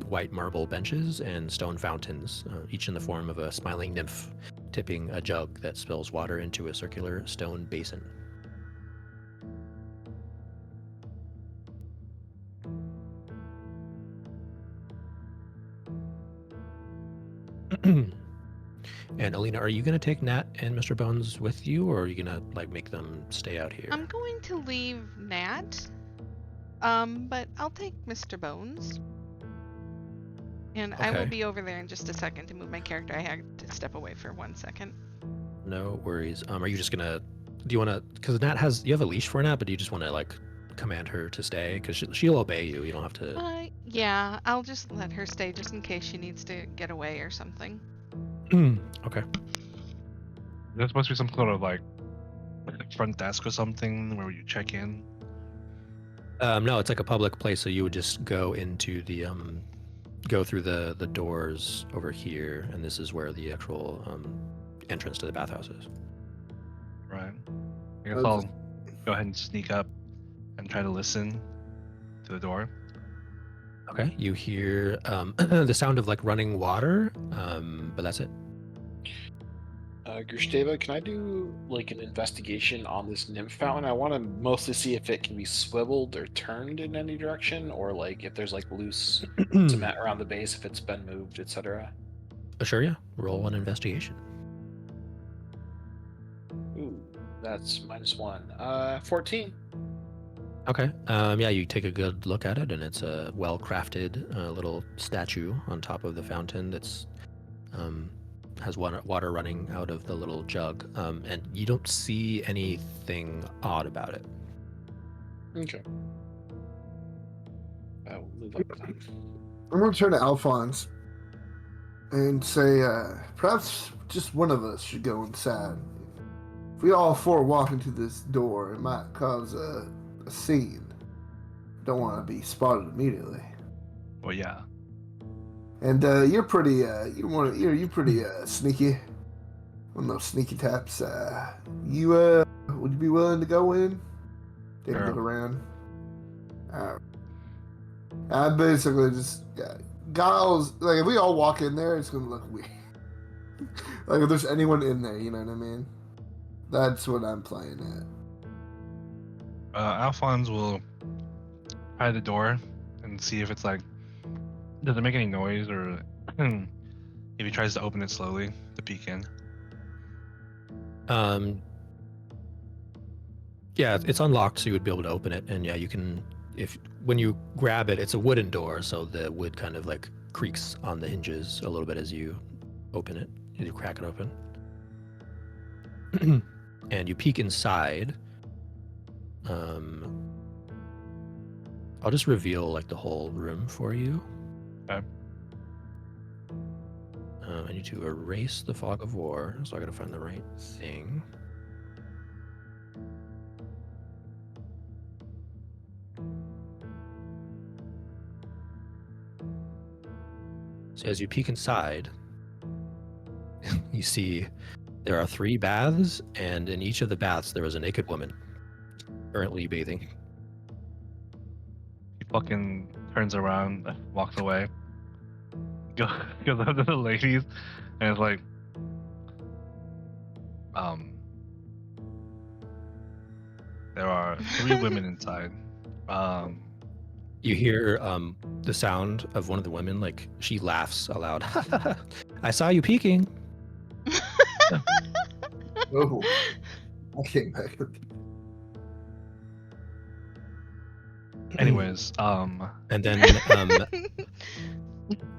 white marble benches and stone fountains, each in the form of a smiling nymph tipping a jug that spills water into a circular stone basin. And Alina, are you going to take Nat and Mr. Bones with you, or are you going to like make them stay out here? I'm going to leave Nat, but I'll take Mr. Bones. And I will Okay. be over there in just a second to move my character. I had to step away for 1 second. No worries. Are you just gonna? Do you want to? Because you have a leash for Nat, but do you just want to like command her to stay? Because she'll obey you. You don't have to. Yeah, I'll just let her stay just in case she needs to get away or something. Okay. there's supposed to be some sort of like front desk or something where you check in. No, it's like a public place, so you would just go into the go through the doors over here, and this is where the actual entrance to the bathhouse is. Right. I guess I'll I'll just- go ahead and sneak up and try to listen to the door. Okay. You hear the sound of like running water, but that's it. Grush, Deva, can I do like an investigation on this nymph fountain? I want to mostly see if it can be swiveled or turned in any direction, or like if there's like loose cement around the base, if it's been moved, etc. Sure, yeah. Roll an investigation. Ooh, that's -1. 14. Okay. Yeah, you take a good look at it, and it's a well-crafted little statue on top of the fountain that's has water running out of the little jug, and you don't see anything odd about it. Okay. I will move up then. I'm going to turn to Alphonse and say, perhaps just one of us should go inside. If we all four walk into this door, it might cause a scene. Don't want to be spotted immediately. Well, yeah. And you're pretty, you're pretty sneaky. One of those sneaky taps. Would you be willing to go in? Take a Sure. look around. I basically just Giles. Like if we all walk in there, it's gonna look weird. Like if there's anyone in there, you know what I mean? That's what I'm playing at. Alphonse will try the door and see if it's like, does it make any noise, or if he tries to open it slowly to peek in. Yeah, it's unlocked, so you would be able to open it, and yeah, you can. When you grab it, it's a wooden door, so the wood kind of like creaks on the hinges a little bit as you open it, as you crack it open. And you peek inside. I'll just reveal like the whole room for you. Okay. I need to erase the fog of war, so I gotta find the right thing. So as you peek inside, you see there are 3 baths, and in each of the baths there is a naked woman currently bathing. He fucking turns around, walks away, goes up to the ladies, and is like, there are 3 women inside. You hear the sound of one of the women, like she laughs aloud. I saw you peeking. Oh, I came back. Anyways, And then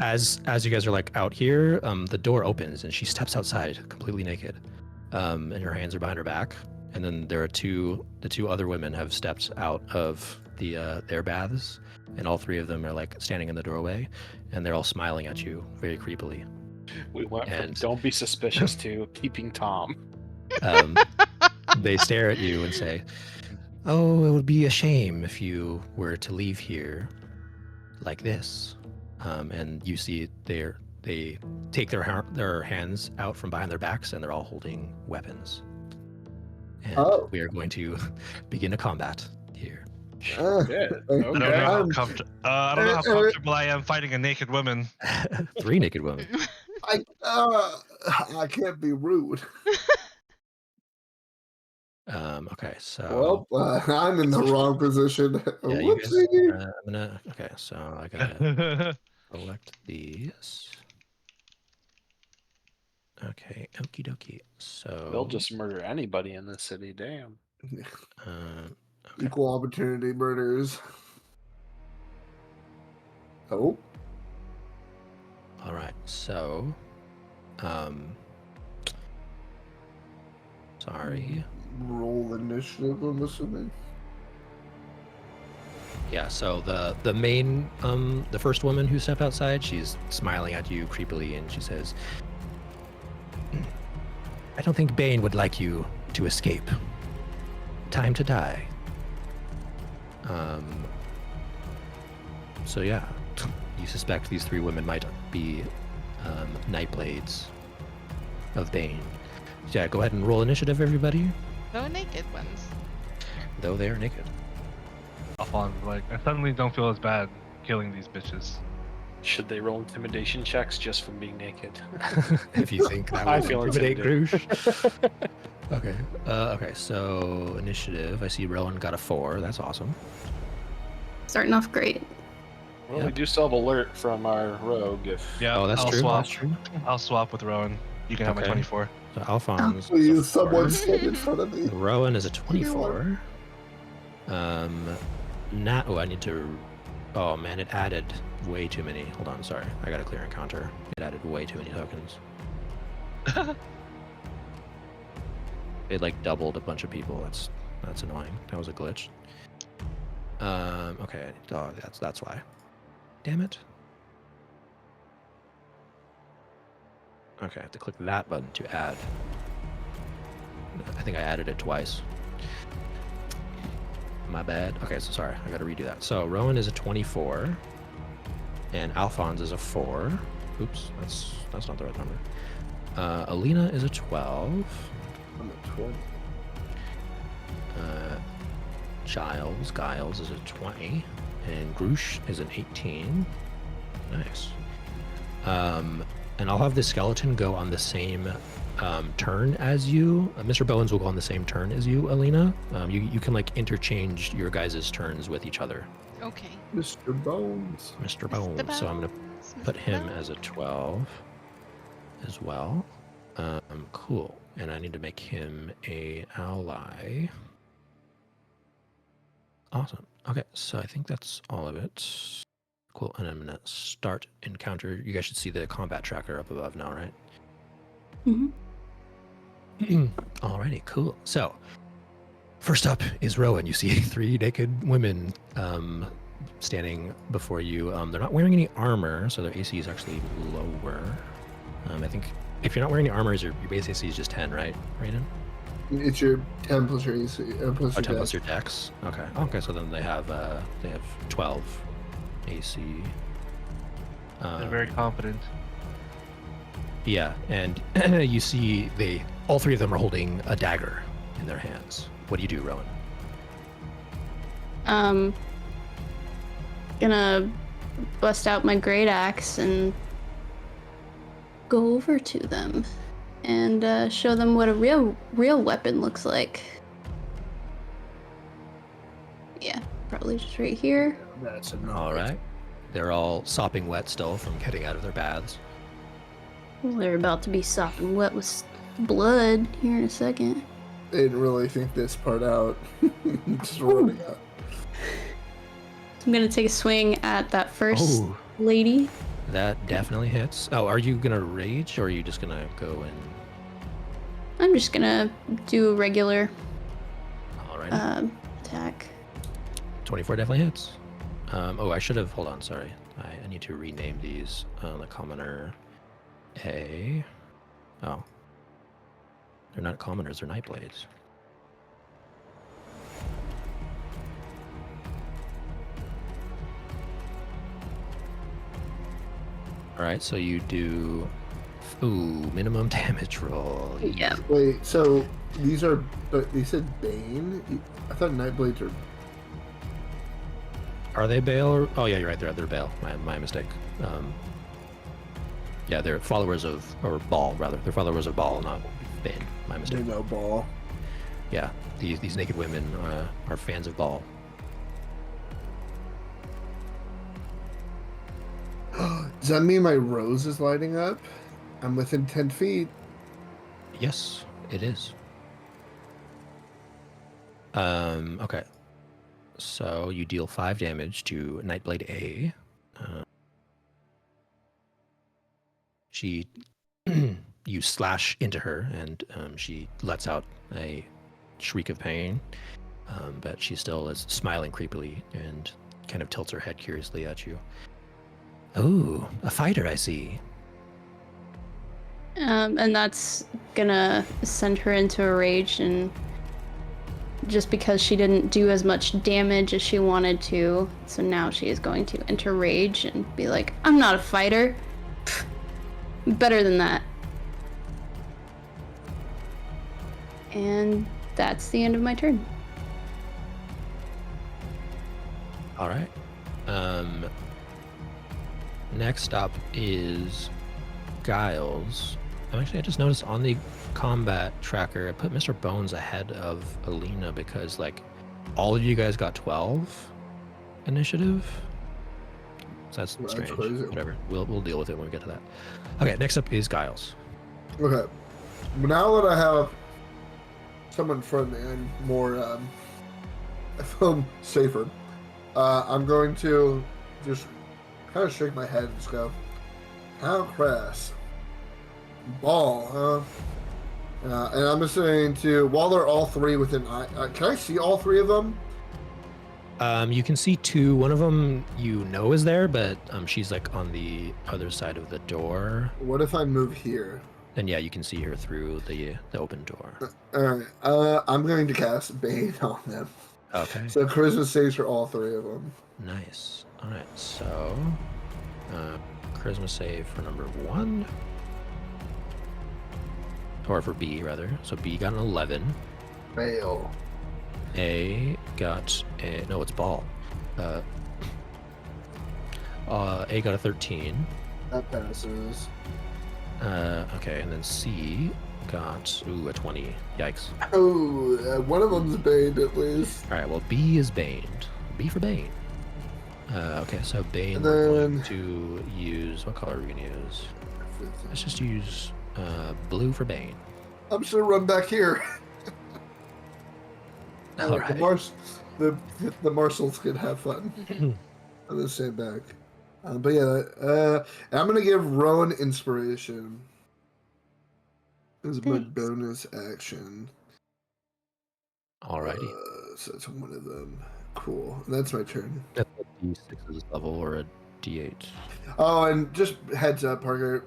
as you guys are like out here, the door opens and she steps outside completely naked, and her hands are behind her back. And then there are the two other women have stepped out of their baths, and all 3 of them are like standing in the doorway, and they're all smiling at you very creepily. We went from And- don't be suspicious to peeping Tom. They stare at you and say, "Oh, it would be a shame if you were to leave here like this." And you see they take their hands out from behind their backs, and they're all holding weapons. And Oh. we are going to begin a combat here. Ah, Yeah, okay. I don't know how I'm- comfortable I am fighting a naked woman. 3 naked women. I can't be rude. Okay, so Well, I'm in the wrong position. yeah, you guys, Whoopsie. I'm gonna. Okay, so I gotta select these. Okay, okie dokie. So They'll just murder anybody in this city. Damn. okay. Equal opportunity murders. Oh, All right, so sorry. roll initiative, I'm assuming. Yeah, so the main the first woman who stepped outside, she's smiling at you creepily, and she says, "I don't think Bane would like you to escape. Time to die." So yeah, you suspect these 3 women might be Nightblades of Bane. So yeah, go ahead and roll initiative, everybody. No naked ones. Though they are naked. Alphonse, like, I suddenly don't feel as bad killing these bitches. Should they roll intimidation checks just from being naked? If you think that I will feel intimidate intimidated. Grush. Okay. Okay, so initiative. I see Rowan got a 4. That's awesome. Starting off great. Well, Yeah. we do still have alert from our rogue. If Yeah, Oh, that's I'll true. swap. That's true. I'll swap with Rowan. You can have my Okay. 24. So Alphonse. is a Please, someone 4. stand in front of me. Rowan is a 24. I need to. Oh man, it added way too many. Hold on, sorry. I got a clear encounter. It added way too many tokens. It like doubled a bunch of people. That's annoying. That was a glitch. Okay. Oh, that's why. Damn it. Okay, I have to click that button to add. I think I added it twice. My bad. Okay, so sorry. I gotta redo that. So Rowan is a 24. And Alphonse is a 4. Oops, that's not the right number. Alina is a 12. I'm at 20. Giles is a 20. And Grush is an 18. Nice. And I'll have the skeleton go on the same turn as you. Mr. Bowens will go on the same turn as you, Alina. You can like interchange your guys' turns with each other. Okay. Mr. Bones. Mr. Bones. So I'm gonna put him as a 12 as well. Cool. And I need to make him a ally. Awesome. Okay, so I think that's all of it. Cool. And I'm gonna start encounter. You guys should see the combat tracker up above now, right? Mm-hmm. Alrighty, cool. So first up is Rowan. You see 3 naked women standing before you. They're not wearing any armor, so their AC is actually lower. I think if you're not wearing any armor, your base AC is just 10, right, Raiden? It's your 10 plus your AC, plus Oh, your 10 plus dex. your dex. Okay. Okay. So then they have 12 AC. They're very confident. Yeah, and you see all three of them are holding a dagger in their hands. What do you do, Rowan? Gonna bust out my great axe and go over to them and show them what a real weapon looks like. Yeah, probably just right here. That's enough. All right. They're all sopping wet still from getting out of their baths. Well, they're about to be sopping wet with blood here in a second. They didn't really think this part out. Just running out. I'm gonna take a swing at that first lady. That definitely hits. Oh, are you gonna rage or are you just gonna go in? I'm just gonna do a regular All right. attack. 24 definitely hits. Oh, I should have. Hold on. Sorry. I need to rename these. The commoner A. Oh. They're not commoners. They're nightblades. All right. So you do. Ooh, minimum damage roll. Yeah. Wait, so these are. But they said Bane? I thought Nightblades are. Are they Bale? Or, oh yeah, you're right. They're Bale. My mistake. Yeah, they're followers of, or Baal rather. They're followers of Baal, not Bane. My mistake. They know Ball. Yeah, these naked women are fans of Baal. Does that mean my rose is lighting up? I'm within 10 feet. Yes, it is. Okay. So you deal 5 damage to Nightblade A. You slash into her, and she lets out a shriek of pain, but she still is smiling creepily and kind of tilts her head curiously at you. Oh, a fighter, I see. And that's gonna send her into a rage, and just because she didn't do as much damage as she wanted to, so now she is going to enter rage and be like, I'm not a fighter. Pfft, better than that. And that's the end of my turn. All right. Next up is Giles. Actually, I just noticed on the combat tracker, I put Mr. Bones ahead of Alina because, like, all of you guys got 12 initiative. So that's strange. crazy. Whatever. We'll deal with it when we get to that. Okay, next up is Giles. Okay. Now that I have someone in front of me, I'm more, I feel safer. I'm going to just kind of shake my head and just go, how crass. Ball, huh? And I'm just saying while they're all three within can I see all three of them? You can see 2. One of them you know is there, but she's like on the other side of the door. What if I move here? Then yeah, you can see her through the open door. Alright, I'm going to cast Bane on them. Okay. So charisma saves for all 3 of them. Nice. All right. So, charisma save for number 1, or for B rather. So B got an 11. Fail. A got no, it's Ball. A got a 13. That passes. Okay, and then C got a 20. Yikes. Oh, one of them's baned at least. All right. Well, B is baned. B for Bane. Okay, so Bane. And We're then- going to use, what color are we gonna use? Let's just use blue for Bane. I'm just gonna run back here. All The, right. the marshals can have fun. I'm gonna stay back. But yeah, I'm gonna give Rowan inspiration as my Thanks. bonus action. Alrighty. So that's one of them. Cool. And that's my turn. D6's level or a D8. Oh, and just heads up, Parker.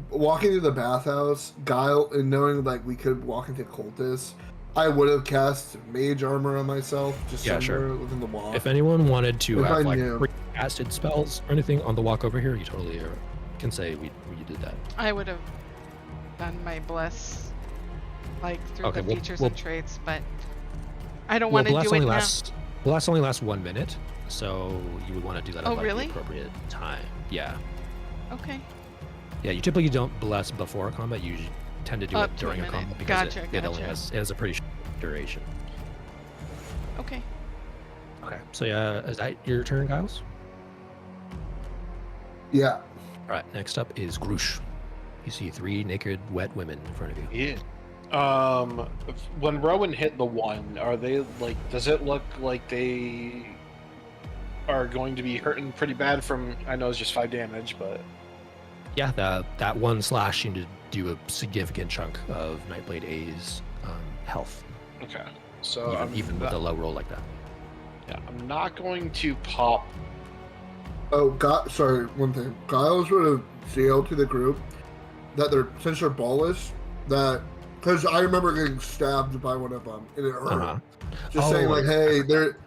Walking to the bathhouse, Guile, and knowing like we could walk into cultists, I would have cast mage armor on myself just Yeah, somewhere sure. within the walk. If anyone wanted to If I have like knew. pre-casted spells or anything on the walk over here, you totally can say we did that. I would have done my bless like through Okay, the well- features well- and traits, but I don't Well, want to bless do it only now. bless only lasts 1 minute, so you would want to do that at Oh, like, really? the appropriate time. Yeah. Okay. Yeah, you typically don't bless before combat. You tend to do Up it to a during a minute. combat because Gotcha, it only gotcha. has a pretty short duration. Okay. Okay, so yeah, is that your turn, Giles? Yeah. All right, next up is Grush. You see 3 naked, wet women in front of you. Yeah. When Rowan hit the one, are they like? Does it look like they are going to be hurting pretty bad from? I know it's just 5 damage, but Yeah, that one slash seemed to do a significant chunk of Nightblade A's health, okay. So even with a low roll like that. yeah, I'm not going to pop. Oh, sorry. One thing. Giles would have sealed to the group that since they're ballish, that because I remember getting stabbed by one of them and it hurt. Uh-huh. Just Oh, saying, like, hey, they're,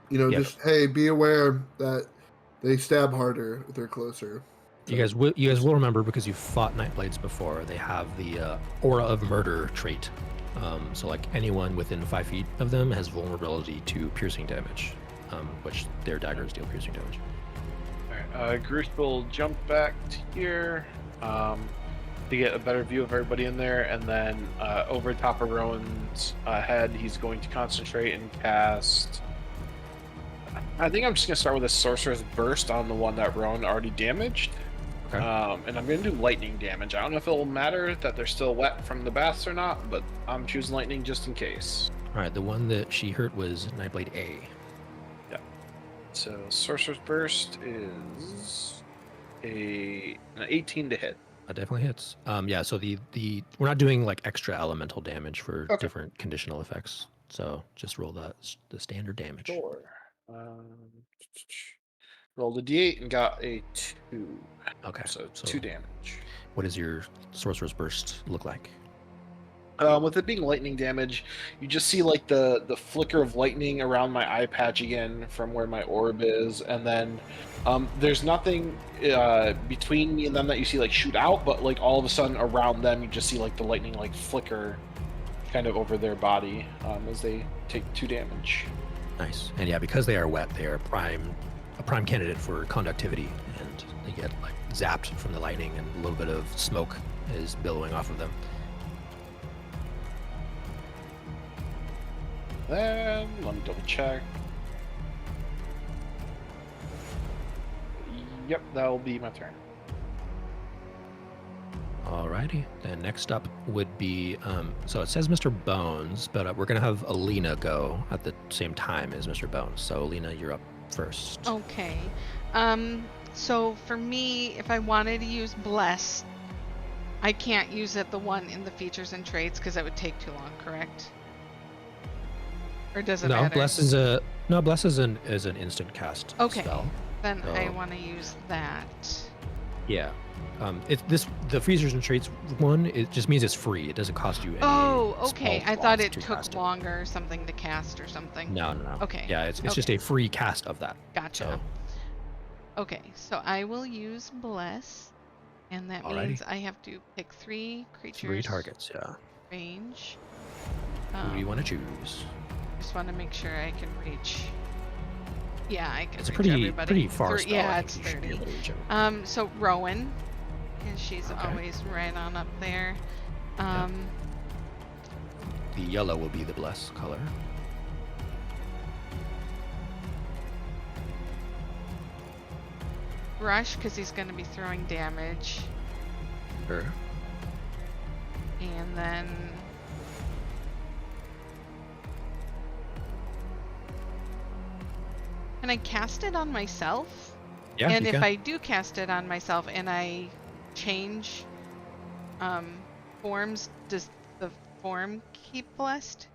Yeah. just hey, be aware that they stab harder if they're closer. You guys will remember because you fought Nightblades before. They have the Aura of Murder trait. So like anyone within 5 feet of them has vulnerability to piercing damage, which their daggers deal piercing damage. Alright, Grush will jump back to here to get a better view of everybody in there, and then over top of Rowan's head, he's going to concentrate and cast. I think I'm just gonna start with a Sorcerer's Burst on the one that Rowan already damaged. Okay. And I'm gonna do lightning damage. I don't know if it'll matter that they're still wet from the baths or not, but I'm choosing lightning just in case. All right, the one that she hurt was Nightblade A. So Sorcerer's Burst is an 18 to hit. That definitely hits. Yeah, so the we're not doing like extra elemental damage for Okay. different conditional effects. So just roll the standard damage. Sure. Rolled a d8 and got a 2. Okay. So 2 damage. What does your Sorcerer's Burst look like? With it being lightning damage, you just see like the flicker of lightning around my eye patch again from where my orb is, and then there's nothing between me and them that you see like shoot out, but like all of a sudden around them you just see like the lightning like flicker kind of over their body as they take 2 damage. Nice. And yeah, because they are wet, they are a prime candidate for conductivity, and they get like zapped from the lightning, and a little bit of smoke is billowing off of them. Then let me double check. Yep, that'll be my turn. Alrighty. Then next up would be, so it says Mr. Bones, but we're going to have Alina go at the same time as Mr. Bones. So Alina, you're up first. Okay. So for me, if I wanted to use Bless, I can't use it the one in the features and traits because that would take too long, correct? Or does it matter? Bless is an instant cast spell. Then So- I want to use that. Yeah. The features and traits one, it just means it's free. It doesn't cost you any. Oh, okay. spell I thought slots it to took cast it. longer or something to cast or something. No. Okay. Yeah, it's Okay. just a free cast of that. Gotcha. So, Okay, so I will use Bless, and that Alrighty. means I have to pick 3 creatures. 3 targets, yeah. Range. Who do you want to choose? Just want to make sure I can reach. Yeah, I can It's a reach everybody. pretty far spell. Yeah, I it's think you should be 30. able to reach it. So Rowan, because she's Okay. always right on up there. Yeah. The yellow will be the bless color. Grush, because he's going to be throwing damage. Sure. And then... Can I cast it on myself? Yeah, And you if can. I do cast it on myself and I change forms, does the form keep blessed?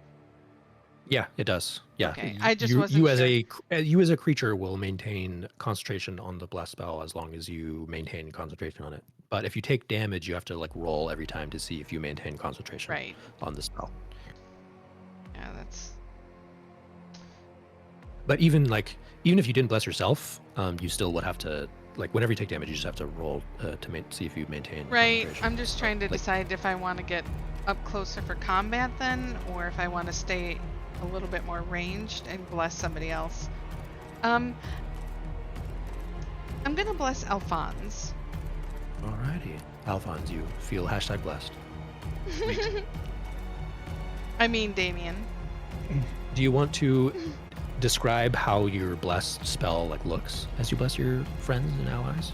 Yeah, it does. Yeah. Okay, I just you, wasn't you as sure. you as a creature will maintain concentration on the bless spell as long as you maintain concentration on it. But if you take damage, you have to like roll every time to see if you maintain concentration Right. on the spell. Yeah, that's. But even if you didn't bless yourself, you still would have to whenever you take damage, you just have to roll to see if you maintain Right. concentration. I'm just trying to decide if I want to get up closer for combat then, or if I want to stay a little bit more ranged and bless somebody else. I'm gonna bless Alphonse. Alrighty, Alphonse, you feel #blessed. I mean Damien. Do you want to describe how your blessed spell looks as you bless your friends and allies?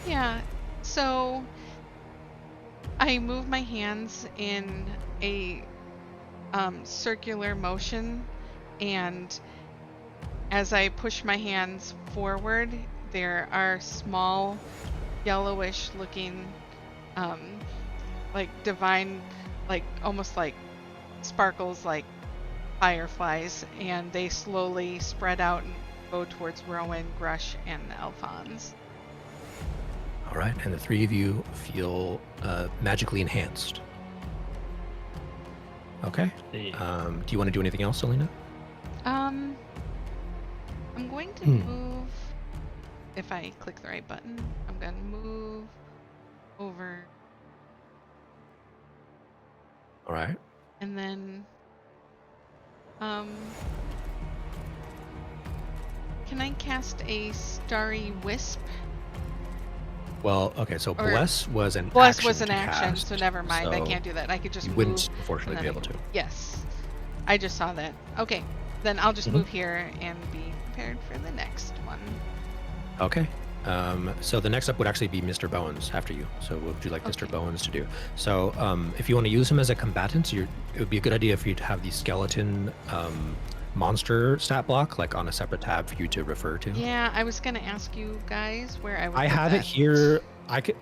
Yeah. So I move my hands in a circular motion, and as I push my hands forward, there are small yellowish looking like divine, almost like sparkles like fireflies, and they slowly spread out and go towards Rowan, Grush, and Alphonse. All right, and the three of you feel magically enhanced. Okay. Do you want to do anything else, Alina? I'm going to move. If I click the right button, I'm going to move over. All right. And then, can I cast a Starry Wisp? Well, okay, so Bless was an Bless action was an to action, cast, so never mind. I so can't do that. I could just you move. wouldn't, unfortunately, be and then able to. Yes. I just saw that. Okay. Then I'll just move here and be prepared for the next one. Okay. So the next up would actually be Mr. Bones after you. So what would you like Mr. Bones to do? So if you want to use him as a combatant, it would be a good idea for you to have the skeleton monster stat block on a separate tab for you to refer to. Yeah, I was gonna ask you guys where I would. I have it here.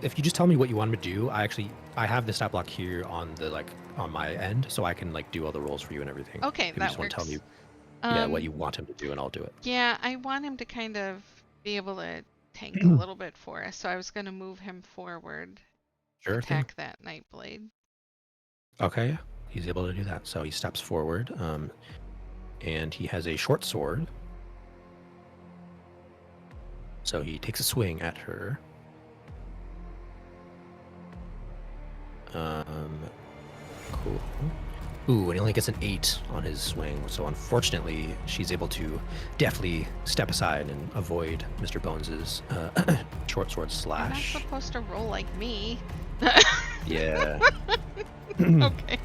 If you just tell me what you want me to do, I have the stat block here on the on my end, so I can do all the rolls for you and everything. Okay, if you that just works. Want to tell me, what you want him to do, and I'll do it. Yeah, I want him to kind of be able to tank a little bit for us, so I was gonna move him forward. Sure. Attack that Nightblade. Okay, he's able to do that. So he steps forward, and he has a short sword. So he takes a swing at her. Cool. Ooh, and he only gets an 8 on his swing, so unfortunately, she's able to deftly step aside and avoid Mr. Bones's short sword slash. You're not supposed to roll like me. Yeah. Okay.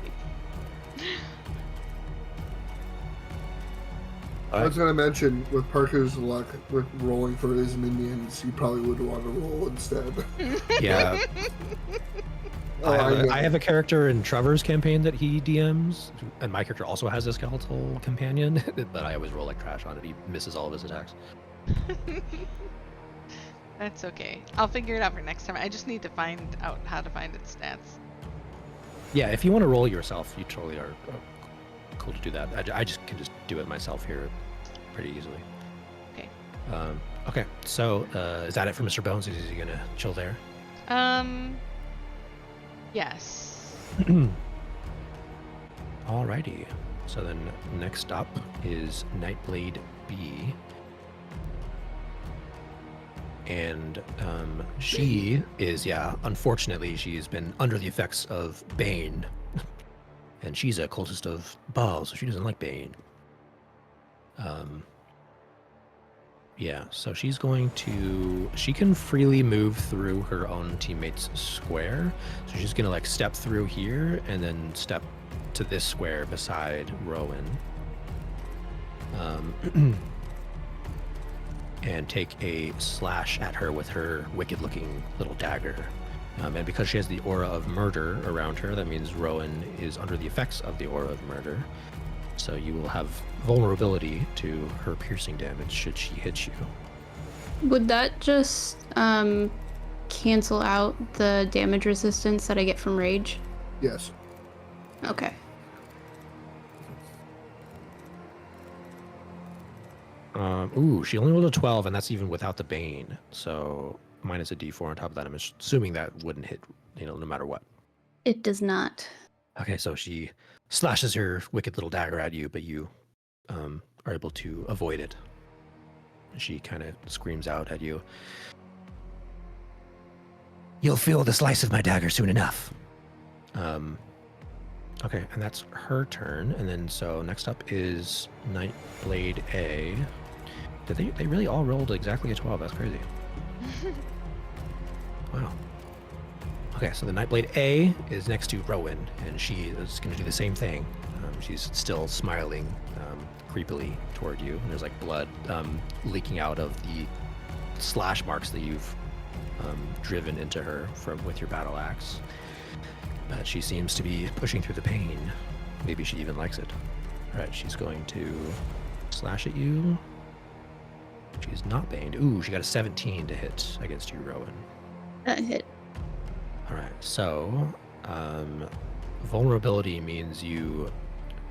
I was gonna mention, with Parker's luck with rolling for his minions, he probably would want to roll instead. Yeah. I have a character in Trevor's campaign that he DMs, and my character also has a skeletal companion, but I always roll like trash on it. He misses all of his attacks. That's okay. I'll figure it out for next time. I just need to find out how to find its stats. Yeah, if you want to roll yourself, you totally are cool to do that. I just can just do it myself here pretty easily. Okay. Okay, so is that it for Mr. Bones? Is he gonna chill there? Yes. Alrighty. So then next up is Nightblade B. And she is, unfortunately, she's been under the effects of Bane. And she's a cultist of Baal, so she doesn't like Bane. So she's going to... She can freely move through her own teammate's square. So she's going to, step through here and then step to this square beside Rowan. And take a slash at her with her wicked-looking little dagger. And because she has the aura of murder around her, that means Rowan is under the effects of the aura of murder. So you will have vulnerability to her piercing damage should she hit you. Would that just cancel out the damage resistance that I get from rage? Yes. Okay. Ooh, she only rolled a 12, and that's even without the Bane. So minus a D4 on top of that. I'm assuming that wouldn't hit, no matter what. It does not. Okay, so she slashes her wicked little dagger at you, but you are able to avoid it. She kind of screams out at you. You'll feel the slice of my dagger soon enough. Okay, and that's her turn. And then so next up is Nightblade A. They really all rolled exactly a 12. That's crazy. Wow. Okay, so the Nightblade A is next to Rowan, and she is going to do the same thing. She's still smiling creepily toward you, and there's like blood leaking out of the slash marks that you've driven into her with your battle axe. But she seems to be pushing through the pain. Maybe she even likes it. All right, she's going to slash at you. She's not baned. Ooh, she got a 17 to hit against you, Rowan. That hit. All right, so vulnerability means you.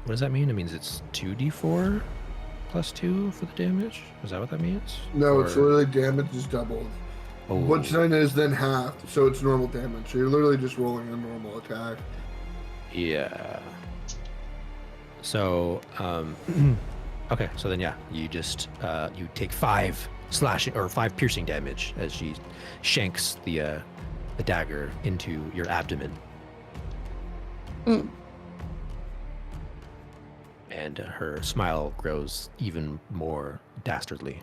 What does that mean? It means it's 2d4 plus 2 for the damage. Is that what that means? No, it's literally damage is doubled. Oh. What's known as then half, so it's normal damage. So you're literally just rolling a normal attack. Yeah. So, okay. So then, yeah, you just you take 5 slashing or 5 piercing damage as she shanks the dagger into your abdomen. And her smile grows even more dastardly.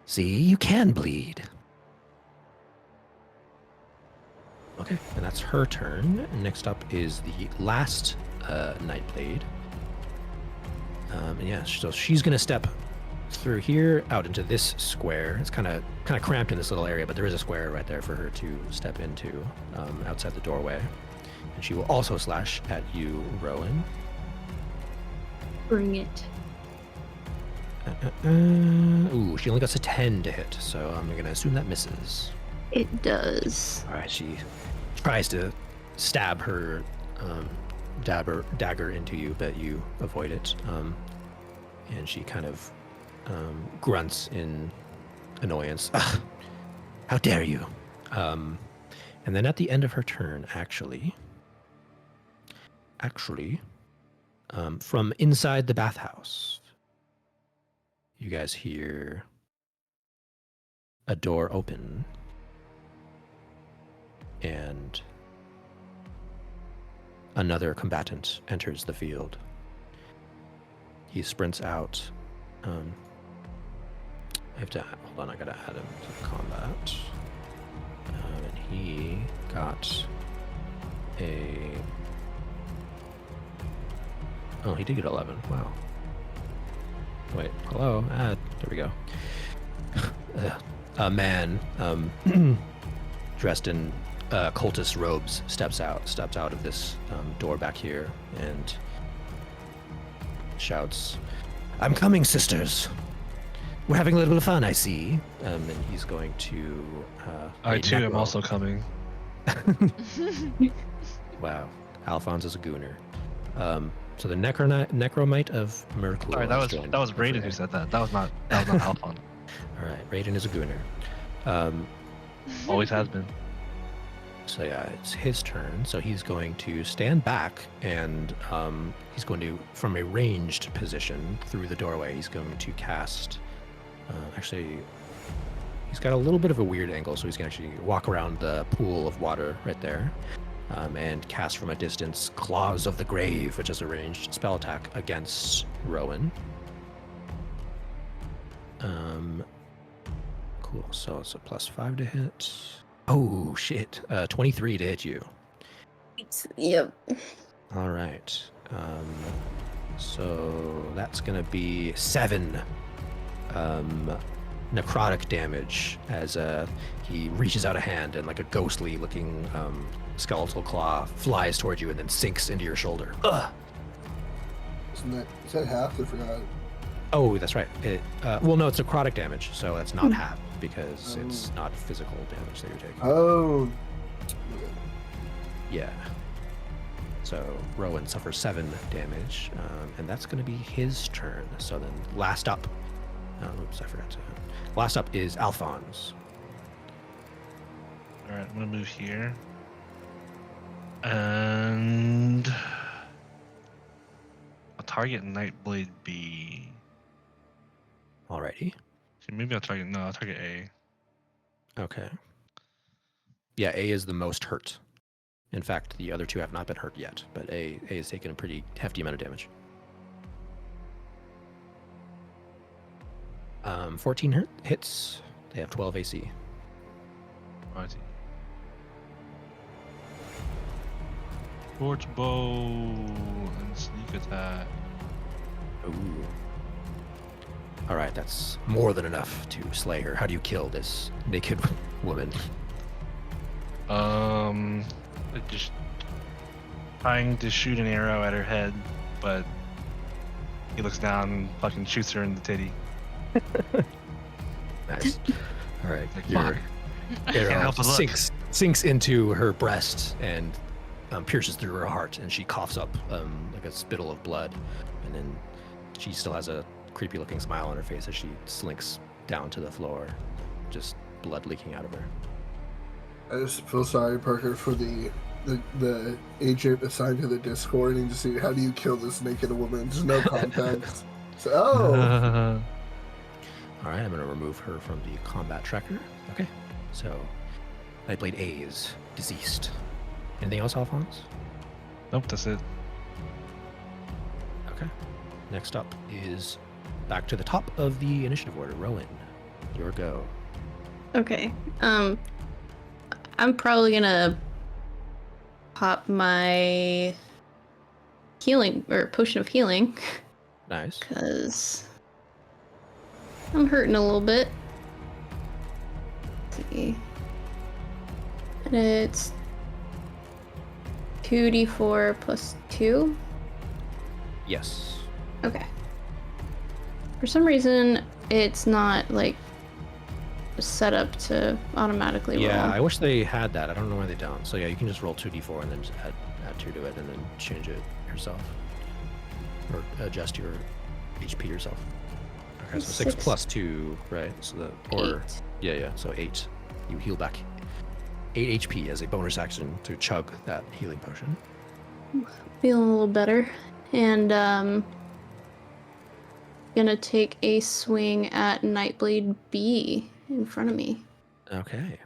See, you can bleed. Okay, and that's her turn. Next up is the last Nightblade. And yeah, so she's gonna step through here out into this square. It's kind of cramped in this little area, but there is a square right there for her to step into outside the doorway. And she will also slash at you, Rowan. Bring it. Ooh, she only gets a 10 to hit, so I'm gonna assume that misses. It does. All right, she tries to stab her dagger into you, but you avoid it. And she kind of grunts in annoyance. How dare you? And then at the end of her turn, actually, from inside the bathhouse, you guys hear a door open, and another combatant enters the field. He sprints out. I have to hold on. I gotta add him to combat. And he got a. Oh, he did get 11. Wow. Wait. Hello. There we go. A man dressed in cultist robes steps out of this door back here and shouts, "I'm coming, sisters. We're having a little bit of fun, I see." And he's going to. I too am also coming. Wow, Alphonse is a gooner. So the necromite of Merkul. Sorry, that was Raiden who said that. That was not Alphonse. All right, Raiden is a gooner. Always has been. So yeah, it's his turn. So he's going to stand back, and he's going to, from a ranged position through the doorway, he's going to cast. Actually, he's got a little bit of a weird angle, so he's going to actually walk around the pool of water right there, and cast from a distance Claws of the Grave, which is a ranged spell attack against Rowan. Cool. So it's a +5 to hit. Oh shit! 23 to hit you. Yep. All right. So that's gonna be 7 necrotic damage as he reaches out a hand and like a ghostly-looking skeletal claw flies towards you and then sinks into your shoulder. Ugh. Is that half? I forgot. Oh, that's right. Well, no, it's necrotic damage, so that's not half because it's not physical damage that you're taking. Oh. Yeah. So Rowan suffers 7 damage, and that's going to be his turn. So then last up Oops, I forgot to. Last up is Alphonse. All right, I'm gonna move here, and I'll target Nightblade B. Alrighty. See, maybe I'll target A. Okay. Yeah, A is the most hurt. In fact, the other two have not been hurt yet, but A has taken a pretty hefty amount of damage. 14 hits. They have 12 AC. Righty. Torch bow and sneak attack. Ooh. All right, that's more than enough to slay her. How do you kill this naked woman? Just trying to shoot an arrow at her head, but he looks down and fucking shoots her in the titty. Nice. All right, Like, your Can't arrow help but look. sinks into her breast and pierces through her heart, and she coughs up like a spittle of blood, and then she still has a creepy-looking smile on her face as she slinks down to the floor, just blood leaking out of her. I just feel sorry, Parker, for the agent assigned to the Discord and to see how do you kill this naked woman. There's no context. So, All right, I'm going to remove her from the combat tracker. Okay, so Nightblade A is deceased. Anything else, Alphonse? Nope, that's it. Okay. Next up is back to the top of the initiative order. Rowan, your go. Okay. I'm probably gonna pop my healing or potion of healing Nice. because I'm hurting a little bit. Let's see. And it's 2d4 plus 2. Yes. Okay. For some reason, it's not like set up to automatically roll. Yeah, I wish they had that. I don't know why they don't. So yeah, you can just roll 2d4 and then just add 2 to it and then change it yourself. Or adjust your HP yourself. Okay, so 6 plus 2, right? So that, or 8. yeah, so 8. You heal back 8 HP as a bonus action to chug that healing potion. Feeling a little better. And gonna take a swing at Nightblade B in front of me. Okay.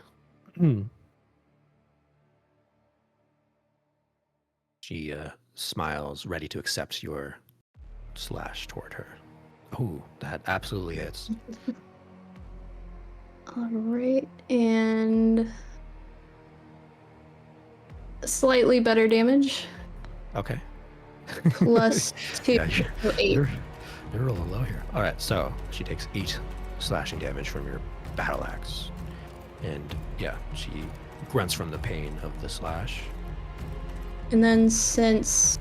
She smiles, ready to accept your slash toward her. Oh, that absolutely hits. Alright, and slightly better damage. Okay. Plus 2, Yeah, so 8. You're rolling low here. All right, so she takes 8 slashing damage from your battle axe, and yeah, she grunts from the pain of the slash. And then since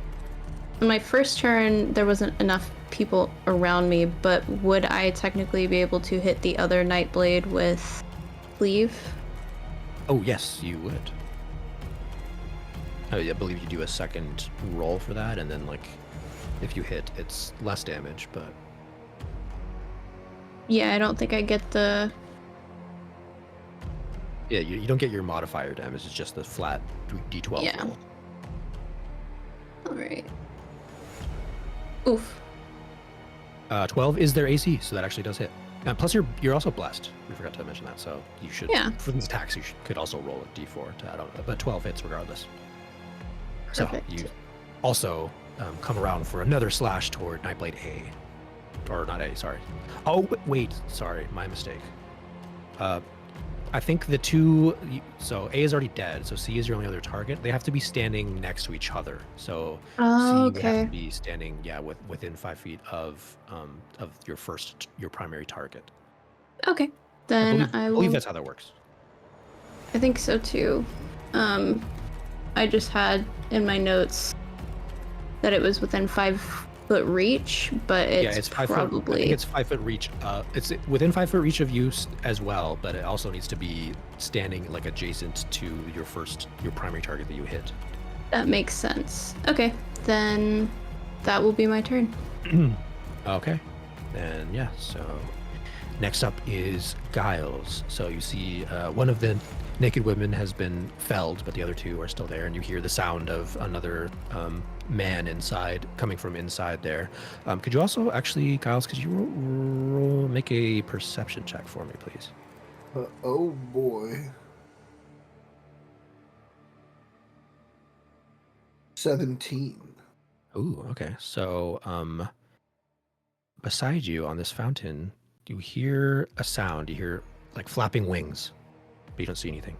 on my first turn there wasn't enough people around me, but would I technically be able to hit the other Nightblade with Cleave? Oh yes, you would. I believe you do a second roll for that, and then like if you hit, it's less damage, but Yeah, I don't think I get the... yeah, you don't get your modifier damage. It's just the flat d12 Yeah. roll. Alright. Oof. 12 is their AC, so that actually does hit. And plus, you're also blessed. We forgot to mention that, so you should. Yeah. For these attacks, you could also roll a d4 to add on, but 12 hits regardless. So Perfect. you also come around for another slash toward Nightblade A, or not A, sorry. Oh wait, sorry, my mistake. I think the two. So A is already dead, so C is your only other target. They have to be standing next to each other. So Oh, C would have okay. to be standing, yeah, within 5 feet of your primary target. Okay. Then I I will... believe that's how that works. I think so too. I just had in my notes that it was within 5-foot reach, but it's, 5 foot. I probably... think it's 5 foot reach. It's within 5 foot reach of you as well, but it also needs to be standing like adjacent to your primary target that you hit. That makes sense. Okay, then that will be my turn. Okay. And yeah, so next up is Giles. So you see one of the naked women has been felled, but the other two are still there, and you hear the sound of another man inside, coming from inside there. Could you also actually, Giles, could you make a perception check for me, please? Oh boy. 17. Ooh, okay. So, beside you on this fountain, you hear a sound. You hear like flapping wings, but you don't see anything.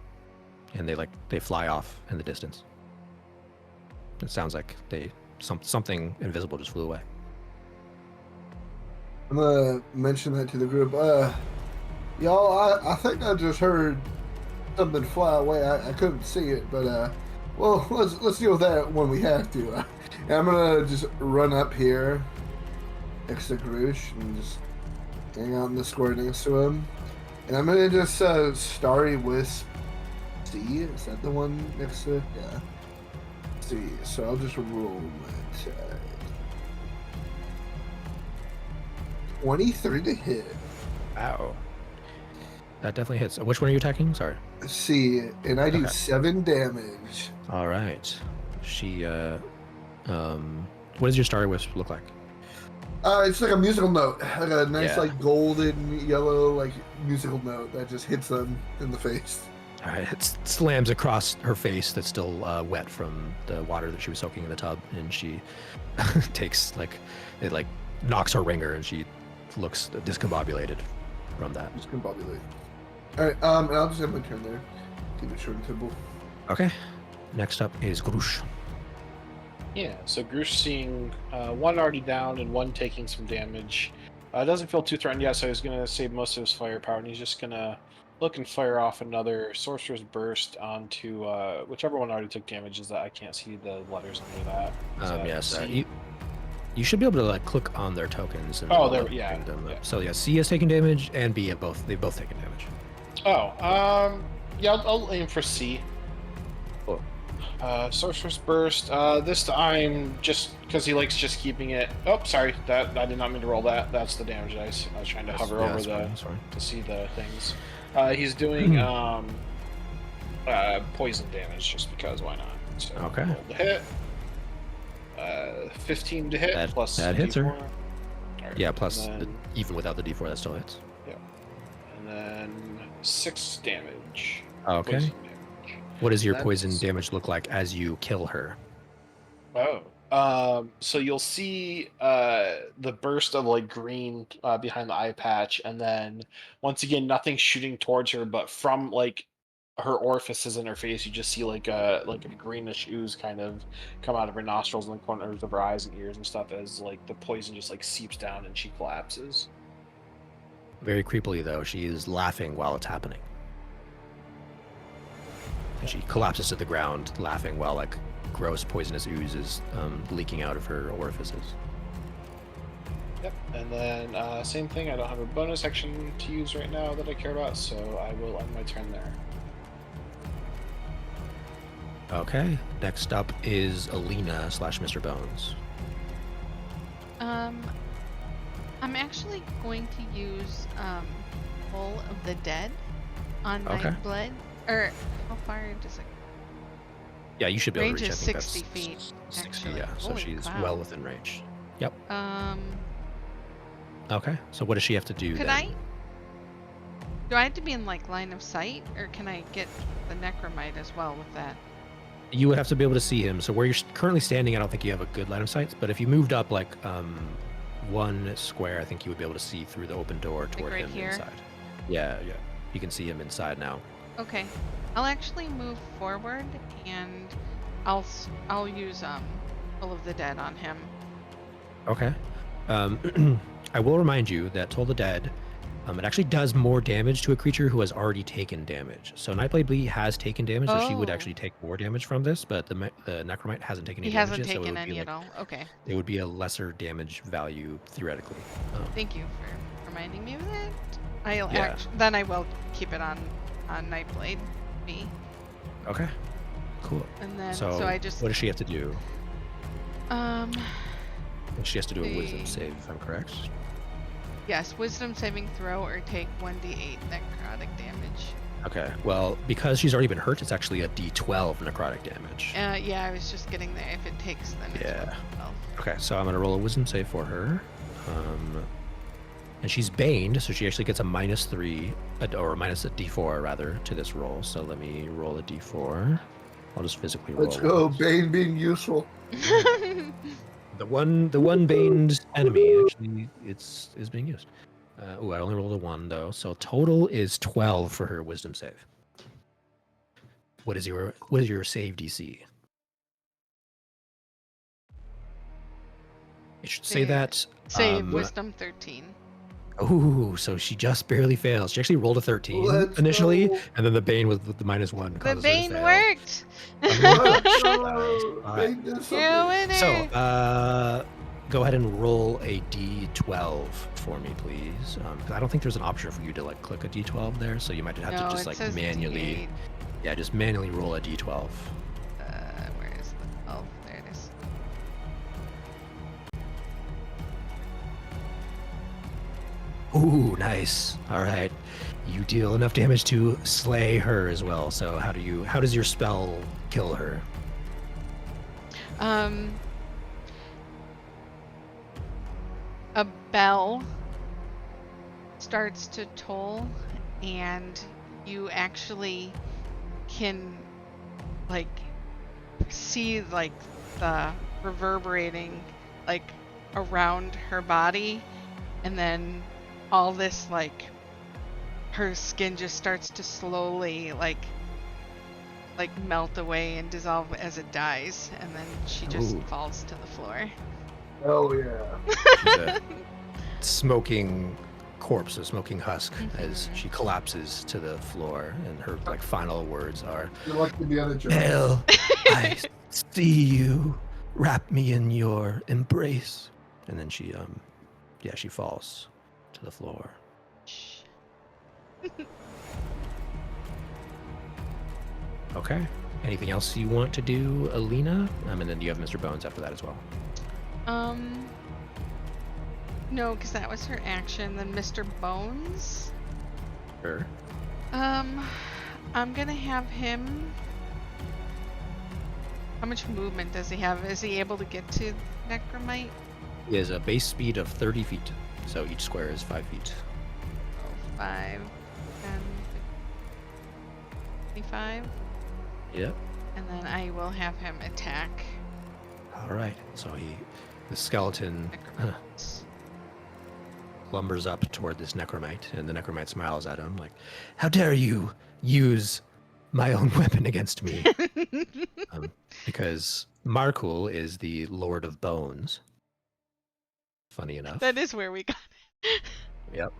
And they fly off in the distance. It sounds like something invisible just flew away. I'm gonna mention that to the group. Y'all, I think I just heard something fly away. I couldn't see it, but well, let's deal with that when we have to. And I'm gonna just run up here next to Grush and just hang out in the square next to him. And I'm gonna just Starry Wisp C. Is that the one next to? Yeah. C. So I'll just roll it. 23 to hit. Wow. That definitely hits. Which one are you attacking? Sorry. C, and I do Okay. 7 damage. All right. She, what does your Starry Wisp look like? It's like a musical note, like a nice, Yeah. like golden yellow, like musical note that just hits them in the face. All right. It slams across her face that's still wet from the water that she was soaking in the tub, and she takes it knocks her ringer, and she looks discombobulated from that. Discombobulated. All right, and I'll just have my turn there. Keep it short and simple. Okay. Next up is Grush. Yeah, so Grush seeing one already down and one taking some damage. Doesn't feel too threatened yet, so he's going to save most of his firepower, and he's just going to look and fire off another Sorcerer's Burst onto whichever one already took damage. Is that I can't see the letters under that. Is that Yes, C? you should be able to click on their tokens. And Oh, it'll there, yeah, bring them up. yeah. So yeah, C has taken damage, and B they've both taken damage. Oh, yeah, I'll aim for C. Cool. Sorcerer's Burst. This time, just because he likes just keeping it. Oh, sorry, that I did not mean to roll that. That's the damage dice. I was trying to hover over that's fine. to see the things. He's doing poison damage just because why not? So Okay. roll the hit. 15 to hit plus that hits her. D4. All right, Yeah, plus and then, even without the D4, that still hits. and then 6 damage. Okay. Poison damage. What does your That's- poison damage look like as you kill her? Oh, so you'll see the burst of like green behind the eye patch, and then once again, nothing shooting towards her, but from like her orifices in her face, you just see like a greenish ooze kind of come out of her nostrils and the corners of her eyes and ears and stuff as like the poison just like seeps down and she collapses. Very creepily, though, she is laughing while it's happening. And she collapses to the ground, laughing while like gross poisonous ooze is leaking out of her orifices. Yep, and then same thing. I don't have a bonus action to use right now that I care about, so I will end my turn there. Okay. Next up is Alina / Mr. Bones. I'm actually going to use Bowl of the Dead on Okay. Nightblood. Or how far does it? Yeah, you should be able Range to reach. is I think 60 that's feet, 60, actually. yeah. So Holy she's cow. well within range. Yep. Okay. So what does she have to do Could then? do I have to be in like line of sight, or can I get the necromite as well with that? You would have to be able to see him. So where you're currently standing, I don't think you have a good line of sight. But if you moved up like one square, I think you would be able to see through the open door toward right him here? inside. Yeah. You can see him inside now. Okay, I'll actually move forward and I'll use Bowl of the Dead on him. Okay. I will remind you that Toll the Dead, it actually does more damage to a creature who has already taken damage. So Nightblade Lee has taken damage, so she would Oh. actually take more damage from this, but the Necromite hasn't taken any He damage hasn't yet, so it taken would be any like, at all. Okay, it would be a lesser damage value theoretically. thank you for reminding me of that. Yeah. Then I will keep it on Nightblade me, Okay. Cool. and then So, so I just what does she have to do? um She has to do a wisdom the- save, if I'm correct. Yes, wisdom saving throw or take 1d8 necrotic damage. Okay, well, because she's already been hurt, it's actually a d12 necrotic damage. Yeah, I was just getting there. If it takes, then it's Yeah. 12. Okay, so I'm going to roll a wisdom save for her. And she's baned, so she actually gets a -3, or minus a d4, rather, to this roll. So let me roll a d4. I'll just physically roll. Let's go, once. Bane being useful. The one baned enemy actually is being used. I only rolled a 1 though, so total is 12 for her wisdom save. What is your save DC? It should say that. Save wisdom 13. Oh, so she just barely fails. She actually rolled a 13 Let's initially, go. and then the Bane with the -1 The causes her to Bane fail. worked. Let's go. All right. Bane did You're a something. winner. So, go ahead and roll a d12 for me, please. 'Cause I don't think there's an option for you to like click a d12 there, so you might have no, to just it like says manually, D8. yeah, just manually roll a d12. Where is the? Oh, there it is. Ooh, nice. All right, you deal enough damage to slay her as well. So how does your spell kill her? A bell starts to toll, and you actually can like see like the reverberating like around her body, and then all this like her skin just starts to slowly like melt away and dissolve as it dies, and then she just Ooh. falls to the floor. Oh yeah. She's a smoking corpse, a smoking husk, as she collapses to the floor, and her like final words are, You're like the other joke. "Hell, I see you. Wrap me in your embrace." And then she falls to the floor. Okay. Anything else you want to do, Alina? And then you have Mr. Bones after that as well. No, because that was her action. Then Mr. Bones. Sure. I'm gonna have him. How much movement does he have? Is he able to get to Necromite? He has a base speed of 30 feet, so each square is 5 feet. Oh, 5, 10, 25. Yep. And then I will have him attack All right. So the skeleton Necromites. lumbers up toward this necromite, and the necromite smiles at him like, "How dare you use my own weapon against me?" Because Markul is the Lord of Bones. Funny enough. That is where we got it. Yep.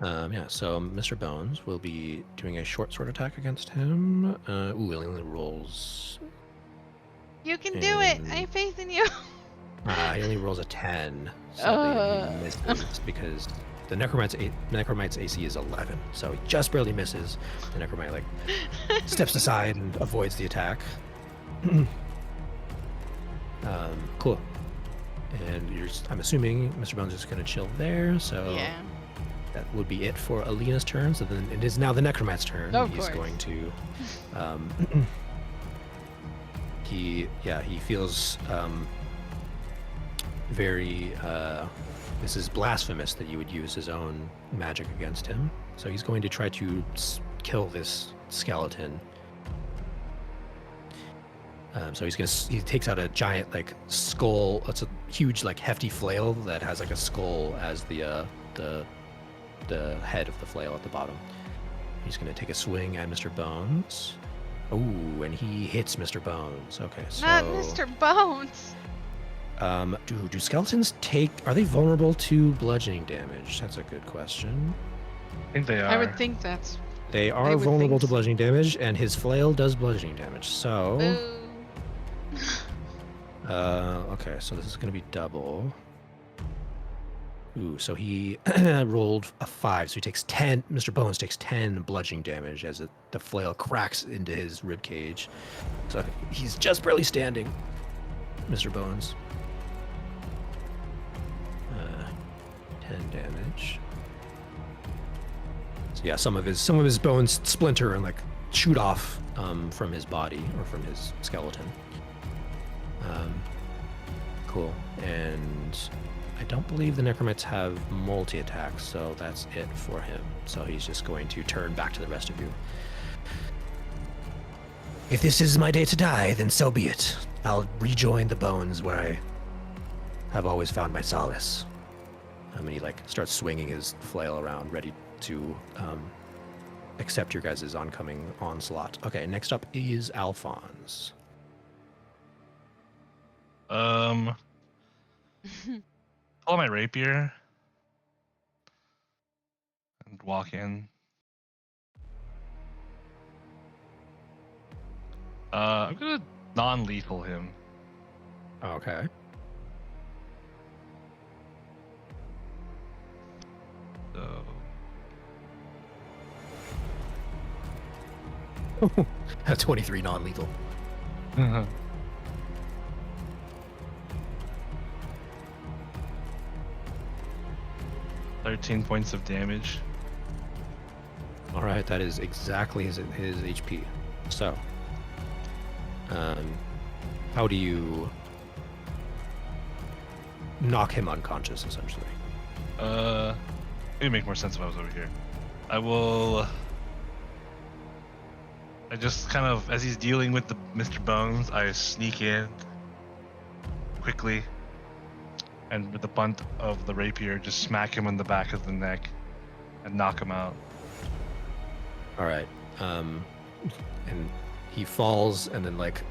Yeah, so Mr. Bones will be doing a short sword attack against him. He only rolls... You can do it. I And- have faith in you. he only rolls a 10. So he misses because the Necromite's AC is 11. So he just barely misses. The Necromite steps aside and avoids the attack. Cool. And I'm assuming Mr. Bones is going to chill there, so... Yeah. That would be it for Alina's turn. So then it is now the Necromite's turn. Of He's course. going to. He feels very. This is blasphemous that you would use his own magic against him. So he's going to try to kill this skeleton. So he takes out a giant skull. It's a huge hefty flail that has a skull as the head of the flail at the bottom. He's going to take a swing at Mr. Bones. Oh, and he hits Mr. Bones. Okay, so... Not Mr. Bones. Do skeletons are they vulnerable to bludgeoning damage? That's a good question. I think they are. I would think that's. They I are would vulnerable think to so. bludgeoning damage, and his flail does bludgeoning damage. So... Boo. Okay, so this is going to be double. Ooh, so he rolled a 5, so he takes 10. Mr. Bones takes 10 bludgeoning damage as the flail cracks into his rib cage. So he's just barely standing, Mr. Bones. 10 damage. So yeah, some of his bones splinter and like shoot off from his body or from his skeleton. Cool. And I don't believe the necromants have multi-attacks, so that's it for him. So he's just going to turn back to the rest of you. If this is my day to die, then so be it. I'll rejoin the bones where I have always found my solace. And he like starts swinging his flail around, ready to accept your guys' oncoming onslaught. Okay, next up is Alphonse. Pull out my rapier and walk in. I'm gonna non-lethal him. Okay. So 23 non-lethal. 13 points of damage. All right, that is exactly his HP. So, how do you knock him unconscious, essentially? It'd make more sense if I was over here. I just kind of, as he's dealing with the Mr. Bones, I sneak in quickly, and with the butt of the rapier, just smack him in the back of the neck and knock him out. All right. And he falls and then like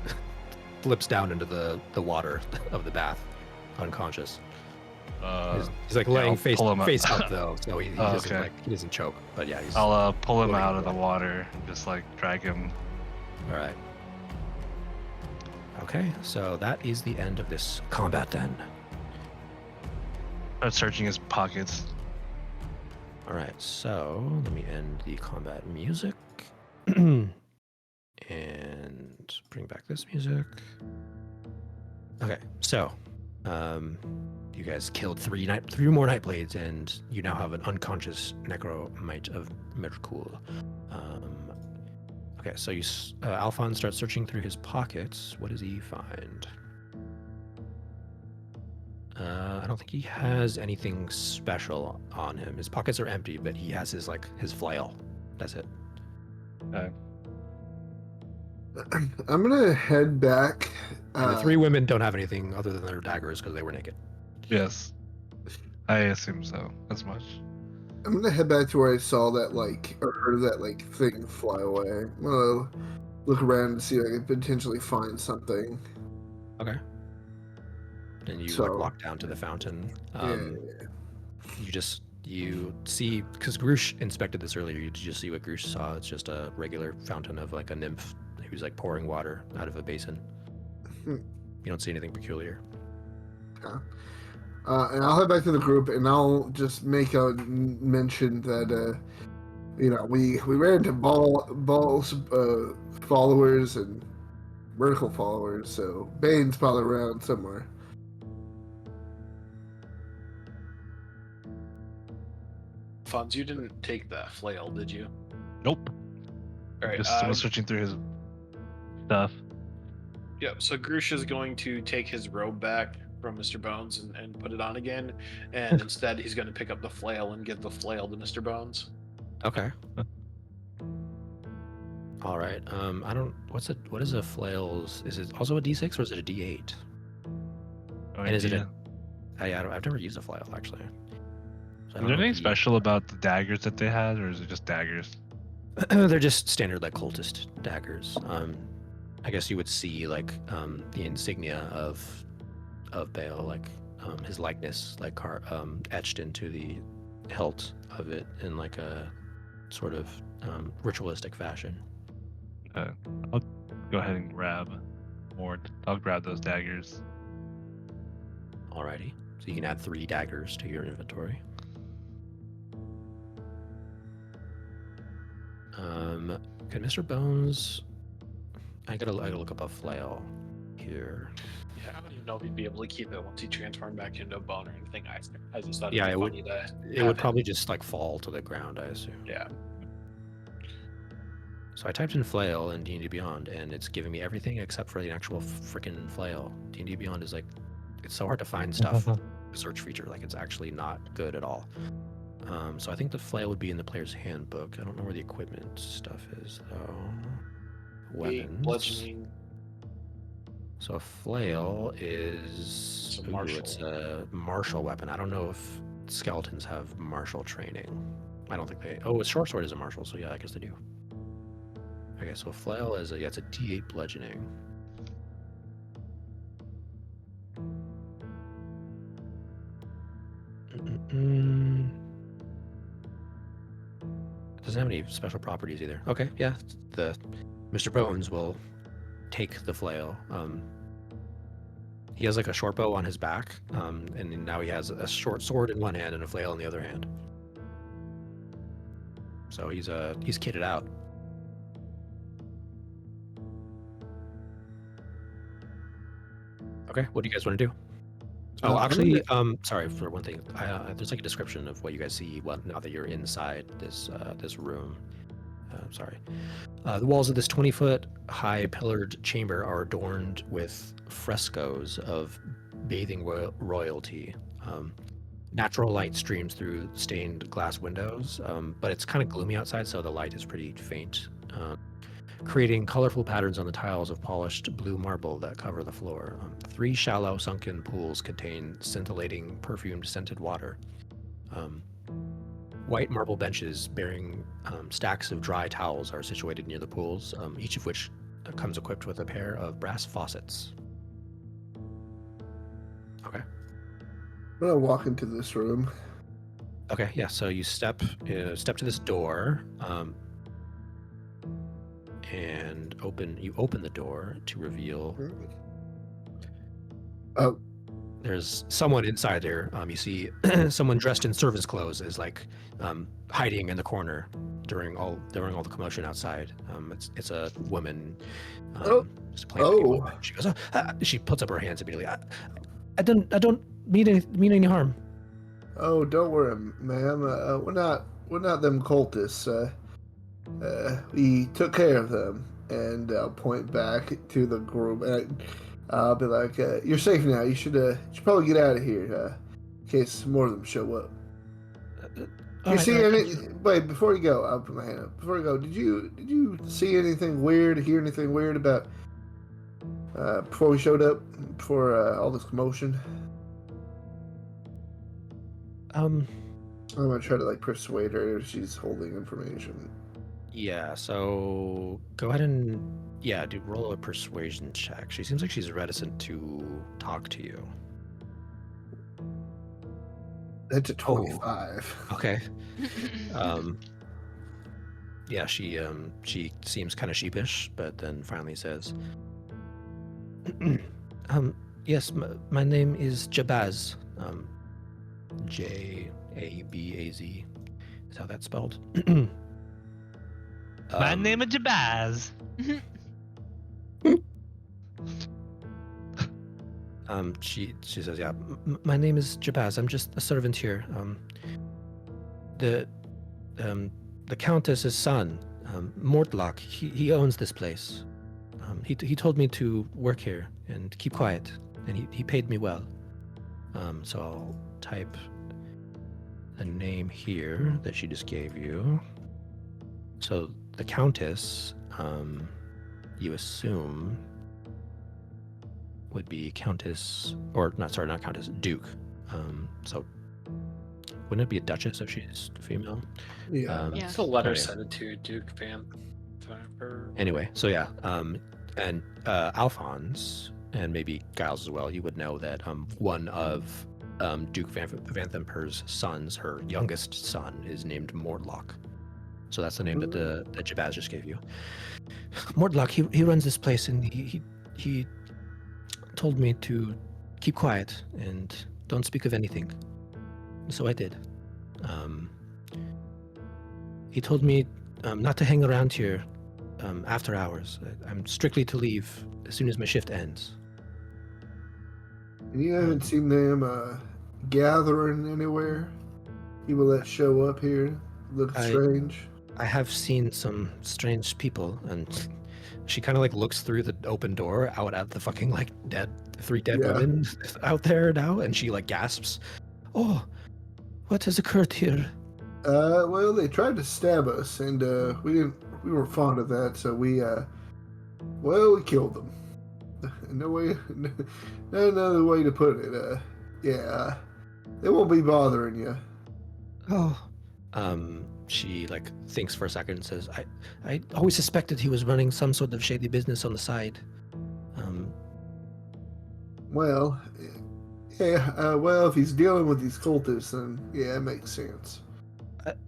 flips down into the water of the bath, unconscious. He's like laying I'll face pull him up. up though, so he doesn't okay. he doesn't choke. But yeah, he's I'll pull him floating out in of the water and just like drag him. All right. Okay, so that is the end of this combat then. Start searching his pockets. All right, so let me end the combat music and bring back this music. Okay, so you guys killed three more Nightblades, and you now have an unconscious Necromite of Mirkul. Okay, so Alphonse starts searching through his pockets. What does he find? I don't think he has anything special on him. His pockets are empty, but he has his flail. That's it. I'm gonna head back. And the three women don't have anything other than their daggers because they were naked. Yes, I assume so. As much. I'm gonna head back to where I saw that or heard that thing fly away. I'm gonna look around and see if I can potentially find something. Okay. And you walk down to the fountain. You see, because Grush inspected this earlier, you just see what Grush saw. It's just a regular fountain of a nymph who's pouring water out of a basin. You don't see anything peculiar. Okay. And I'll head back to the group, and I'll just make a mention that we ran into Ball's followers and vertical followers, so Bane's probably around somewhere. Fonz, you didn't take that flail, did you? Nope. All right. Just was searching through his stuff. Yeah, so Grush is going to take his robe back from Mr. Bones and put it on again, and instead he's going to pick up the flail and give the flail to Mr. Bones. Okay. All right. What is a flail's? Is it also a D6 or is it a D8? No and is it idea. I've never used a flail actually. So Is there anything special about the daggers that they had, or is it just daggers? They're just standard cultist daggers. I guess you would see the insignia of Baal, his likeness, etched into the hilt of it in a sort of ritualistic fashion. I'll go ahead and grab more. I'll grab those daggers. Alrighty. So you can add 3 daggers to your inventory. Okay, Mr. Bones. I gotta look up a flail here. Yeah. didn't know if he'd be able to keep it once he transformed back into a bone or anything. I just thought Yeah, it'd it be would. funny to It have would him- probably just like fall to the ground, I assume. Yeah. So I typed in flail in D&D Beyond, and it's giving me everything except for the actual freaking flail. D&D Beyond is like, it's so hard to find stuff. Search feature, like it's actually not good at all. So I think the flail would be in the player's handbook. I don't know where the equipment stuff is though. Weapons. Bludgeoning. So a flail is It's a ooh, martial. it's a martial weapon. I don't know if skeletons have martial training. I don't think they. Oh, a short sword is a martial, so yeah, I guess they do. Okay, so a flail is it's a D8 bludgeoning. Doesn't have any special properties either. Okay, yeah, the Mr. Bones will take the flail. He has like a short bow on his back, and now he has a short sword in one hand and a flail in the other hand. So he's kitted out. Okay, what do you guys want to do? Oh, actually, sorry for one thing. There's like a description of what you guys see now that you're inside this room. Sorry. The walls of this 20-foot high pillared chamber are adorned with frescoes of bathing royalty. Natural light streams through stained glass windows, but it's kind of gloomy outside, so the light is pretty faint, creating colorful patterns on the tiles of polished blue marble that cover the floor. 3 shallow sunken pools contain scintillating perfumed scented water. White marble benches bearing stacks of dry towels are situated near the pools, each of which comes equipped with a pair of brass faucets. Okay. I'm gonna walk into this room. Okay, yeah, so you step to this door, and open the door to reveal Oh, there's someone inside there. You see someone dressed in servant's clothes is like hiding in the corner during all the commotion outside. It's a woman. Just playing with people. She goes. She puts up her hands immediately. I don't mean any harm. oh, don't worry, ma'am. We're not them cultists. We took care of them, and I'll point back to the group, and I'll be like, "You're safe now. You should probably get out of here, in case more of them show up." You see anything? Wait, before you go, I'll put my hand up. Before you go, did you see anything weird? Hear anything weird about before we showed up? Before all this commotion? I'm gonna try to like persuade her if she's holding information. Yeah, so go ahead and roll a persuasion check. She seems like she's reticent to talk to you. That's a 25. Okay. Yeah, she seems kind of sheepish, but then finally says, yes, my name is Jabaz. Jabaz is how that's spelled. My name is Jabaz. She says, yeah, my name is Jabaz. I'm just a servant here. The Countess's son, Mortlock, he owns this place. He told me to work here and keep quiet, and he paid me well. So I'll type the name here that she just gave you. So the Countess, you assume, would be Countess, or not Countess, Duke. So wouldn't it be a Duchess if she's female? Yeah. Yeah. It's a letter okay. sent to Duke fan. Anyway, so yeah, and Alphonse, and maybe Giles as well, you would know that one of Duke Vanthamper's sons, her youngest son, is named Mordlock. So that's the name that Jabaz just gave you. Mordlock, he runs this place, and he told me to keep quiet and don't speak of anything. So I did. He told me not to hang around here after hours. I'm strictly to leave as soon as my shift ends. And you haven't seen them gathering anywhere? People that show up here look strange. I have seen some strange people, and she kind of like looks through the open door out at the fucking like three dead women out there now, and she like gasps, "Oh, what has occurred here?" Well, they tried to stab us, and we weren't fond of that, so we killed them. No way, no another way to put it. Yeah, they won't be bothering you. Oh, she like thinks for a second and says, I always suspected he was running some sort of shady business on the side. Well, yeah, well, if he's dealing with these cultists, then yeah, it makes sense.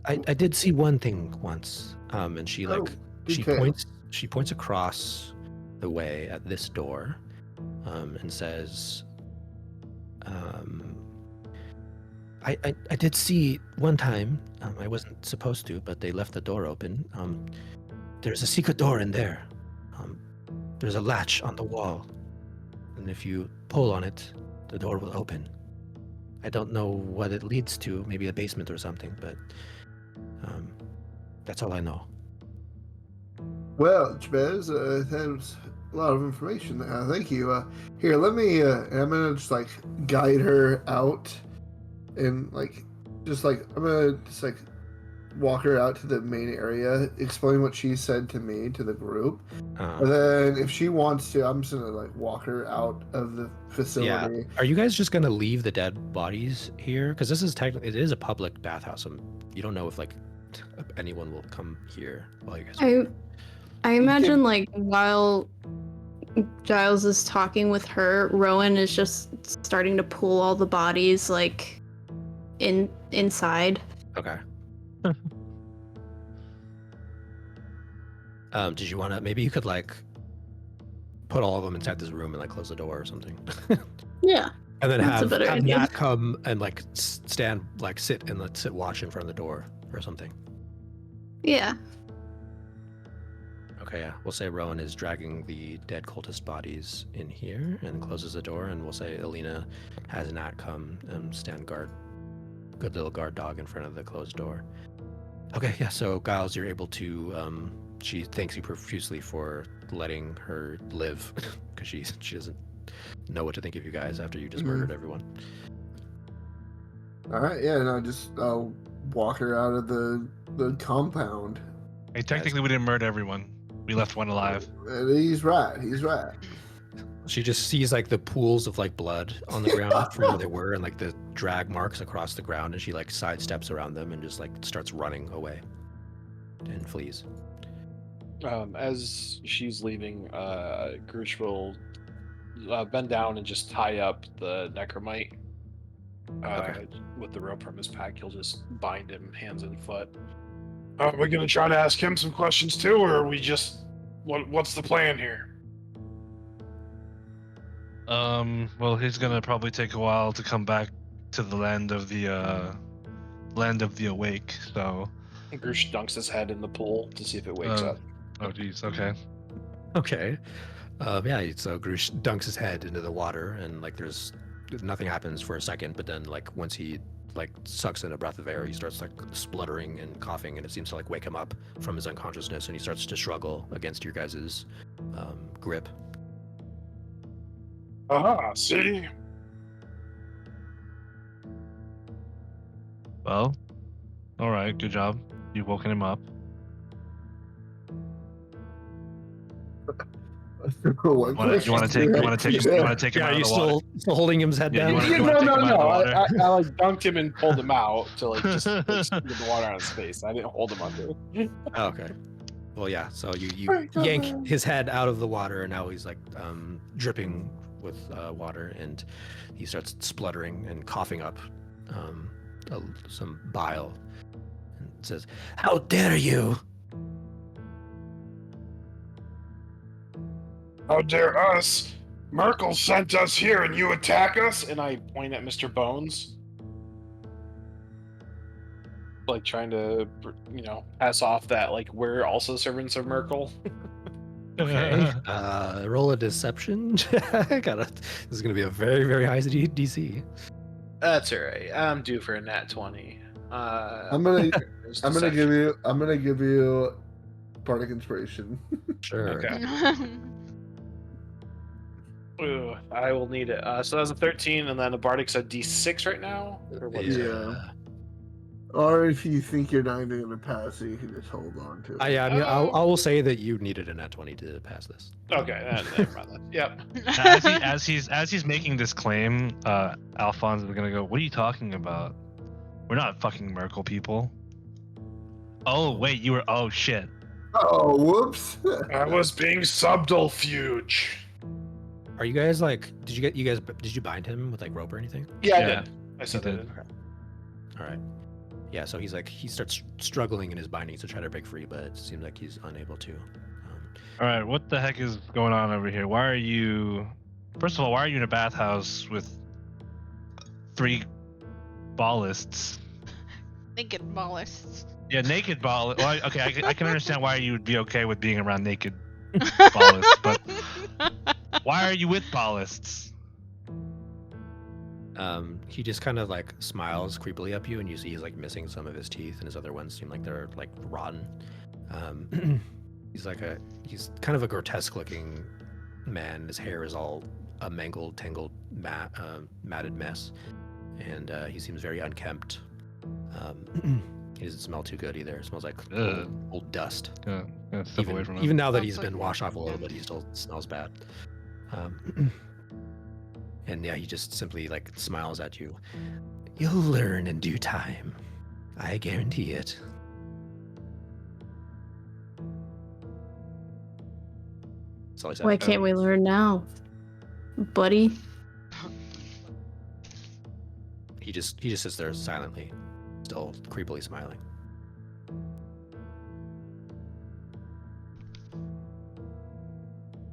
I did see one thing once, and she like she points across the way at this door, and says, I did see one time, I wasn't supposed to, but they left the door open. There's a secret door in there. There's a latch on the wall, and if you pull on it, the door will open. I don't know what it leads to, maybe a basement or something, but that's all I know. Well, Jabez, that's a lot of information. Thank you. Here, let me. I'm gonna just like guide her out, and like, I'm gonna just like walk her out to the main area, explain what she said to me to the group, and then if she wants to, I'm just gonna like walk her out of the facility. Yeah. Are you guys just gonna leave the dead bodies here? Because this is technically it is a public bathhouse, and you don't know if like anyone will come here while you guys. I imagine like while Giles is talking with her, Rowan is just starting to pull all the bodies like inside. Okay. Did you want to? Maybe you could like put all of them inside this room and like close the door or something. Yeah. And then That's have Nat come and like sit watch in front of the door or something. Yeah. Okay, yeah. We'll say Rowan is dragging the dead cultist bodies in here and closes the door, and we'll say Alina has Nat come and stand guard, good little guard dog in front of the closed door. Okay, yeah. So Giles, you're able to. She thanks you profusely for letting her live, because she doesn't know what to think of you guys after you just murdered everyone. All right, yeah, and I'll walk her out of the compound. Hey, technically, we didn't murder everyone. We left one alive. He's right. She just sees like the pools of like blood on the ground from where they were, and like the drag marks across the ground, and she like sidesteps around them and just like starts running away and flees. As she's leaving, Grush will bend down and just tie up the necromite with the rope from his pack. He'll just bind him hands and foot. Are we gonna try to ask him some questions too, or are we just what's the plan here? Well, he's gonna probably take a while to come back to the land of the awake. So Grush dunks his head in the pool to see if it wakes up. Oh, geez. Okay. Okay. Yeah. So Grush dunks his head into the water, and like nothing happens for a second, but then like once he like sucks in a breath of air, he starts like spluttering and coughing, and it seems to like wake him up from his unconsciousness, and he starts to struggle against your guys' grip. See? Well, all right. Good job. You've woken him up. You want to take him out Yeah, of the are you water? still holding his head down? No. I like dunked him and pulled him out to like just get the water out of his face. I didn't hold him under. Oh, okay. Well, yeah. So you yank his head out of the water, and now he's like dripping with water, and he starts spluttering and coughing up some bile, and says, "How dare you!" How dare us? Merkel sent us here and you attack us? And I point at Mr. Bones, like trying to, pass off that like we're also servants of Merkel. Okay. Roll a deception. This is gonna be a very, very high DC. That's alright. I'm due for a nat 20. I'm gonna give you Bardic Inspiration. Sure. Okay. Ooh, I will need it. So that's a 13, and then the Bardic's a D6 right now? Or what is it? Yeah. Or if you think you're not even gonna pass it, you can just hold on to it. Yeah, I mean, I will say that you needed a nat 20 to pass this. Okay, never mind that. Yep. As he's making this claim, Alphonse is gonna go, "What are you talking about? We're not fucking Merkle people." Oh wait, you were. Oh shit. Oh, whoops! I was being subterfuge. Are you guys like? Did you bind him with like rope or anything? Yeah, I Yeah, did. I said you that. did. All right. Yeah, so he starts struggling in his bindings to try to break free, but it seems like he's unable to. All right, what the heck is going on over here? Why are you? First of all, why are you in a bathhouse with 3 ballists? Naked ballists. Yeah, naked ball. Well, okay, I can understand why you would be okay with being around naked ballists, but why are you with ballists? He just kind of like smiles creepily up you, and you see he's like missing some of his teeth, and his other ones seem like they're like rotten. He's kind of a grotesque looking man. His hair is all a mangled, tangled, matted mess, and he seems very unkempt. He doesn't smell too good either. It smells like old dust. Step away from him. Even now that Sounds he's like been a washed off a little man. bit, he still smells bad. And yeah, he just simply like smiles at you. You'll learn in due time. I guarantee it. That's all he said. Why can't we learn now, buddy? He just sits there silently, still creepily smiling.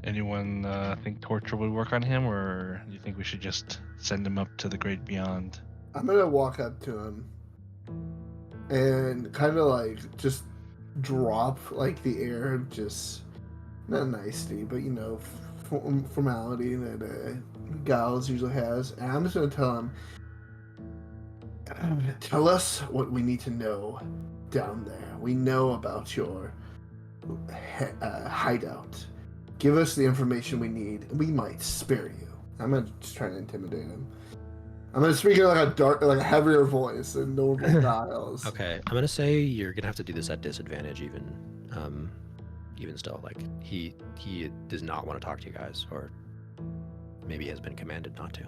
Anyone think torture would work on him, or do you think we should just send him up to the great beyond? I'm gonna walk up to him and kind of like just drop like the air, just not nicety, but formality that Giles usually has. And I'm just gonna tell him, tell us what we need to know down there. We know about your hideout. Give us the information we need, and we might spare you. I'm gonna just try to intimidate him. I'm gonna speak in like a heavier voice than normal Giles. Okay, I'm gonna say you're gonna have to do this at disadvantage, even still. Like he does not want to talk to you guys, or maybe has been commanded not to.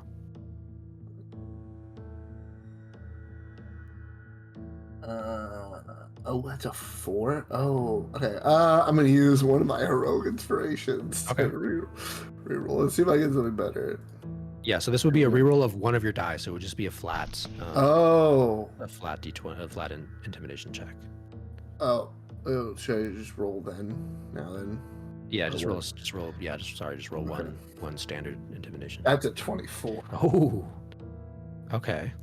That's a 4. Oh, okay. I'm gonna use one of my heroic inspirations. Okay. To reroll. Let's see if I get something better. Yeah, so this would be a reroll of one of your dice. So it would just be a flat. A flat d20, a flat intimidation check. Oh, should I just roll then? Now then. Yeah, just roll. Yeah, just roll Okay. one standard intimidation. That's a 24. Oh. Okay.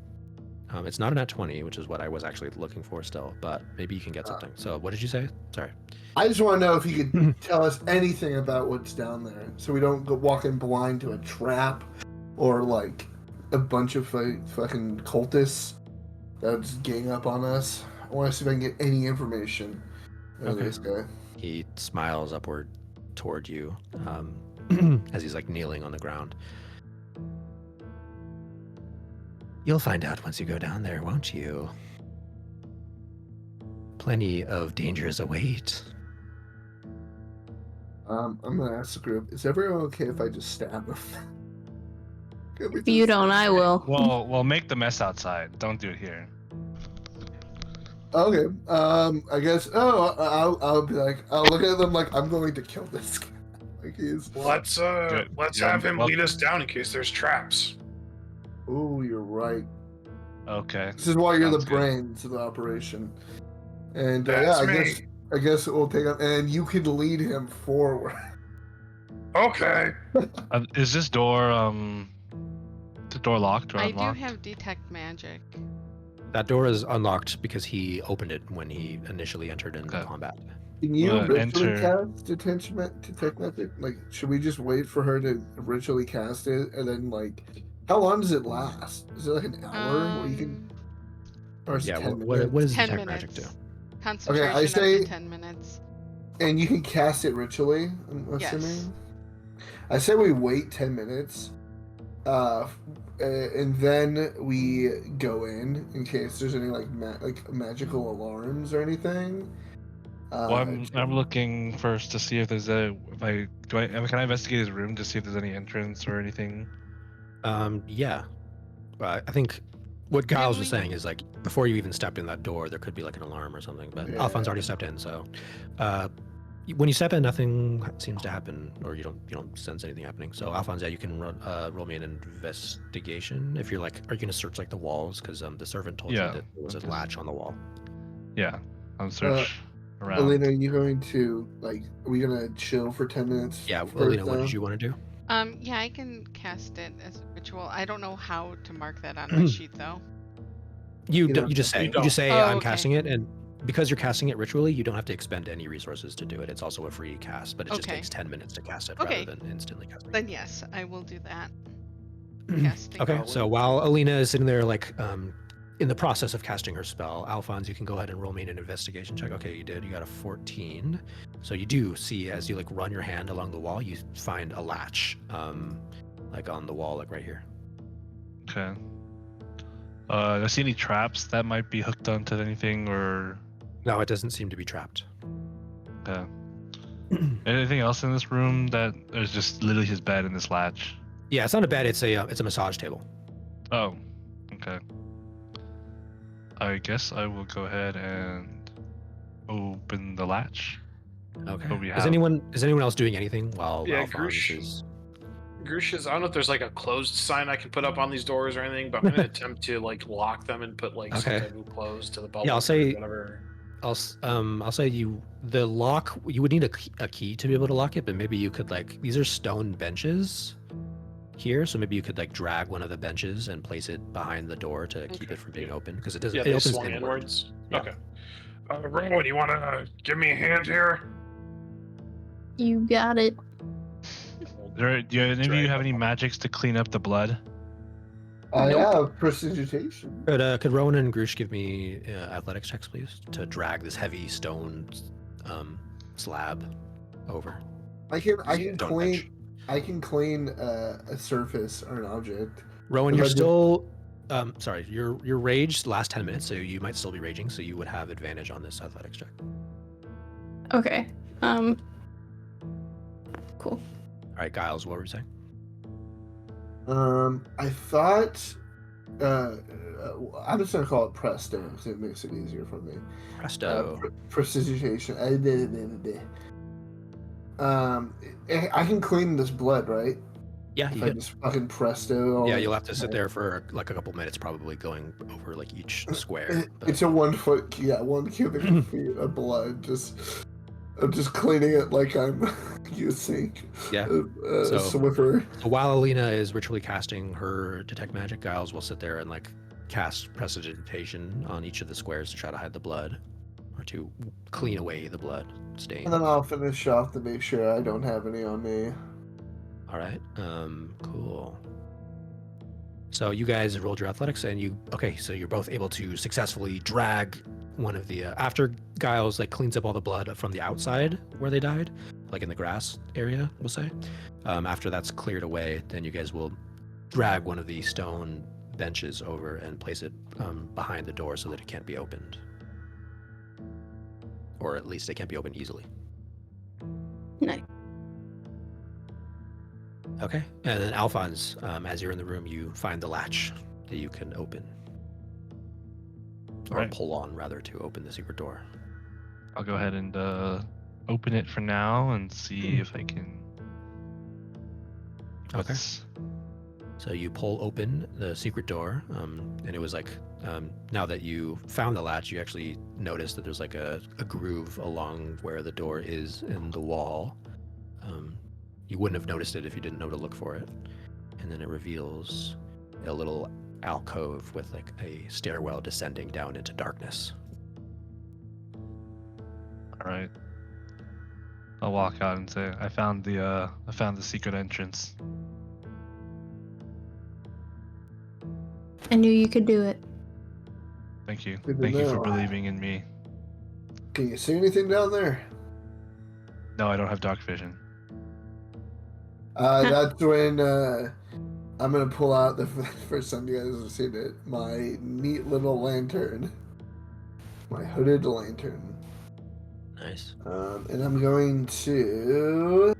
It's not a nat 20, which is what I was actually looking for still, but maybe you can get something. So what did you say? Sorry. I just want to know if you could tell us anything about what's down there, so we don't go walking blind to a trap or like a bunch of fucking cultists that's gang up on us. I want to see if I can get any information out of this guy. He smiles upward toward you as he's like kneeling on the ground. You'll find out once you go down there, won't you? Plenty of dangers await. I'm gonna ask the group: is everyone okay if I just stab him? If you don't, I will. Well, make the mess outside. Don't do it here. Okay. I guess. Oh, I'll be like, I'll look at them like I'm going to kill this guy. Like he's. Let's have him lead us down in case there's traps. Oh, you're right. Okay. This is why you're Sounds the good. brains of the operation. And That's I me. guess we'll take him, and you can lead him forward. Okay. Is this door locked or I unlocked? do have detect magic. That door is unlocked because he opened it when he initially entered into Okay. combat. Can you Well, ritually enter- cast detect magic? Like, should we just wait for her to ritually cast it, and then like, how long does it last? Is it like an hour where you can, or is it Yeah, 10 what minutes? does 10 detect magic do? minutes. Concentration up say- to 10 minutes. And you can cast it ritually, I'm assuming. Yes. I say we wait 10 minutes, and then we go in case there's any like magical alarms or anything. Well, I'm looking first to see if there's can I investigate his room to see if there's any entrance or anything? Yeah. I think what Giles was we- saying is like before you even stepped in that door, there could be like an alarm or something. But Yeah. Alphonse already stepped in, so when you step in, nothing seems to happen, or you don't sense anything happening. So Alphonse, yeah, you can roll me an investigation if you're like, are you gonna search like the walls? Because the servant told you Yeah, that there was a I'm just- latch on the wall. Yeah, I'll search around. Alina, are you going to like? Are we gonna chill for 10 minutes? Yeah, first, Alina, what though? did you want to do? Yeah, I can cast it as a ritual. I don't know how to mark that on my sheet though. You don't just say you don't. you just say Oh, I'm okay. casting it, and because you're casting it ritually, you don't have to expend any resources to do it. It's also a free cast, but it just Okay. takes 10 minutes to cast it Okay. rather than instantly casting. Then yes, I will do that. Casting. Okay, so while Alina is sitting there, like, in the process of casting her spell, Alphonse, you can go ahead and roll me an investigation check. Okay, you did. You got a 14. So you do see, as you like run your hand along the wall, you find a latch, like on the wall, like right here. Okay. Do I see any traps that might be hooked onto anything or? No, it doesn't seem to be trapped. Okay. Anything else in this room that there's just literally his bed and this latch? Yeah, it's not a bed. It's a massage table. Oh, okay. I guess I will go ahead and open the latch. Okay. What we Is have. anyone else doing anything while Yeah, Alphonse Grush. is? Grush is. I don't know if there's like a closed sign I can put up on these doors or anything, but I'm gonna attempt to like lock them and put like some Okay. type of close to the bubble. Yeah, I'll or say- whatever. I'll say the lock. You would need a key to be able to lock it, but maybe you could like these are stone benches here, so maybe you could like drag one of the benches and place it behind the door to keep Okay. it from being open because it doesn't. Yeah, it they opens swung inward. inwards. Yeah. Okay. Rowan, you want to give me a hand here? You got it. Do any of you Drag have any them. magics to clean up the blood? I Nope. have prestidigitation. Could Rowan and Grush give me athletics checks, please, to drag this heavy stone slab over? I can Stone clean. bench. I can clean a surface or an object. Rowan, If you're I just- still. Sorry, you're raged last 10 minutes, so you might still be raging, so you would have advantage on this athletics check. Okay. Cool. All right, Giles, what were you saying? I thought. I'm just gonna call it presto because it makes it easier for me. Presto. Prestidigitation. I can clean this blood, right? Yeah, If you I could. just fucking presto. Yeah, you'll have to sit there for like a couple minutes, probably going over like each square. but- It's a 1 foot, 1 cubic feet of blood. I'm just cleaning it like I'm using Yeah. a So- Swiffer. So while Alina is ritually casting her detect magic, Giles will sit there and like cast prestidigitation on each of the squares to try to hide the blood, or to clean away the blood stain. And then I'll finish off to make sure I don't have any on me. All right. Cool. So you guys rolled your athletics, and so you're both able to successfully drag one of the after Giles like cleans up all the blood from the outside where they died, like in the grass area, we'll say. After that's cleared away, then you guys will drag one of the stone benches over and place it behind the door so that it can't be opened, or at least it can't be opened easily. Nice. Okay, and then Alphonse, as you're in the room, you find the latch that you can open. Or Right. pull on, rather, to open the secret door. I'll go ahead and open it for now and see if I can. Okay. What's- So you pull open the secret door, and it was like, now that you found the latch, you actually notice that there's like a groove along where the door is in the wall. You wouldn't have noticed it if you didn't know to look for it. And then it reveals a little alcove with like a stairwell descending down into darkness. All right. I'll walk out and say, I found the secret entrance. I knew you could do it. Thank you. Good to Thank you for know. believing in me. Can you see anything down there? No, I don't have dark vision. That's when I'm gonna pull out the first time you guys have seen it. My neat little lantern, my hooded lantern. Nice. And I'm going to.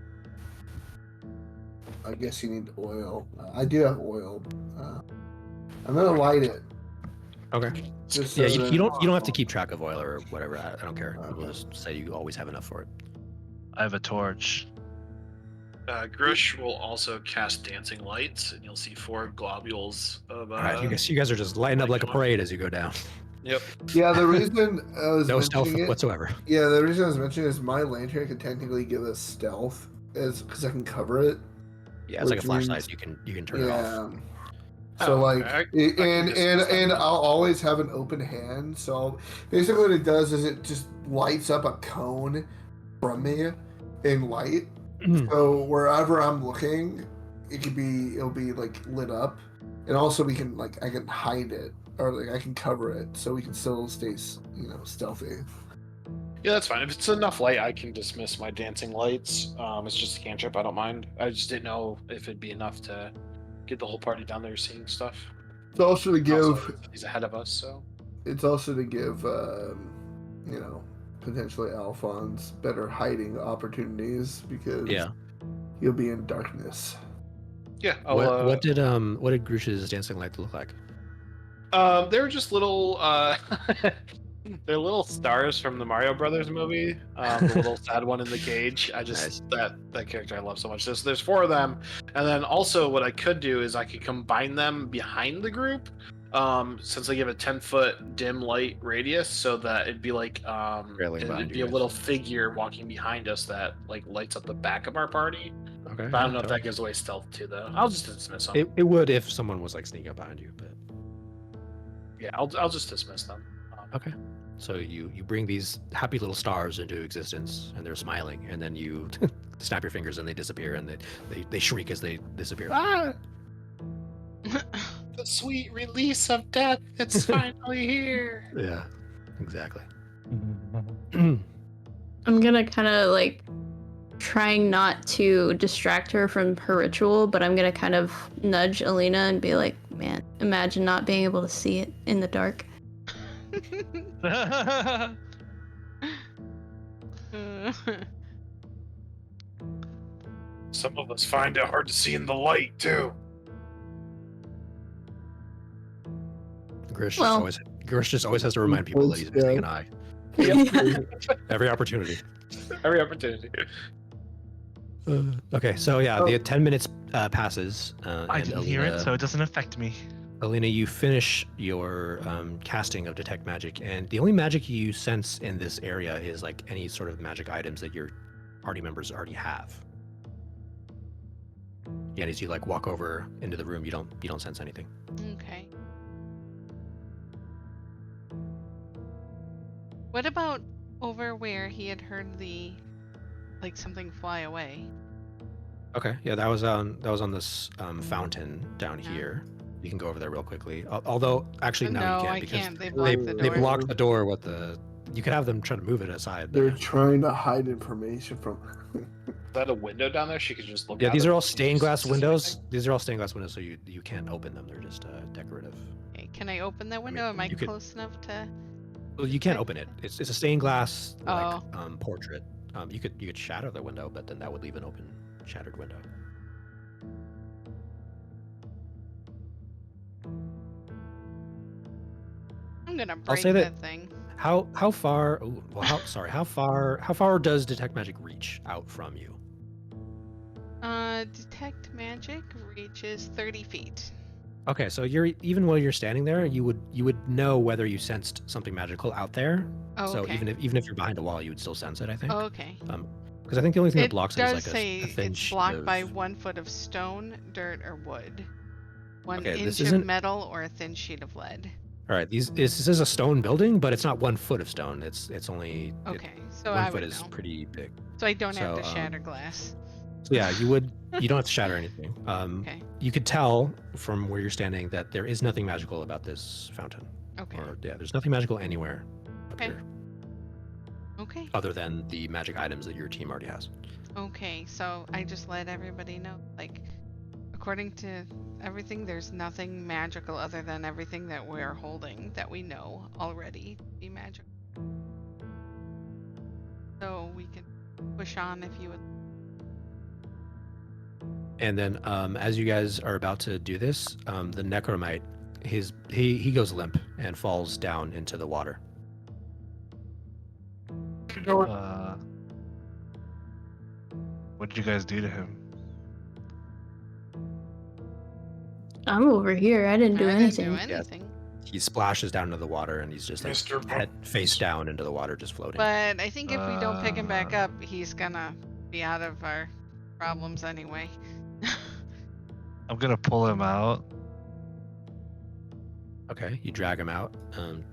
I guess you need oil. I do have oil. I'm gonna light it. Okay. Just Yeah, so you that- don't have to keep track of oil or whatever. I don't care. We'll just say you always have enough for it. I have a torch. Grush will also cast dancing lights, and you'll see 4 globules of. All right, you guys are just lighting up like a parade as you go down. Yep. Yeah, the reason I was No stealth mentioning it. whatsoever. Yeah, the reason I was mentioning is my lantern can technically give us stealth, is because I can cover it. Yeah, it's like a Which flashlight. means- You can turn it off. So Oh, like, okay. I can dismiss that and then. I'll always have an open hand. So basically, what it does is it just lights up a cone from me in light. So wherever I'm looking, it'll be like lit up, and also I can hide it or like I can cover it, so we can still stay stealthy. Yeah, that's fine. If it's enough light, I can dismiss my dancing lights. It's just a cantrip. I don't mind. I just didn't know if it'd be enough to get the whole party down there seeing stuff. It's also to give. Also, he's ahead of us, so. It's also to give, potentially Alphonse better hiding opportunities because he'll be in darkness. Yeah. What did Grush's dancing light look like? They were just little. They're little stars from the Mario Brothers movie. The little sad one in the cage. I just that character I love so much. There's 4 of them, and then also what I could do is I could combine them behind the group. Since they give a 10-foot dim light radius, so that it'd be like it'd be a little figure walking behind us that like lights up the back of our party. Okay. But I don't know if that gives away stealth too, though. I'll just dismiss them. It would if someone was like sneaking up behind you, but yeah, I'll just dismiss them. Okay. So you bring these happy little stars into existence, and they're smiling, and then you snap your fingers and they disappear, and they shriek as they disappear. Ah! The sweet release of death, it's finally here. Yeah, exactly. I'm gonna kind of like trying not to distract her from her ritual, but I'm gonna kind of nudge Alina and be like, man, imagine not being able to see it in the dark. Some of us find it hard to see in the light too. Grush just always has to remind people that he's missing an eye. Every opportunity. Every opportunity. Okay, so yeah, the 10 minutes passes. I didn't hear it, so it doesn't affect me. Alina, you finish your casting of Detect Magic, and the only magic you sense in this area is like any sort of magic items that your party members already have. Yeah, as you like walk over into the room, you don't sense anything. Okay. What about over where he had heard something fly away? Okay, yeah, that was on this fountain down here. You can go over there real quickly. Although, actually, no, you can't. I because can't. They blocked the door. They blocked the door with the. You could have them try to move it aside. They're trying to hide information from. Is that a window down there? She could just look. Yeah, out these of are all it. stained glass windows. These are all stained glass windows, so you can't open them. They're just decorative. Okay, can I open that window? Am I close enough to? Well, you can't open it. It's a stained glass portrait. You could shatter the window, but then that would leave an open, shattered window. I'm gonna break that thing. How far? Oh, well, how far does Detect Magic reach out from you? Detect Magic reaches 30 feet. Okay, so even while you're standing there, you would know whether you sensed something magical out there. Oh, so okay. even if you're behind a wall, you would still sense it, I think. Oh, okay. Because I think the only thing that blocks it is does like say a thin it's sheet blocked of... by 1 foot of stone, dirt, or wood. 1 Okay, this inch of isn't- metal or a thin sheet of lead. All right, this is a stone building, but it's not 1 foot of stone. It's only Okay, so 1 I foot would is know. pretty big. So I don't have So, to shatter glass. So yeah, you don't have to shatter anything. Okay. You could tell from where you're standing that there is nothing magical about this fountain. Okay. Or yeah, there's nothing magical anywhere up Okay. here Okay. other than the magic items that your team already has. Okay, so I just let everybody know, like, according to everything, there's nothing magical other than everything that we're holding that we know already to be magical. So we can push on if you would. And then as you guys are about to do this, the necromite, he goes limp and falls down into the water. What did you guys do to him? I'm over here. I didn't do I anything. didn't do anything. He splashes down into the water and he's just like Mr. head face down into the water, just floating. But I think if we don't pick him back up, he's gonna be out of our problems anyway. I'm gonna pull him out. Okay, you drag him out and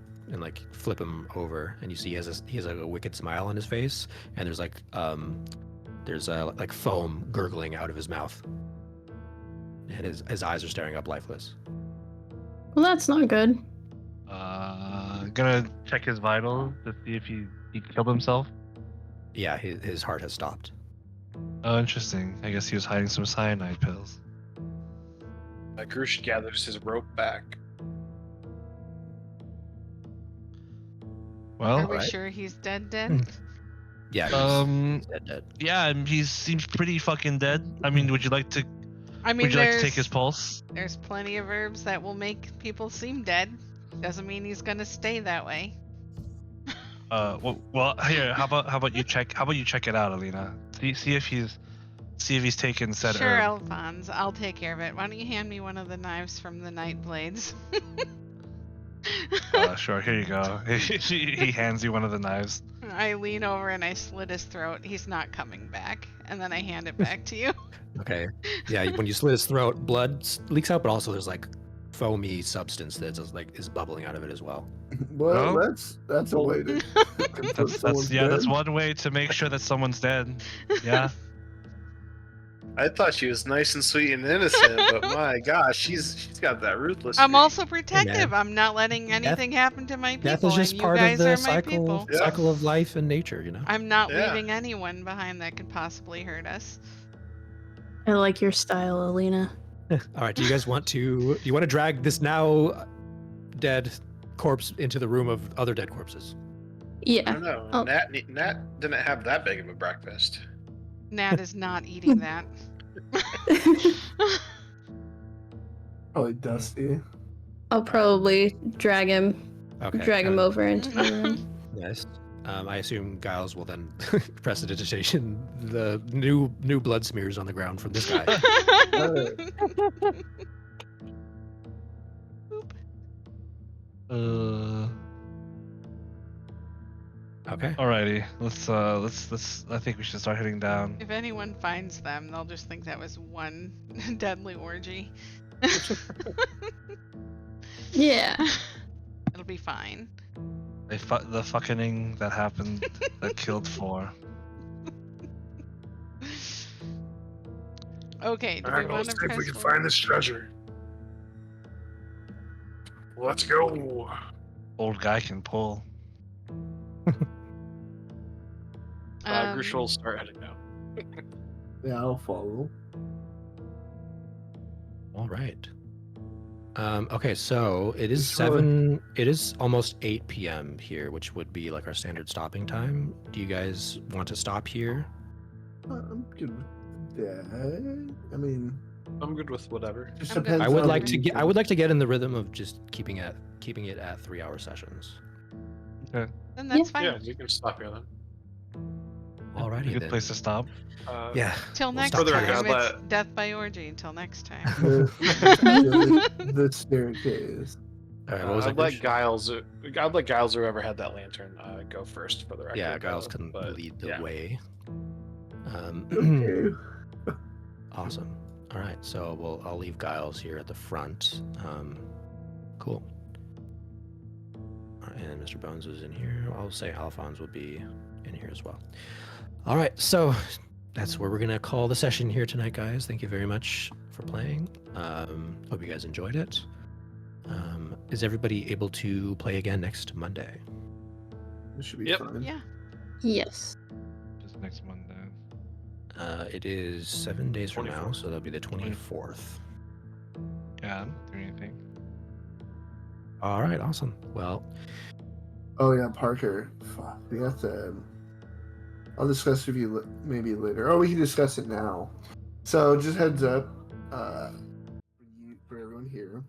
like flip him over, and you see he has like a wicked smile on his face, and there's like foam gurgling out of his mouth, and his eyes are staring up lifeless. Well, that's not good. Gonna check his vitals to see if he killed himself. Yeah, his heart has stopped. Oh, interesting. I guess he was hiding some cyanide pills. Grush gathers his rope back. Well, Are we alright. sure he's dead? Yeah. He's dead. yeah, he seems pretty fucking dead. I mean, would you like to? I mean, Would you like to take his pulse? There's plenty of herbs that will make people seem dead. Doesn't mean he's gonna stay that way. Well, here. How about you check? How about you check it out, Alina? See if he's taken said Sure, herb. Alphonse, I'll take care of it. Why don't you hand me one of the knives from the Night Blades? Sure. Here you go. He hands you one of the knives. I lean over and I slit his throat. He's not coming back. And then I hand it back to you. Okay. Yeah, when you slit his throat, blood leaks out, but also there's like foamy substance that is bubbling out of it as well. Well, No? that's a way to. That's one way to make sure that someone's dead. Yeah. I thought she was nice and sweet and innocent, but my gosh, she's got that ruthless. I'm streak. also protective. I'm not letting anything happen to my people. Death is just and part you of guys the are my people. cycle of life and nature, you know. I'm not Yeah. leaving anyone behind that could possibly hurt us. I like your style, Alina. All right. Do you guys want to drag this now dead corpse into the room of other dead corpses? I Yeah. don't know. Oh. Nat didn't have that big of a breakfast. Nat is not eating that. Probably Dusty. I'll probably drag him Okay. over into the room. Nice. I assume Giles will then prestidigitation the new blood smears on the ground from this guy. Okay. Alrighty. Let's. I think we should start heading down. If anyone finds them, they'll just think that was one deadly orgy. Yeah. It'll be fine. The fucking that happened that killed 4. Okay, do All right, we want let's to see if press we can forward? find this treasure. Let's go. Old guy can pull. Grush will start heading out. Yeah, I'll follow. All right. Okay, so it is Sure. 7. It is almost 8 p.m. here, which would be like our standard stopping time. Do you guys want to stop here? I'm good with that. I mean, I'm good with whatever. just I'm good. depends. I would on like the to get. I weekend. would like to get in the rhythm of just keeping it at 3-hour sessions. Then that's fine. Yeah, you can stop here then. Alrighty A good then. place to stop. Yeah. Till We'll next stop time, here. Further, it's death by orgy. Till next time. the staircase. All right. What was that? I'd let Grush? Giles. I'd let Giles, or whoever had that lantern, go first for the record. Yeah, Giles can but, lead the yeah. way. Okay. Awesome. All right, so I'll leave Giles here at the front. Cool. All right, and Mr. Bones is in here. I'll say Alphonse will be in here as well. All right, so that's where we're gonna call the session here tonight, guys. Thank you very much for playing. Hope you guys enjoyed it. Is everybody able to play again next Monday? This should be Yep. fun. Yeah. Yes. Just next Monday. It is 7 days from now, 24th. so that'll be the 24th. Yeah, I don't do anything. All right, awesome. Well, Oh yeah, Parker. Fuck, we have to. I'll discuss with you maybe later. Oh, we can discuss it now. So just heads up, for everyone here.